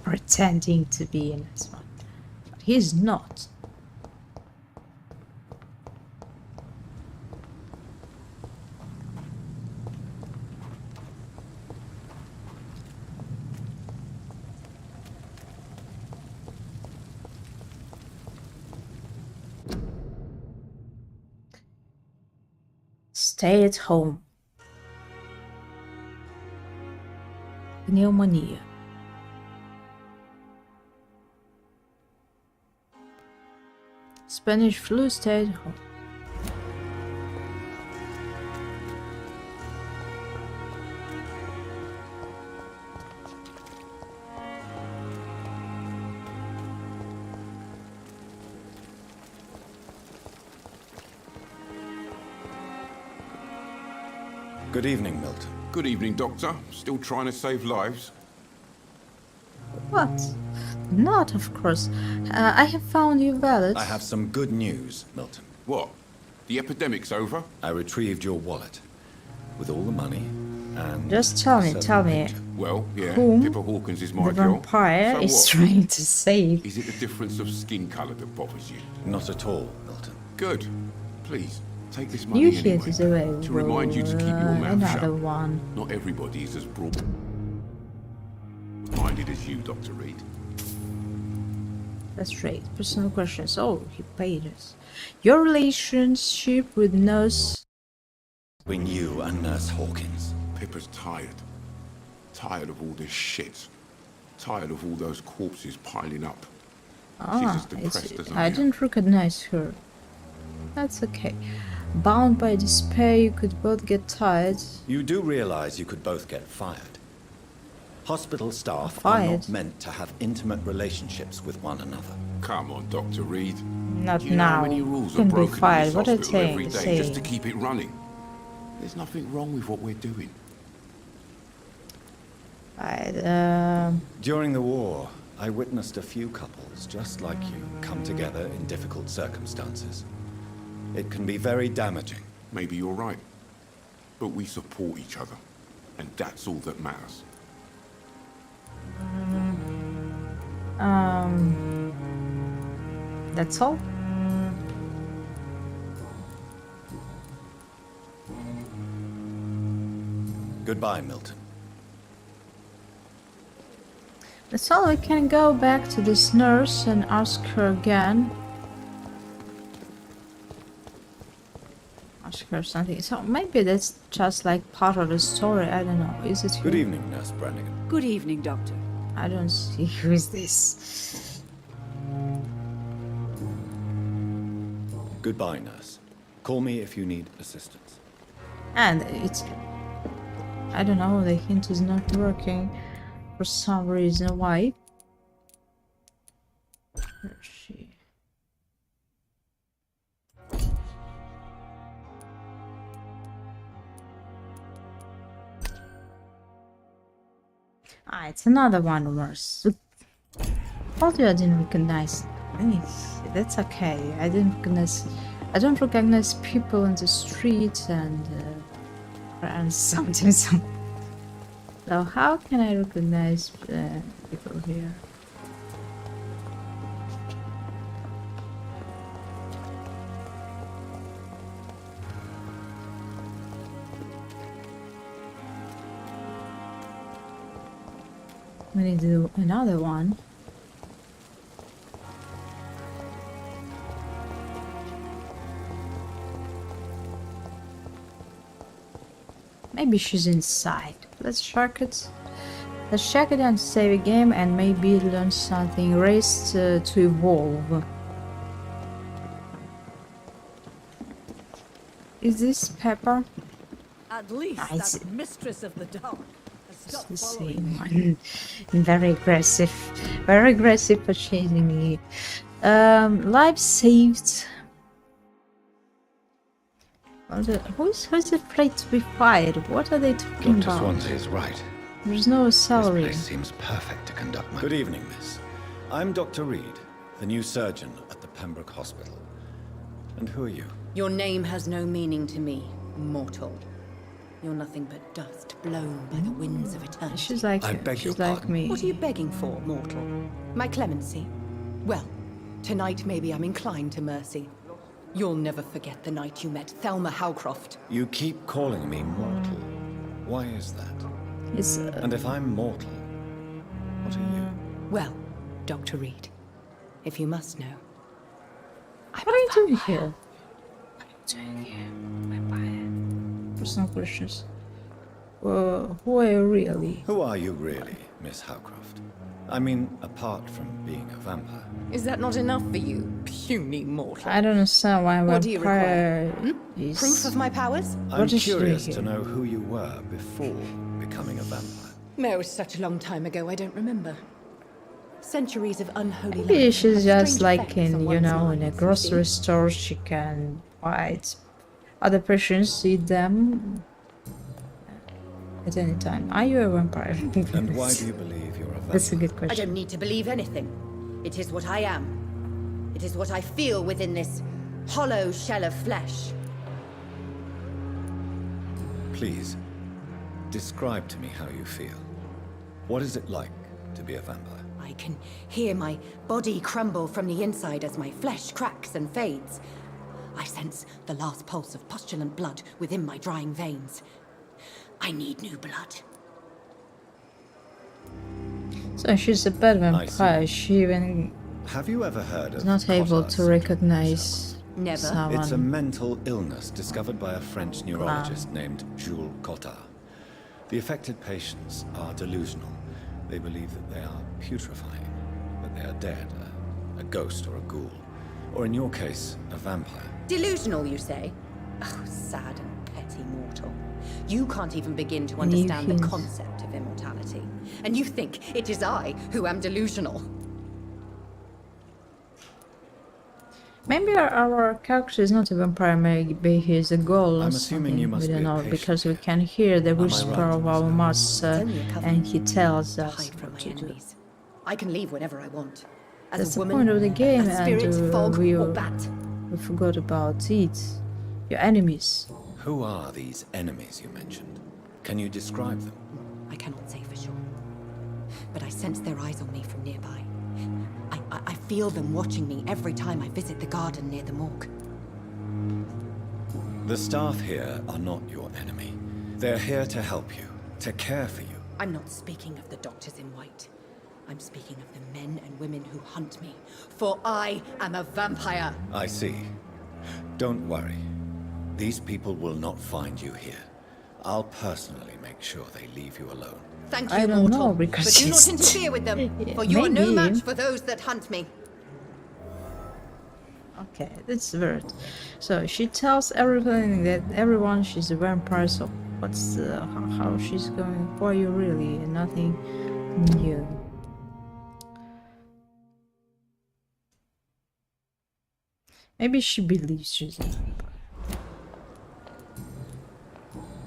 Pretending to be a nice one. But he's not. Stay at home. Pneumonia. Spanish flu, stay at home. Good evening, Milton. Good evening, Doctor. Still trying to save lives? What? Not, of course. I have found your wallet. I have some good news, Milton. What? The epidemic's over? I retrieved your wallet with all the money and... Just tell me. Well, yeah, whom Pippa Hawkins is my the girl. vampire So is what? trying to save. Is it the difference of skin colour that bothers you? Not at all, Milton. Good. Please, take this money New anyway. hit is available. To remind you to keep your mouth another shut. one. Not everybody is as broad-minded as you, Dr. Reed. That's right. Personal questions. Oh, he paid us. Your relationship with Nurse... Between you and Nurse Hawkins. Pippa's tired. Tired of all this shit. Tired of all those corpses piling up. She's as depressed as I didn't recognize her. That's okay. Bound by despair, you could both get tired. You do realize you could both get fired. Hospital staff are Fired? not meant to have intimate relationships with one another. Come on, Dr. Reed. Not Do you know now. how many rules are Can be broken in fired. this What are hospital every they day just to saying? keep it running? There's nothing wrong with what we're doing. During the war, I witnessed a few couples just like you come together in difficult circumstances. It can be very damaging. Maybe you're right. But we support each other. And that's all that matters. That's all? Goodbye, Milton. So we can go back to this nurse and ask her again. Ask her something. So maybe that's just like part of the story. I don't know. Is it? Good evening, Nurse Brannigan. Good evening, Doctor. I don't see who is this. Goodbye, Nurse. Call me if you need assistance. And it's... I don't know, the hint is not working for some reason. Why? Where is she? Ah, it's another one worse. Told you I didn't recognize. That's okay. I don't recognize people in the street and something. So how can I recognize people here? We need to do another one. Maybe she's inside. Let's check it. Let's check it and save a game and maybe learn something. Race to evolve. Is this Pepper? At least It's that mistress of the dark has stopped the following same one. Very aggressive for chasing you. Life saved. Who's afraid to be fired? What are they talking Dr. about? Swansea is right. There's no salary. This place seems perfect to conduct my... Good evening, miss. I'm Dr. Reed, the new surgeon at the Pembroke Hospital. And who are you? Your name has no meaning to me, mortal. You're nothing but dust blown by the winds of eternity. She's like me. What are you begging for, mortal? My clemency? Well, tonight maybe I'm inclined to mercy. You'll never forget the night you met Thelma Howcroft. You keep calling me mortal. Why is that? It's, And if I'm mortal, what are you? Well, Dr. Reed, if you must know. What are you doing here? What are you doing here? Personal questions. Who are you really? Who are you really, Miss Howcroft? I mean, apart from being a vampire. Is that not enough for you, puny mortal? I don't understand why What do you require? vampire is... Proof of my powers? I'm curious to know who you were before becoming a vampire. No, such a long time ago, I don't remember. Centuries of unholy Maybe life she's have just strange like effects in, on you one's know, in mind, a you grocery see. store she can buy other patients, eat them at any time. Are you a vampire? And why do you believe you're a vampire? That's a good I question. don't need to believe anything. It is what I am. It is what I feel within this hollow shell of flesh. Please, describe to me how you feel. What is it like to be a vampire? I can hear my body crumble from the inside as my flesh cracks and fades. I sense the last pulse of postulant blood within my drying veins. I need new blood. So she's a bad vampire. She even Have you ever heard is of not able Cotard's to recognize Never. someone. It's a mental illness discovered by a French neurologist named Jules Cotard. The affected patients are delusional. They believe that they are putrefying, that they are dead, a ghost or a ghoul. Or in your case, a vampire. Delusional, you say? Oh, sad and petty mortal. You can't even begin to understand the concept of immortality. And you think it is I who am delusional. Maybe our character is not a vampire, maybe he's a ghoul or I'm something. assuming you must we don't be a know, patient because we can hear the Am I whisper right of in our saying? master, only a covenant and he tells to us hide from what my to do. enemies. I can leave whenever I want. As That's a the woman, point of the game, a spirit, and fog, we or bat. forgot about it. Your enemies. Who are these enemies you mentioned? Can you describe them? I cannot say for sure. But I sense their eyes on me from nearby. I feel them watching me every time I visit the garden near the morgue. The staff here are not your enemy. They're here to help you. to care for you. I'm not speaking of the doctors in white. I'm speaking of the men and women who hunt me. For I am a vampire. I see. Don't worry. These people will not find you here. I'll personally make sure they leave you alone. Thank you, I don't mortal. know, because but do not she's- interfere with them, for you are no Maybe. match for those that hunt me. Okay, that's weird. So she tells everything that everyone she's a vampire. So what's how she's going? Who are you really? Nothing new. Maybe she believes she's a vampire.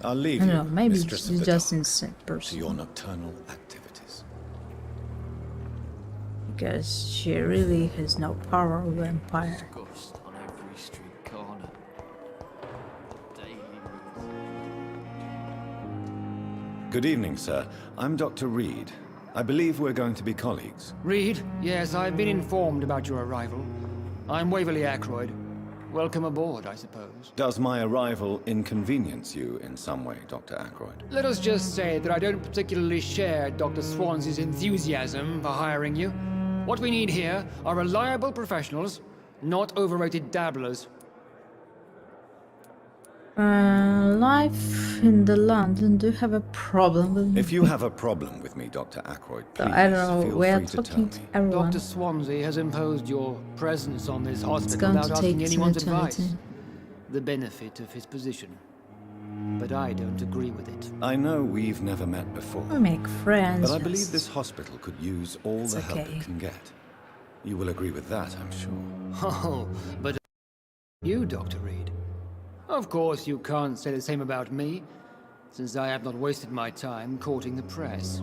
I'll leave I you, don't know, maybe Mistress of she's the just Dark, insane to person. your nocturnal activities. Because she really has no power of vampire. Discussed on every street corner. Daily. Good evening, sir. I'm Dr. Reed. I believe we're going to be colleagues. Reed? Yes, I've been informed about your arrival. I'm Waverly Ackroyd. Welcome aboard, I suppose. Does my arrival inconvenience you in some way, Dr. Ackroyd? Let us just say that I don't particularly share Dr. Swansea's enthusiasm for hiring you. What we need here are reliable professionals, not overrated dabblers. Life in the London. Do you have a problem with me? If you have a problem with me, Dr. Ackroyd, So please I don't know. feel We're free to tell talking to me. everyone. Dr. Swansea has imposed your presence on this hospital going without to asking take anyone's some advice. eternity. The benefit of his position. But I don't agree with it. I know we've never met before. We make friends. But I believe yes. this hospital could use all It's the help okay. it can get. You will agree with that, I'm sure. Oh, but you, Dr. Reed. Of course, you can't say the same about me, since I have not wasted my time courting the press.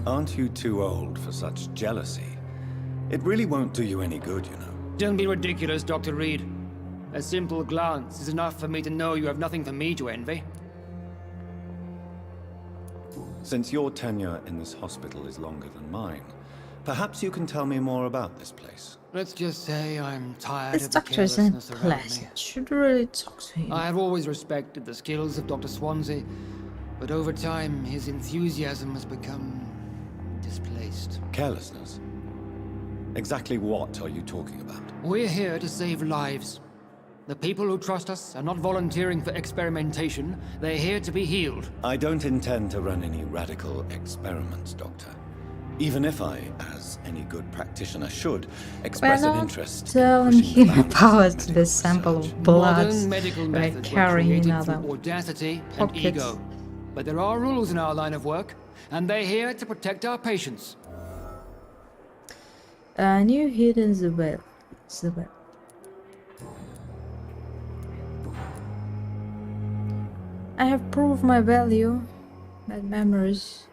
Aren't you too old for such jealousy? It really won't do you any good, you know. Don't be ridiculous, Dr. Reed. A simple glance is enough for me to know you have nothing for me to envy. Since your tenure in this hospital is longer than mine, perhaps you can tell me more about this place. Let's just say I'm tired This of the doctor isn't carelessness around me. pleasant. Should really talk to him. I have always respected the skills of Dr. Swansea, but over time his enthusiasm has become displaced. Carelessness? Exactly what are you talking about? We're here to save lives. The people who trust us are not volunteering for experimentation. They're here to be healed. I don't intend to run any radical experiments, Doctor. Even if I, as any good practitioner should, express an interest in telling pushing him the about the sample of blood Modern medical by methods were carrying created another through audacity and pockets. ego. But there are rules in our line of work, and they're here to protect our patients. New hidden the web. The web. I have proved my value. Bad memories.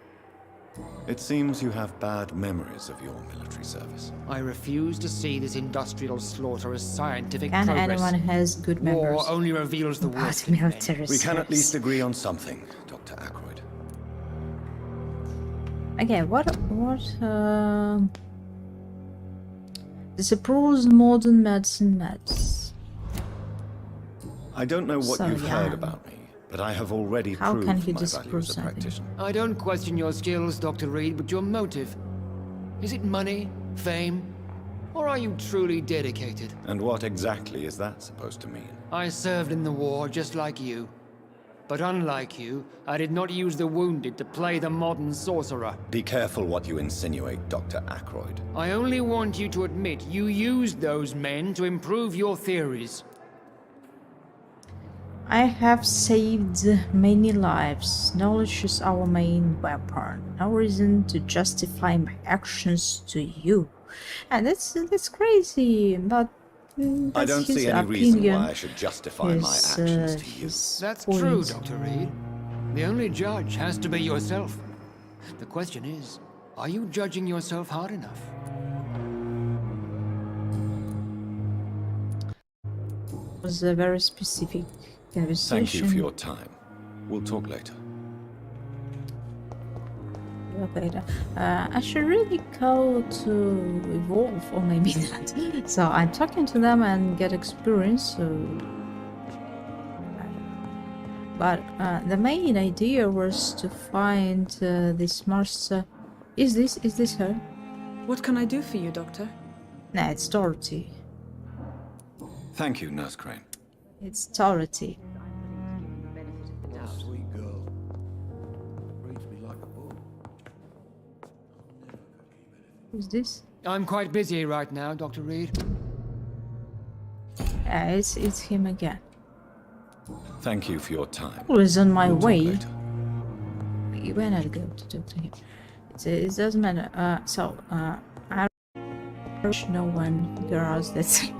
It seems you have bad memories of your military service. I refuse to see this industrial slaughter as scientific And progress. anyone has good memories. War only reveals the Bad worst in men. military We can at service. least agree on something, Dr. Ackroyd. Okay, disapproves modern medicine meds. I don't know what So, you've yeah. heard about me, but I have already How proved can he my value disapprove as a something? practitioner. I don't question your skills, Dr. Reed, but your motive. Is it money, fame, or are you truly dedicated? And what exactly is that supposed to mean? I served in the war just like you. But unlike you, I did not use the wounded to play the modern sorcerer. Be careful what you insinuate, Dr. Ackroyd. I only want you to admit you used those men to improve your theories. I have saved many lives. Knowledge is our main weapon. No reason to justify my actions to you. And that's crazy, but I that's don't his see any reason opinion. why I should justify my His, actions to you. his That's point. true, Dr. Reed. The only judge has to be yourself. The question is, are you judging yourself hard enough? It was a very specific conversation. Thank you for your time. We'll talk later. You're Okay, I should really go to evolve, or maybe not. So I'm talking to them and get experience. So, but the main idea was to find this master. Is this her? What can I do for you, Doctor? Nah, it's Dorothy. Thank you, Nurse Crane. It's Dorothy. Sweet girl. Reads me like a book. Who's this? I'm quite busy right now, Dr. Reed. It's him again. Thank you for your time. Who is on my We'll talk way? later. When I go to talk to him, it doesn't matter. I no one girls that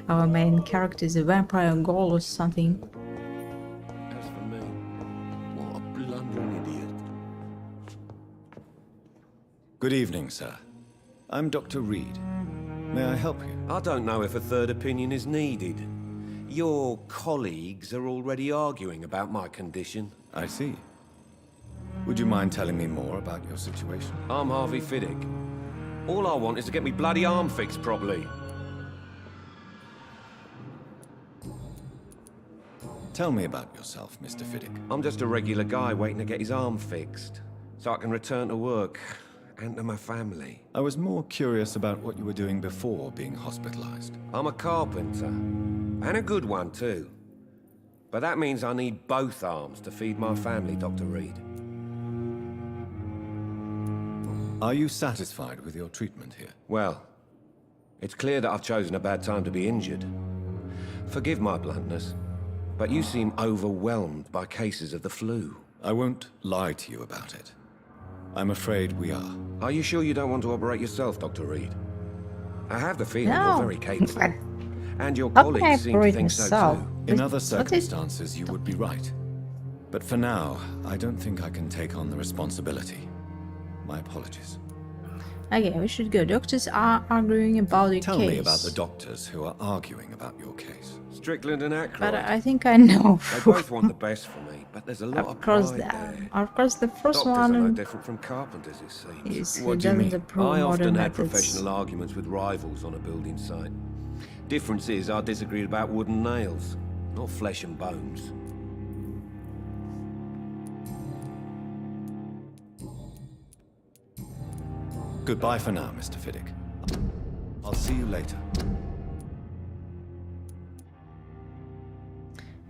our main character is a vampire ghoul or something. As for me, what a blundering idiot. Good evening, sir. I'm Dr. Reed. May I help you? I don't know if a third opinion is needed. Your colleagues are already arguing about my condition. I see. Would you mind telling me more about your situation? I'm Harvey Fiddick. All I want is to get me bloody arm fixed properly. Tell me about yourself, Mr. Fiddick. I'm just a regular guy waiting to get his arm fixed, so I can return to work and to my family. I was more curious about what you were doing before being hospitalized. I'm a carpenter, and a good one too. But that means I need both arms to feed my family, Dr. Reed. Are you satisfied with your treatment here? Well, it's clear that I've chosen a bad time to be injured. Forgive my bluntness, but you seem overwhelmed by cases of the flu. I won't lie to you about it. I'm afraid we are. Are you sure you don't want to operate yourself, Dr. Reed? I have the feeling No. you're very capable. And your How can I colleagues seem to operate think so myself? too. In other circumstances, you would be right. But for now, I don't think I can take on the responsibility. My apologies. Okay, we should go. Doctors are arguing about the Tell case. me about the doctors who are arguing about your case. Strickland and Ackroyd. But I think I know. They both want the best for me, but there's a lot of Of course, pride there. of course, the first Doctors are no one different from carpenters, it seems. is who doesn't approve I often modern had methods. professional arguments with rivals on a building site. Difference is I disagreed about wooden nails, not flesh and bones. Goodbye for now, Mr. Fiddick. I'll see you later.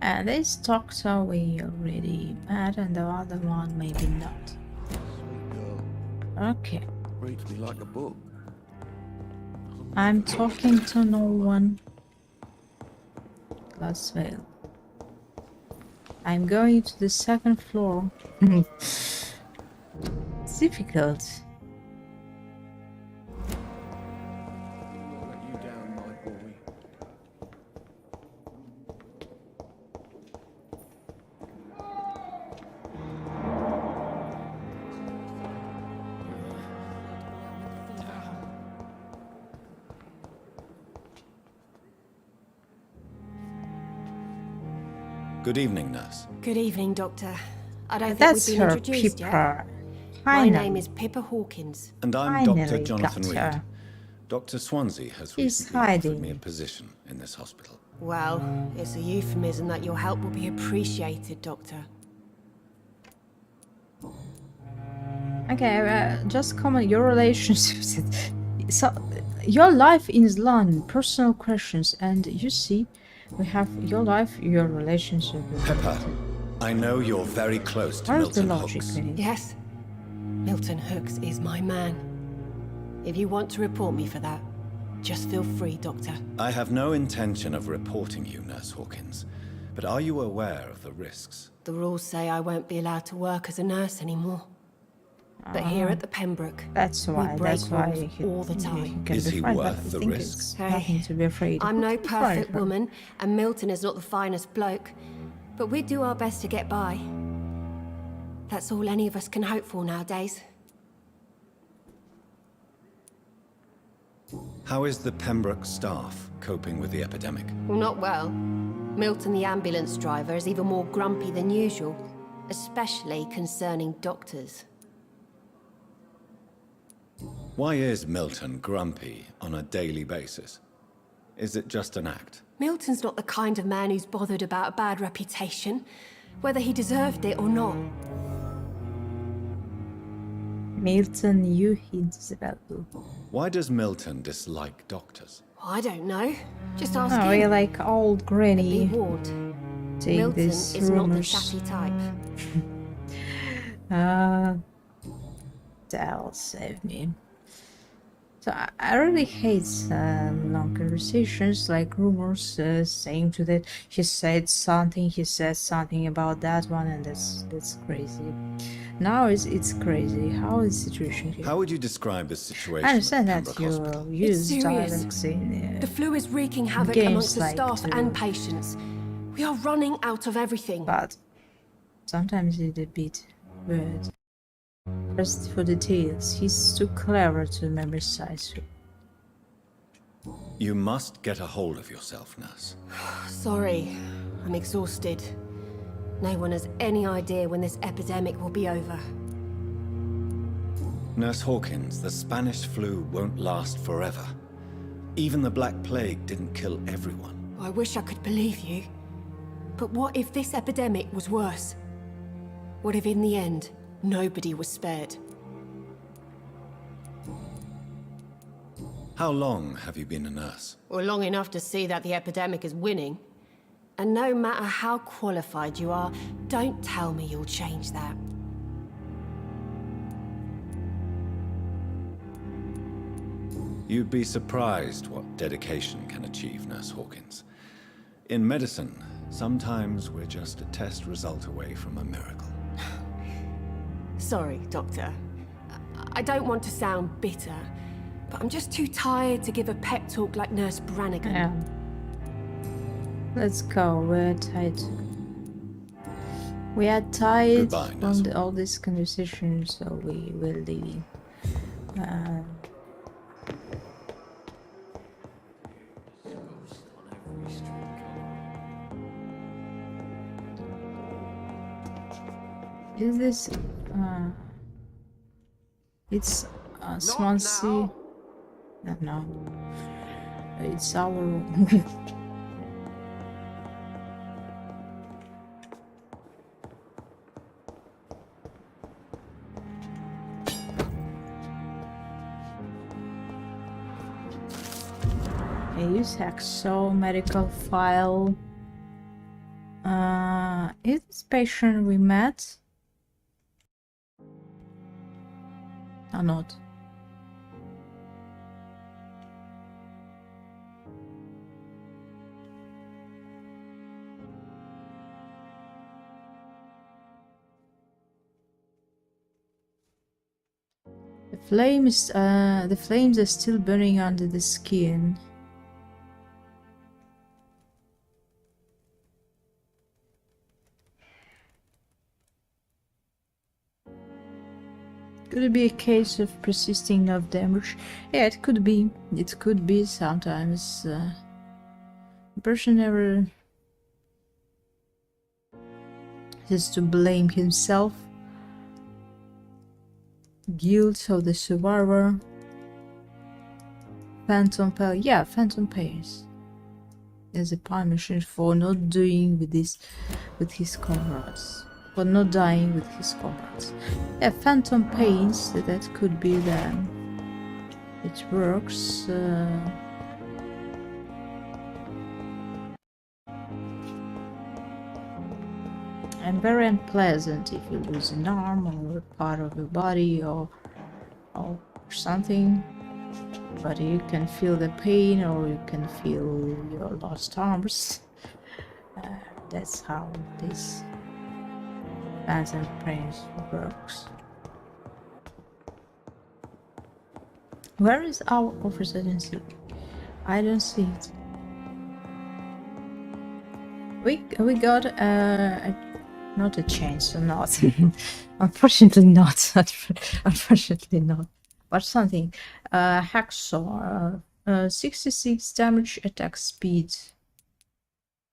And this doctor we already met, and the other one maybe not. Sweet girl. Okay, Reads me like a book. I'm talking to no one. Glass veil. I'm going to the second floor. It's difficult. I'll let you down, my boy. Good evening, nurse. Good evening, Doctor. I don't think That's we've been her, introduced Pippa. yet. My Finally. name is Pippa Hawkins. And I'm Finally Dr. Jonathan got her. Reed. Dr. Swansea has She's recently offered hiding. me a position in this hospital. Well, it's a euphemism that your help will be appreciated, Doctor. Okay, just comment your relationships. So, your life in Islam, personal questions, and you see, we have your life, your relationship. Pepper, I know you're very close to Where's the Milton logic, Hooks. really? Yes, Milton Hooks is my man. If you want to report me for that, just feel free, Doctor. I have no intention of reporting you, Nurse Hawkins. But are you aware of the risks? The rules say I won't be allowed to work as a nurse anymore. But here at the Pembroke, That's why. we break That's why rules you all the time. can Is he define, but worth I the think risks? it's nothing to be afraid. I'm no Be afraid perfect of. woman, and Milton is not the finest bloke, but we do our best to get by. That's all any of us can hope for nowadays. How is the Pembroke staff coping with the epidemic? Well, not well. Milton, the ambulance driver, is even more grumpy than usual, especially concerning doctors. Why is Milton grumpy on a daily basis? Is it just an act? Milton's not the kind of man who's bothered about a bad reputation, whether he deserved it or not. Milton knew he deserved it. Why does Milton dislike doctors? I don't know. Just ask Oh, him. we like old granny. Be warned. Take Milton this is not the rumors. chatty type. That'll save me. So I really hate long conversations like rumors, saying to that he said something about that one, and that's crazy. Now it's crazy. How is the situation here? How would you describe the situation? I understand at that Pembroke you Hospital? use serious. dialects in The flu is wreaking havoc games amongst the like staff to- and patients. We are running out of everything. but sometimes it's a bit weird. Just for details, he's too clever to memorize. You must get a hold of yourself, nurse. Sorry, I'm exhausted. No one has any idea when this epidemic will be over. Nurse Hawkins, the Spanish flu won't last forever. Even the Black Plague didn't kill everyone. I wish I could believe you. But what if this epidemic was worse? What if in the end, nobody was spared? How long have you been a nurse? Or long enough to see that the epidemic is winning. And no matter how qualified you are, don't tell me you'll change that. You'd be surprised what dedication can achieve, Nurse Hawkins. In medicine, sometimes we're just a test result away from a miracle. Sorry, Doctor. I don't want to sound bitter, but I'm just too tired to give a pep talk like Nurse Brannigan. Yeah. Let's go. We're tired. We are tired Goodbye, from all this conversation, so we will leave. Is this? It's Swansea. No. It's our room. I use Hacksaw medical file. Is this patient we met? Or not? The flames are still burning under the skin. Could it be a case of persisting nerve damage? Yeah, it could be. It could be sometimes. The person never has to blame himself. Guilt of the survivor. Phantom pain. Yeah, phantom pains. As a punishment for not doing with his comrades. For not dying with his comrades. Yeah, phantom pains, that could be them. It works. And very unpleasant if you lose an arm or a part of your body or something. But you can feel the pain or you can feel your lost arms. That's how this phantom pains works. Where is our officer agency? I don't see it. We got not a chainsaw, not. Unfortunately not. Unfortunately not. But something. Hacksaw. 66 damage attack speed.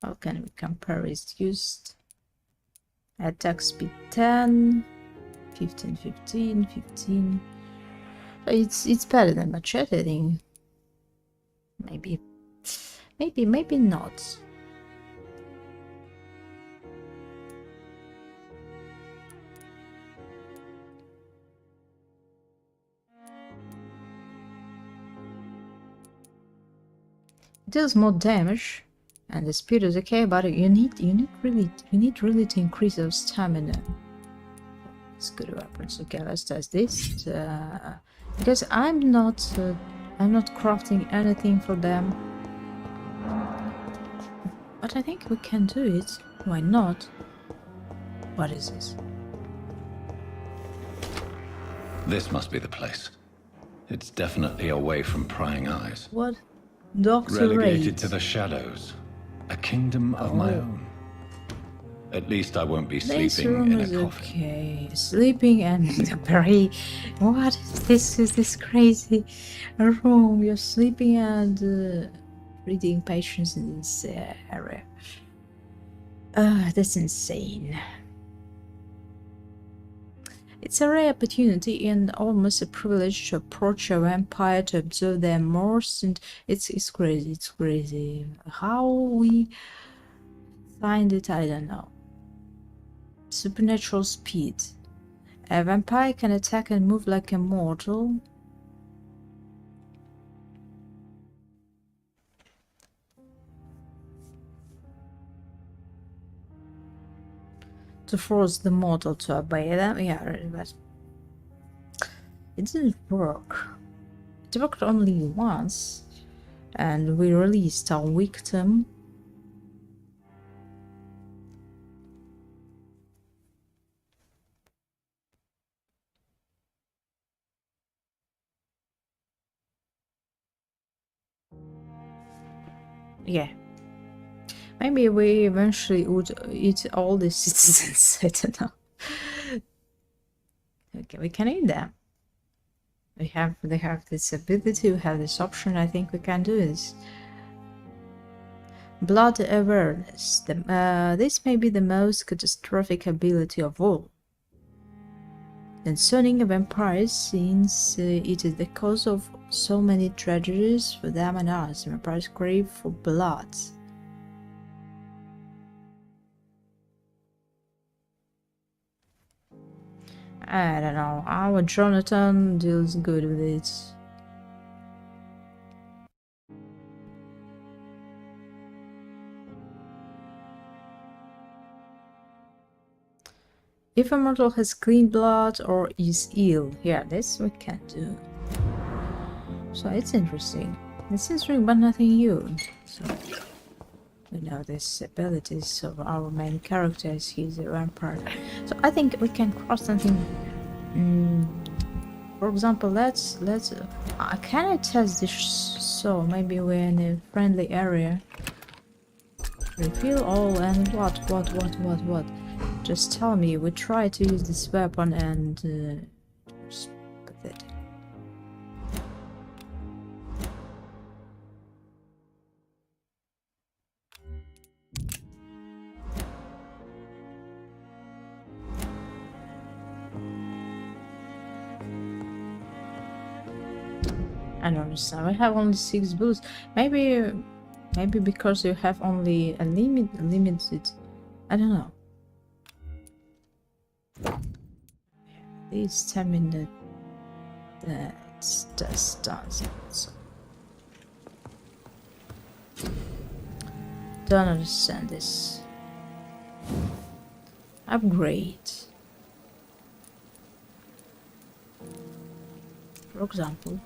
How can we compare? It's used. Attack speed 10. 15, 15, 15. it's better than macheting. Maybe, maybe not. It does more damage, and the speed is okay, but you need really to increase your stamina. It's good weapons. Okay, let's test this. Because I'm not crafting anything for them. But I think we can do it. Why not? What is this? This must be the place. It's definitely away from prying eyes. What? Doctor Relegated Raid. to the shadows. A kingdom of my Oh. own. At least I won't be This sleeping room in a is coffin. okay. Sleeping and very. What is this? Is this crazy room? You're sleeping and reading patients in this area. That's insane. It's a rare opportunity and almost a privilege to approach a vampire, to observe their morse, and it's crazy. It's crazy. How we find it, I don't know. Supernatural speed. A vampire can attack and move like a mortal. To force the mortal to obey them. Yeah, but it didn't work. It worked only once, and we released our victim. Yeah. Maybe we eventually would eat all the citizens. I don't know. Okay, we can eat them. They have this ability, we have this option. I think we can do this. Blood awareness. This may be the most catastrophic ability of all. Concerning vampires, since it is the cause of so many tragedies for them and us, vampires crave for blood. I don't know. Our Jonathan deals good with it. If a mortal has clean blood or is ill, yeah, this we can do. So it's interesting. It's interesting, but nothing new. So we know these abilities of our main character is he's a vampire. So I think we can cross something. For example, let's can I test this? So maybe we're in a friendly area. Reveal all and what? Just tell me. We try to use this weapon and pathetic. I don't understand. We have only 6 bullets. Maybe because you have only a limited. I don't know. This stamina that just does it. So. Don't understand this. Upgrade. For example.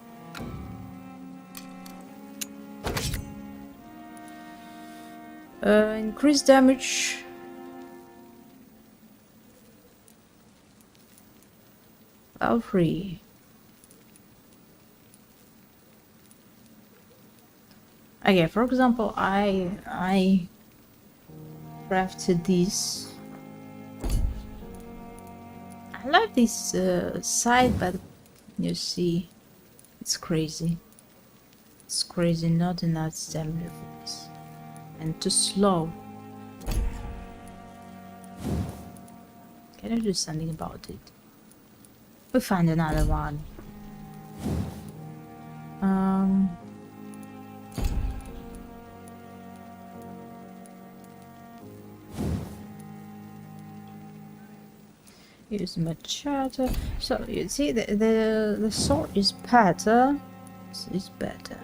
Increase damage. All free. Okay, for example, I crafted this. I like this side, but you see, it's crazy. It's crazy, not enough stamina for this. And too slow. Can I do something about it? We find another one. Use machete. So you see, the sword is better. This is better.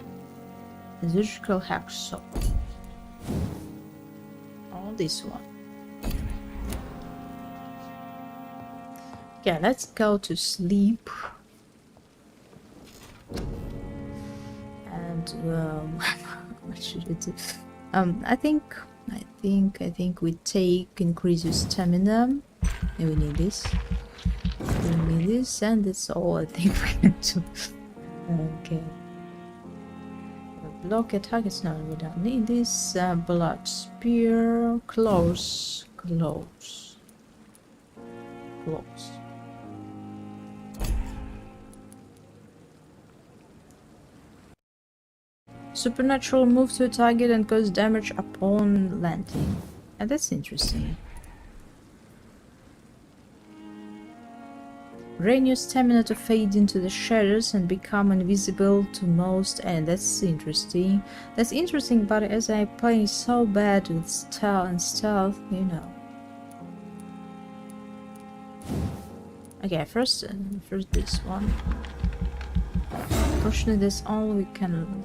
The surgical hacksaw. Oh, this one. Okay, let's go to sleep. And what should we do? I think we take increase your stamina. And we need this. We need this, and that's all I think we can do. Okay. Block targets. No, we don't need this. Blood spear. Close. Supernatural move to a target and cause damage upon landing. And that's interesting. Drain your stamina to fade into the shadows and become invisible to most, and that's interesting. That's interesting, but as I play so bad with stealth, you know. Okay, first this one. Unfortunately, that's all we can.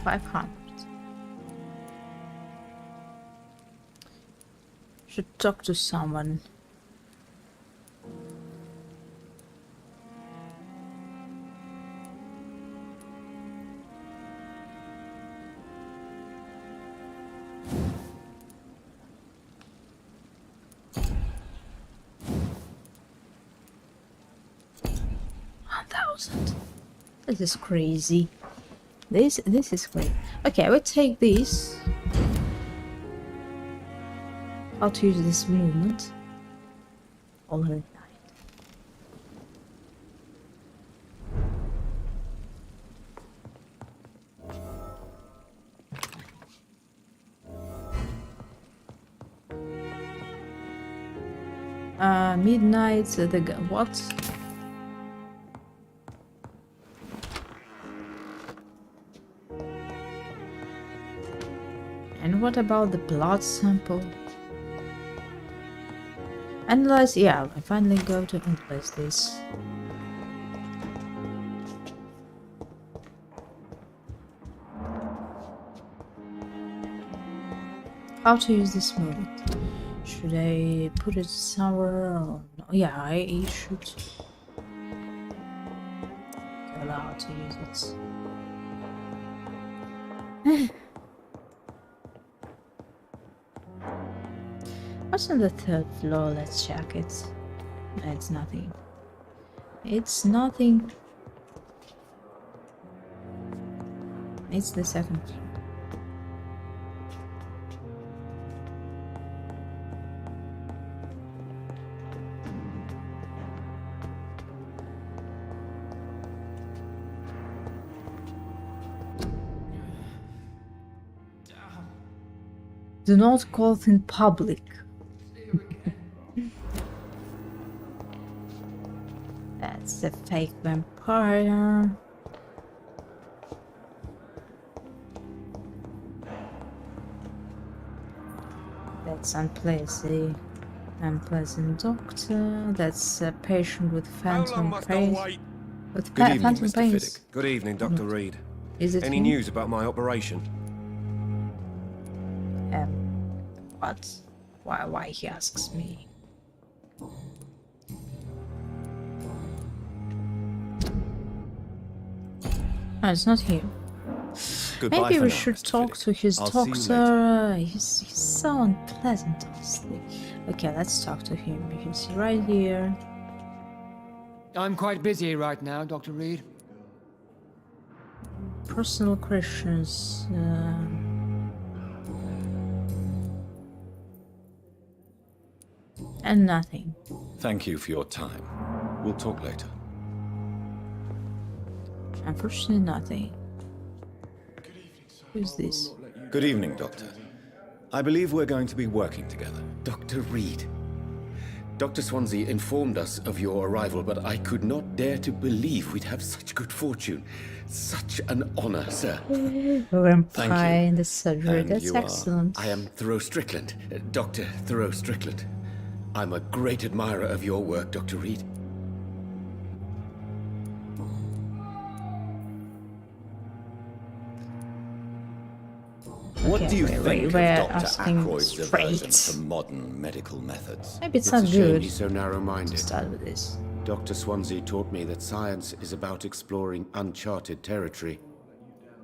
500. Should talk to someone. This is crazy. This is great. Okay, we'll take this. How to use this movement. Already died. Midnight. What? And what about the blood sample? Analyze, yeah, I finally go to analyze this. How to use this movement? Should I put it somewhere or no? Yeah, I should allow to use it. What's on the third floor? Let's check it. It's nothing. It's nothing. It's the second floor. Do not cough in public. That's a fake vampire. That's unpleasant. Unpleasant doctor. That's a patient with phantom pain. With Good evening, phantom Mr. pains. Fiddick. Good evening, Dr. Reed. Is it any him? news about my operation? What? Why he asks me? No, it's not him. Goodbye Maybe for we now, should Mr. talk Fiddick. to his I'll see you doctor. He's so unpleasant, honestly. Okay, let's talk to him because he's right here. I'm quite busy right now, Dr. Reed. Personal questions. And nothing. Thank you for your time. We'll talk later. Unfortunately, nothing. Who's this? Good evening, Doctor. I believe we're going to be working together. Dr. Reed, Dr. Swansea informed us of your arrival, but I could not dare to believe we'd have such good fortune. Such an honor, sir. Vampyr in the surgery. And That's you excellent. I am Thoreau Strickland, Dr. Thoreau Strickland. I'm a great admirer of your work, Dr. Reed. What do you think of Dr. Ackroyd's aversion to modern medical methods? Maybe it's It's not a shame good he's so narrow-minded. to start with this. Dr. Swansea taught me that science is about exploring uncharted territory.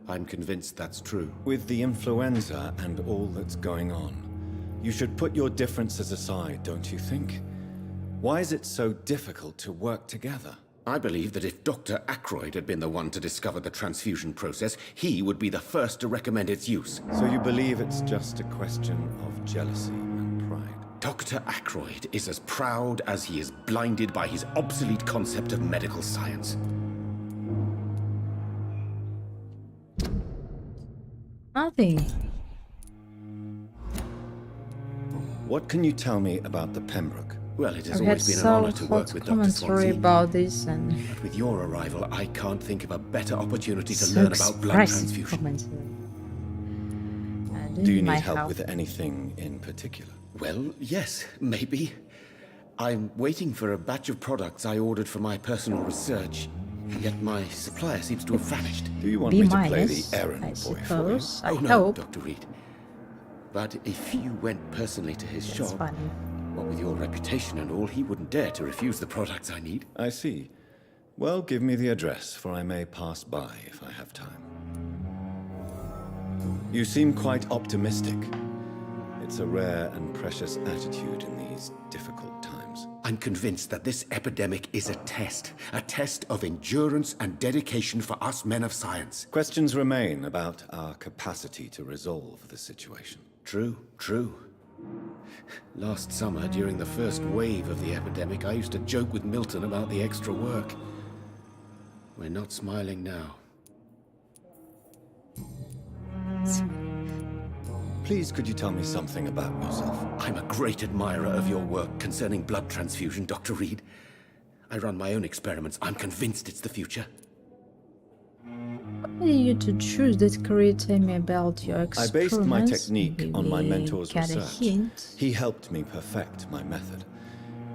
I'm convinced that's true. With the influenza and all that's going on, you should put your differences aside, don't you think? Why is it so difficult to work together? I believe that if Dr. Ackroyd had been the one to discover the transfusion process, he would be the first to recommend its use. So you believe it's just a question of jealousy and pride? Dr. Ackroyd is as proud as he is blinded by his obsolete concept of medical science. Nothing. What can you tell me about the Pembroke? Well, it has I've had always been an so honor to work hot with Dr. commentary Swansea. about this, and But with your arrival, I can't think of a better opportunity to so learn about blood expressive transfusion. commentary. Do you need help with anything in particular? Well, yes, maybe. I'm waiting for a batch of products I ordered for my personal research, yet my supplier seems to have vanished. Do you want B me to play the minus, errand I boy for you? suppose. I Oh no, hope. Dr. Reed. But if you went personally to his That's shop, funny. what with your reputation and all, he wouldn't dare to refuse the products I need. I see. Well, give me the address, for I may pass by if I have time. You seem quite optimistic. It's a rare and precious attitude in these difficult times. I'm convinced that this epidemic is a test of endurance and dedication for us men of science. Questions remain about our capacity to resolve the situation. True, true. Last summer, during the first wave of the epidemic, I used to joke with Milton about the extra work. We're not smiling now. Please, could you tell me something about yourself? I'm a great admirer of your work concerning blood transfusion, Dr. Reed. I run my own experiments. I'm convinced it's the future. What led you to choose that career? Tell me about your I experiments. based my technique on my Maybe mentor's get a research. hint. He helped me perfect my method.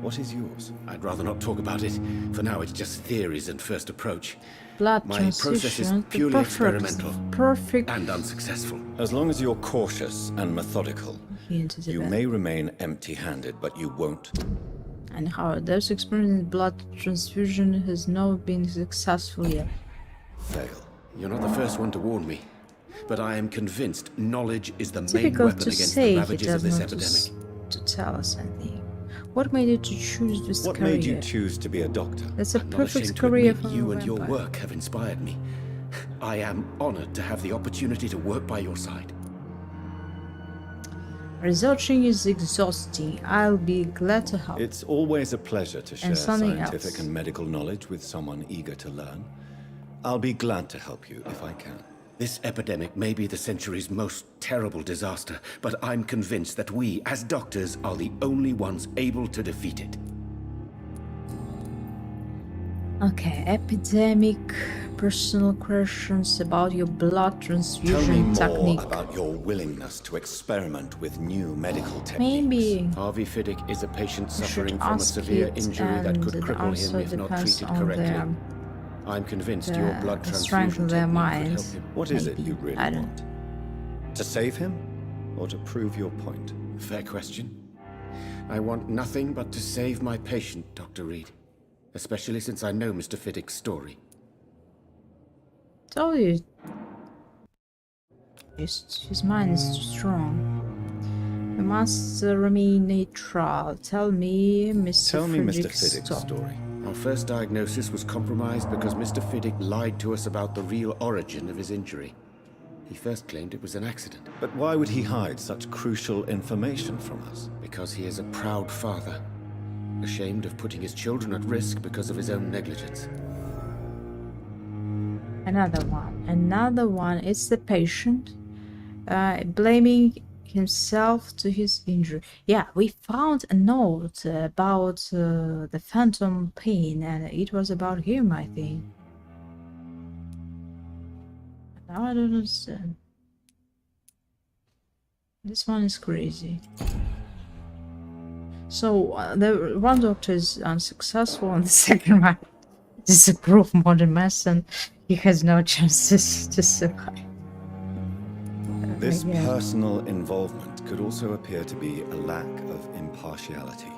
What is yours? I'd rather not talk about it. For now, it's just theories and first approach. Blood My process is transfusion, purely experimental perfect and unsuccessful. As long as you're cautious and methodical, hint to you that. may remain empty-handed, but you won't. And how those experiments in blood transfusion has not been successful yet. Fail. You're not the first one to warn me, but I am convinced knowledge is the main Difficult weapon to against say the if he ravages of does this not epidemic. to tell us anything. What made you to choose this What career? made you choose to be a doctor? That's a I'm not perfect ashamed to career admit for you a and your vampire. work have inspired me. I am honored to have the opportunity to work by your side. Researching is exhausting. I'll be glad to help. It's always a pleasure to share something scientific else. and medical knowledge with someone eager to learn. I'll be glad to help you if I can. This epidemic may be the century's most terrible disaster, but I'm convinced that we, as doctors, are the only ones able to defeat it. Okay, epidemic, personal questions about your blood Tell me transfusion more technique. about your willingness to experiment with new medical techniques. Maybe Harvey Fiddick is a patient you should suffering from a ask severe it, injury that and could it cripple also him if not depends treated on correctly. I'm convinced your blood the strength transfusion of their technique could help minds. him. What is it Maybe. you really I don't- want? To save him? Or to prove your point? Fair question. I want nothing but to save my patient, Dr. Reed. Especially since I know Mr. Fiddick's story. Told you. His mind is too strong. You must remain neutral. Tell me, Mr. Tell me Mr. Fiddick's Fiddick's story. Our first diagnosis was compromised because Mr. Fiddick lied to us about the real origin of his injury. He first claimed it was an accident. But why would he hide such crucial information from us? Because he is a proud father, ashamed of putting his children at risk because of his own negligence. Another one. It's the patient blaming himself to his injury. Yeah, we found a note about the phantom pain, and it was about him, I think. Now I don't understand. This one is crazy. So the one doctor is unsuccessful, and the second one disapprove modern medicine. He has no chances to survive. This Yeah. personal involvement could also appear to be a lack of impartiality.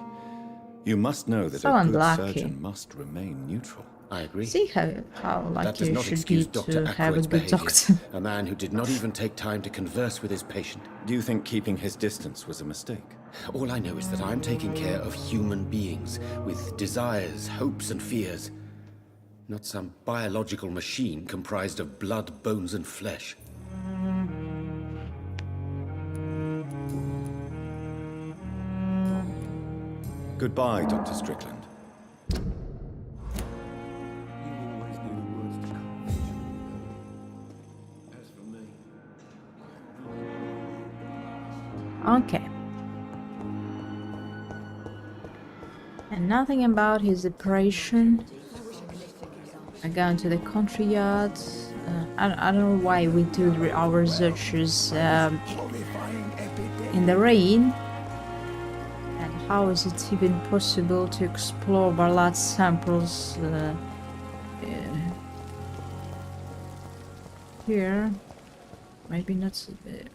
You must know that So a good unlucky. surgeon must remain neutral. I agree. See how That lucky does you not should excuse be Dr. to have a Ackroyd's good behavior. doctor. A man who did not even take time to converse with his patient. Do you think keeping his distance was a mistake? All I know is that I'm taking care of human beings with desires, hopes, and fears. Not some biological machine comprised of blood, bones, and flesh. Goodbye, Dr. Strickland. Okay. And nothing about his operation. I go into the country yard. I don't know why we do our researches in the rain. And how is it even possible to explore blood samples here? Maybe not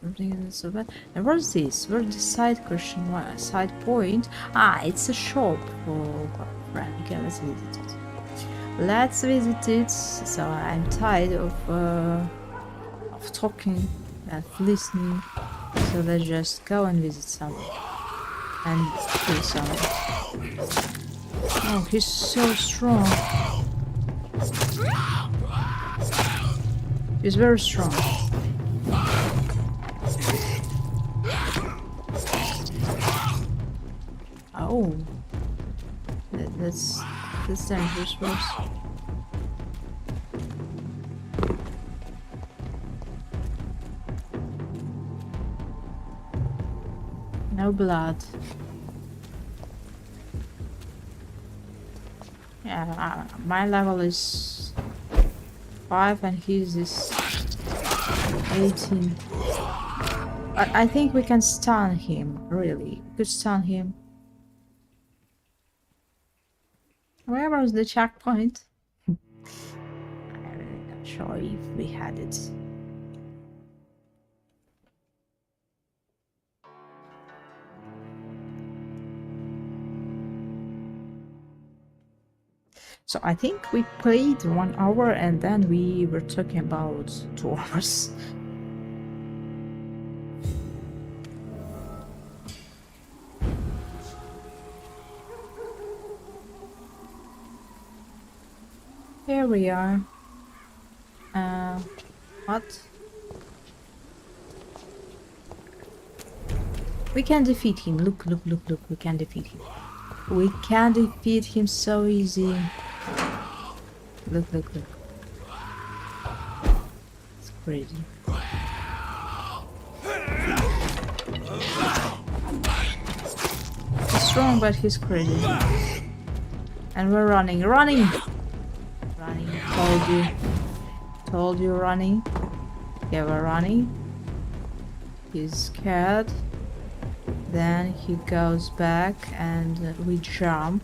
everything is so bad. And what's this? Where's the side question? Side point? Ah, it's a shop for friend. Okay, let's visit it. Let's visit it. So I'm tired of talking and listening. So let's just go and visit something and kill someone. Oh, he's so strong. He's very strong. Oh, that's dangerous for us. No blood. Yeah, my level is 5 and his is 18. I think we can stun him, really. We could stun him. Where was the checkpoint? I'm really not sure if we had it. So I think we played 1 hour and then we were talking about 2 hours. Here we are. What? We can defeat him. Look, look, look, look. We can defeat him. We can defeat him so easy. Look, look, look. It's crazy. He's strong, but he's crazy. And we're running, running! Running, told you. Told you running. Yeah, we're running. He's scared. Then he goes back and we jump.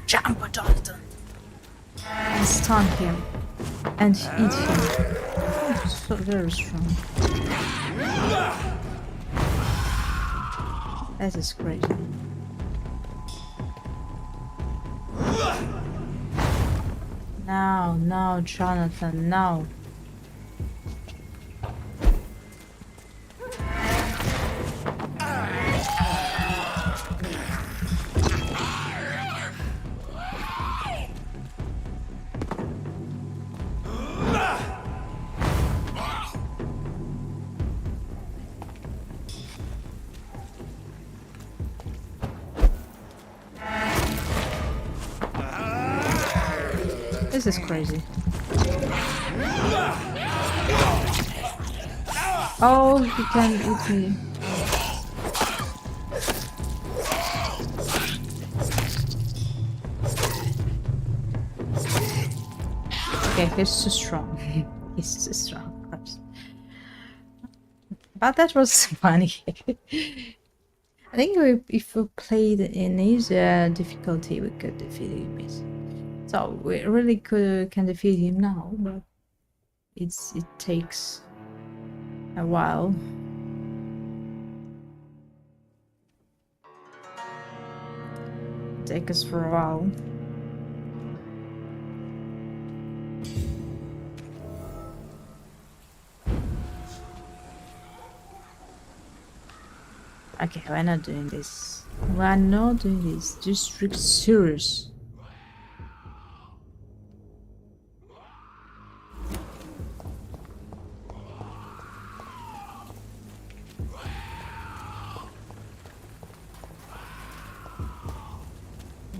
Jump, Jonathan! And stun him. And eat him. Oh, so very strong. That is crazy. No, no, Jonathan, no. This is crazy. Oh, he can eat me. Okay, he's too strong. He's too strong. But that was funny. I think if we played in easier difficulty, we could defeat him. So we really can defeat him now, but it takes a while. Take us for a while. Okay, we're not doing this. We're not doing this. District serious.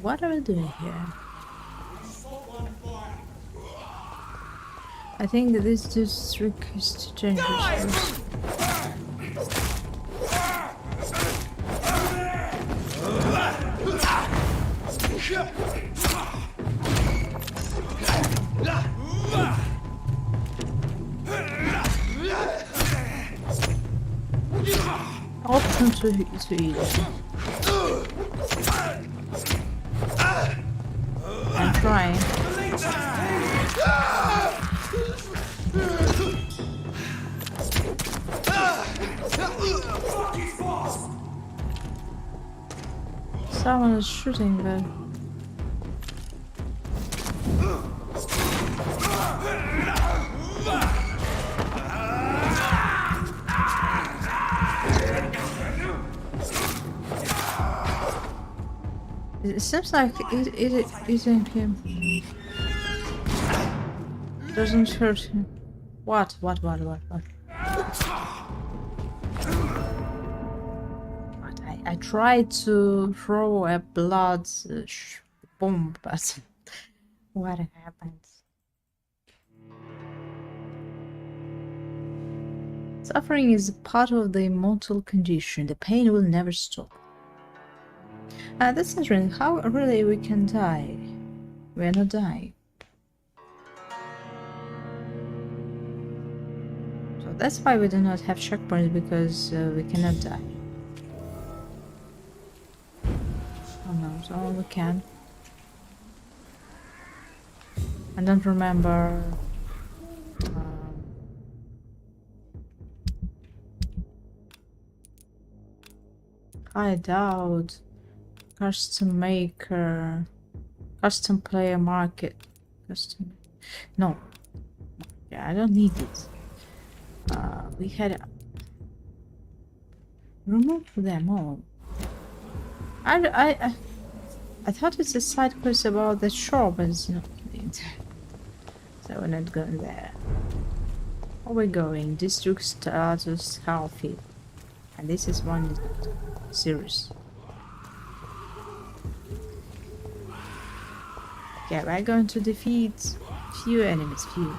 What are we doing here? I think that this district is too dangerous. Option to eat. I'm trying. Someone is shooting, but it seems like it isn't him. Doesn't hurt him. What? I tried to throw a blood bomb, but what happens? Suffering is part of the immortal condition. The pain will never stop. That's interesting. How really we can die? We're not dying. So that's why we do not have checkpoints, because we cannot die. Oh no, so we can. I don't remember. Hideout, custom maker, custom player market, custom. No, yeah, I don't need it. We had remove them all. I thought it's a side quest about the shop, but it's not. So we're not going there. Where are we going? District status healthy, and this is one serious. Okay, we're going to defeat few enemies. Few.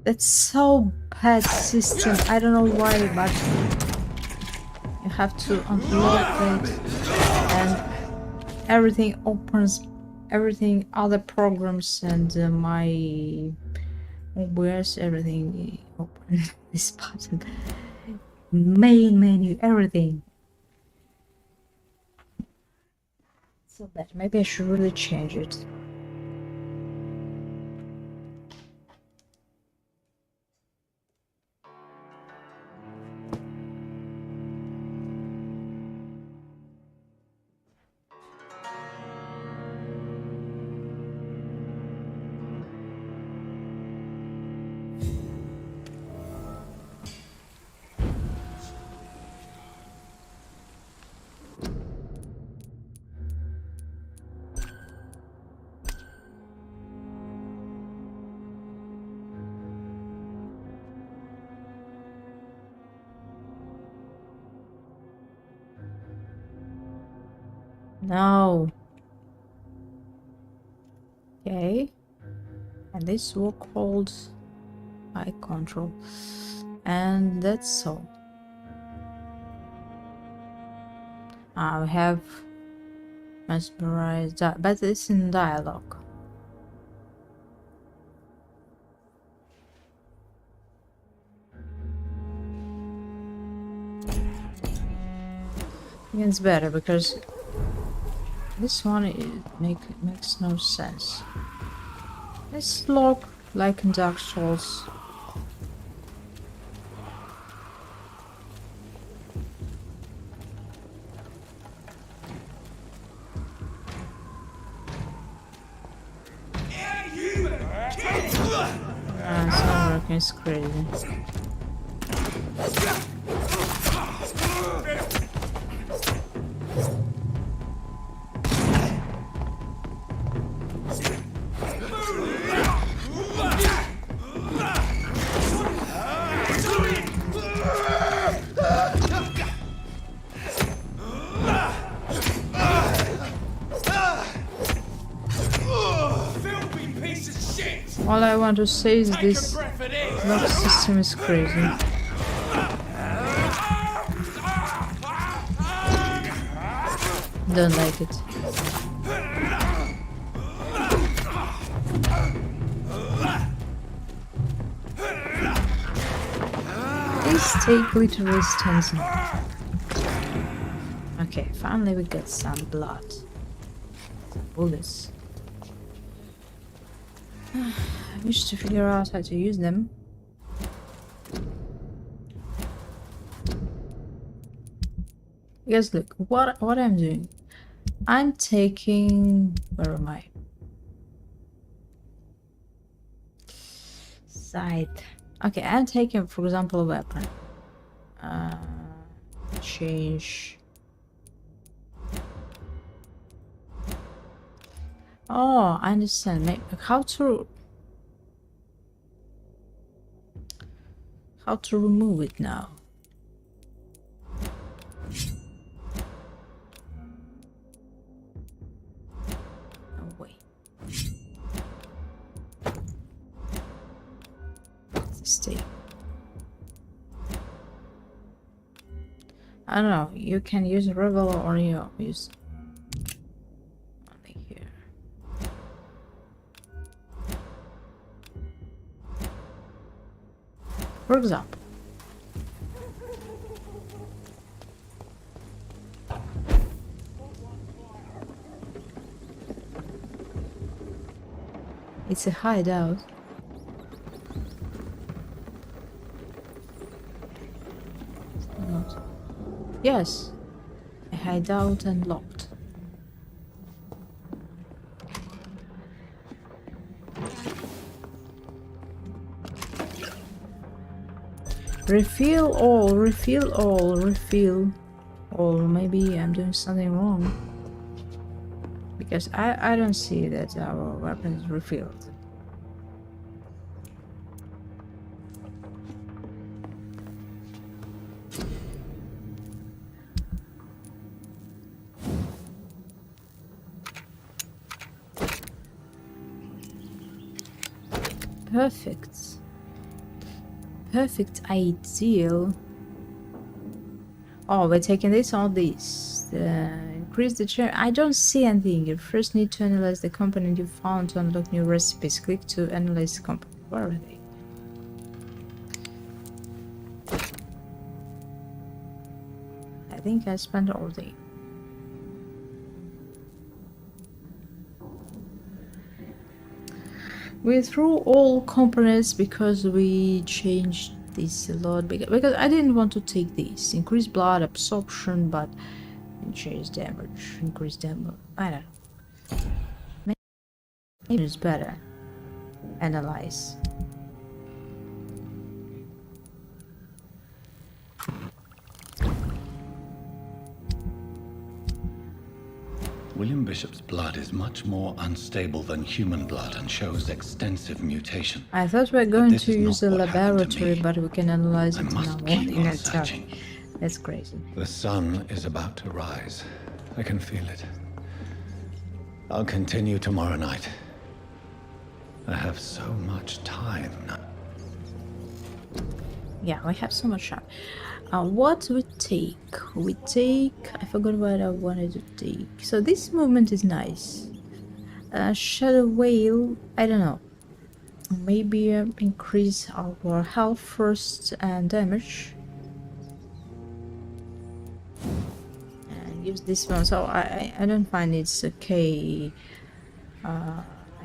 That's so bad system. I don't know why, but you have to unlock it, and everything opens, everything, other programs, and my where's everything open? This button, main menu, everything. So that maybe I should really change it. No. Okay. And this will hold eye control. And that's all. I have mesmerized that, but it's in dialogue. It's better because this one makes no sense. Let's look like in Dark Souls. It's not working, it's crazy. All I want to say is this lock system is crazy. Don't like it. Please take literally stands now. Okay, finally we got some blood. Some bullets. I wish to figure out how to use them. Because look, what I'm doing. I'm taking, where am I? Side. Okay, I'm taking, for example, a weapon. Change. Oh, I understand. Maybe how to remove it now. Oh wait. Stay. I don't know. You can use a rebel or you use. For example, it's a hideout. Yes, a hideout and locked. Refill all, refill all, refill all. Maybe I'm doing something wrong. Because I don't see that our weapon is refilled. Perfect. Perfect ideal. Oh, we're taking this or this. Increase the chair. I don't see anything. You first need to analyze the component you found to unlock new recipes. Click to analyze the component. Where are they? I think I spent all day. We threw all components because we changed this a lot because I didn't want to take this. Increase blood absorption, but change damage. Increase damage. I don't know. Maybe it's better. Analyze. William Bishop's blood is much more unstable than human blood and shows extensive mutation. I thought we were going to use a laboratory, but we can analyze it now. That's crazy. The sun is about to rise. I can feel it. I'll continue tomorrow night. I have so much time now. Yeah, we have so much time. What we take? We take... I forgot what I wanted to take. So this movement is nice. Shadow Whale, I don't know. Maybe increase our health first and damage. And use this one. So I don't find it's okay.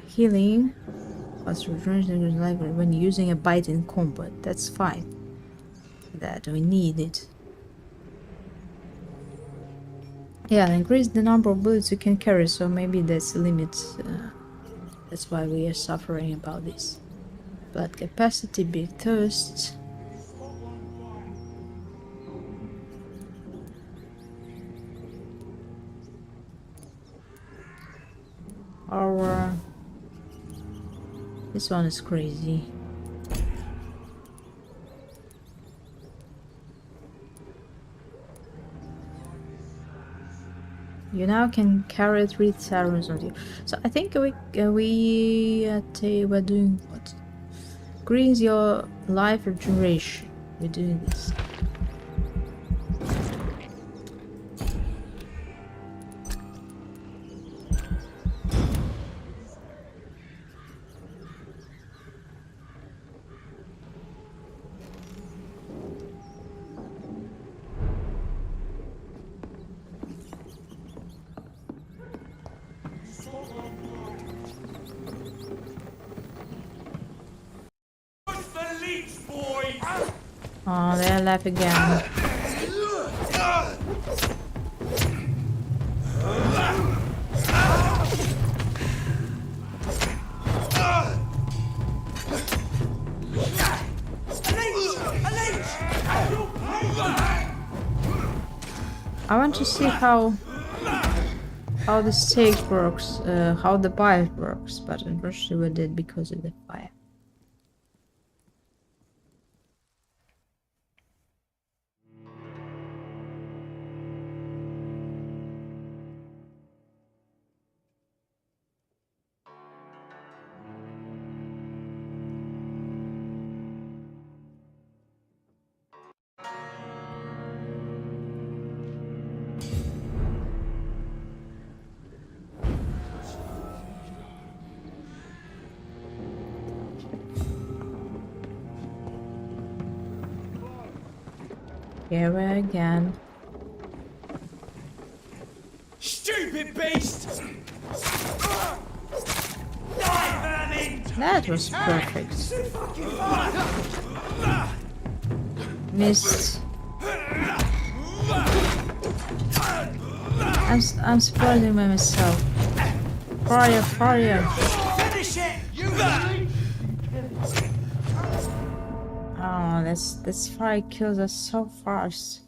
Healing. Plus regeneration level when using a bite in combat. That's fine. That we need it. Yeah, increase the number of bullets you can carry, so maybe that's the limit. That's why we are suffering about this. Blood capacity, big thirst. Our this one is crazy. You now can carry 3 sirens on you. So I think we're doing what? Increase your life duration. We're doing this. Oh, they're alive again. I want to see how the stake works, how the bite works, but unfortunately we did because of the fire. Here we are again. Stupid beast! That was perfect. Missed. I'm surprising by myself. Fire, fire! Finish it! Oh, this fire kills us so fast.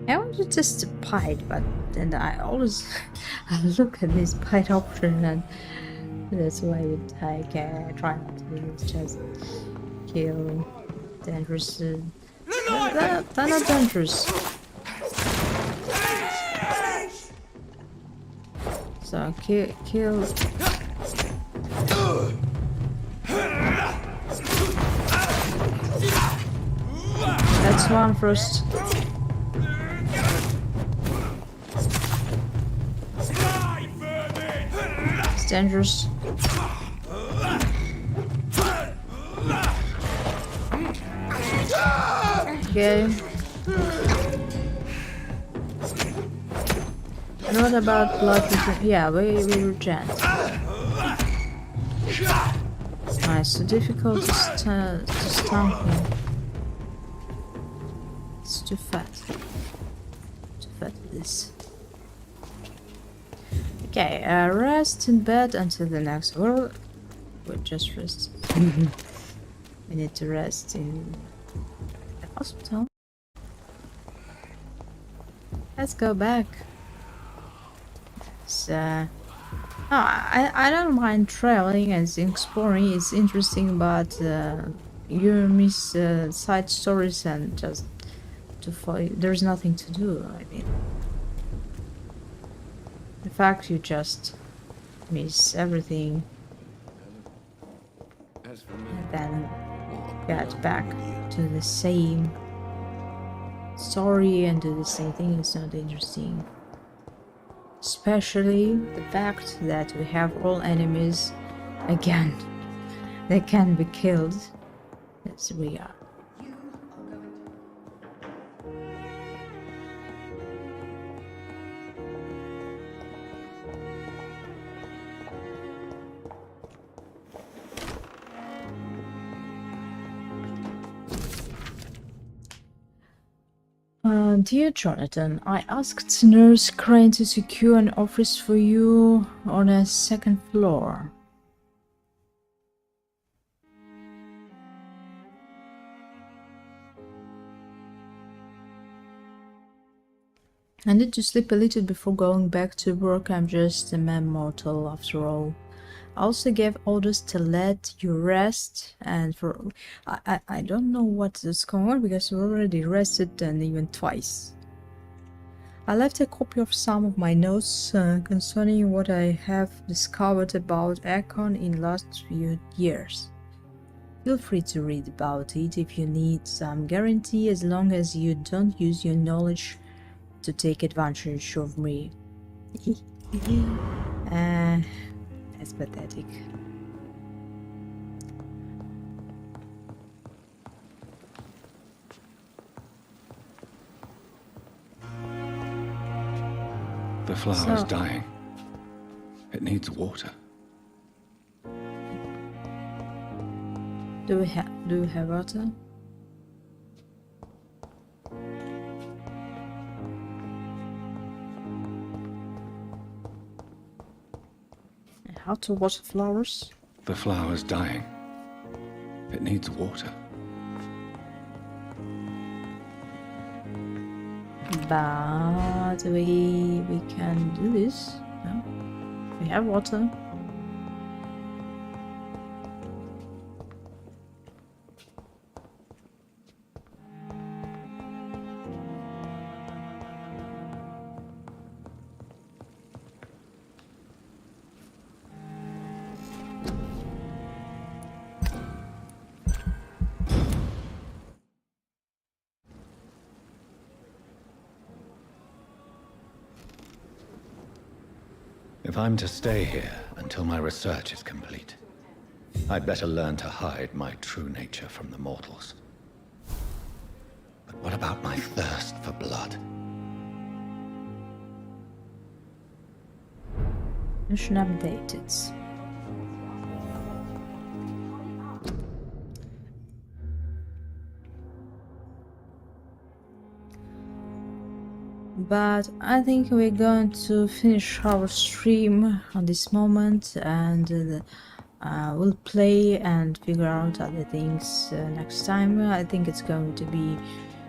I wanted just to bite, but then I always I look at this bite option and that's why I try not to do it. Just kill dangerous. They're not dangerous. So kill. That's one first. It's dangerous. Okay. And what about blood regen? Yeah, we regen. Nice, so difficult to stun him. It's too fat. Too fat for this. Okay, rest in bed until the next world. We'll just rest. We need to rest in a Hospital. Let's go back. So, I don't mind traveling and exploring. It's interesting, but you miss side stories and just to follow. There's nothing to do. I mean, the fact you just miss everything and then get back to the same story and do the same thing is not interesting. Especially the fact that we have all enemies again. They can be killed as we are. Dear Jonathan, I asked Nurse Crane to secure an office for you on a second floor. I need to sleep a little before going back to work. I'm just a man mortal after all. I also gave orders to let you rest, and for I don't know what is going on because we already rested and even twice. I left a copy of some of my notes concerning what I have discovered about Econ in last few years. Feel free to read about it if you need some guarantee, as long as you don't use your knowledge to take advantage of me. That's pathetic. The flower's dying. It needs water. Do we have water? How to water flowers? The flower's dying. It needs water. But we can do this. No? We have water. If I'm to stay here until my research is complete, I'd better learn to hide my true nature from the mortals. But what about my thirst for blood? Mission updated. But I think we're going to finish our stream on this moment, and we'll play and figure out other things next time. I think it's going to be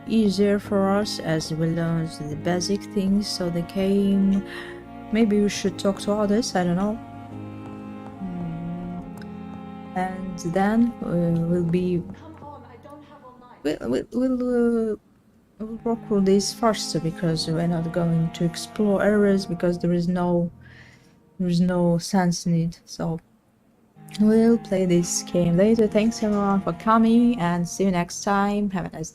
easier for us as we learn the basic things. So the game, maybe we should talk to others, I don't know. And then we'll be we'll work through this faster, because we're not going to explore areas because there is no sense in it. So we'll play this game later. Thanks everyone for coming, and see you next time. Have a nice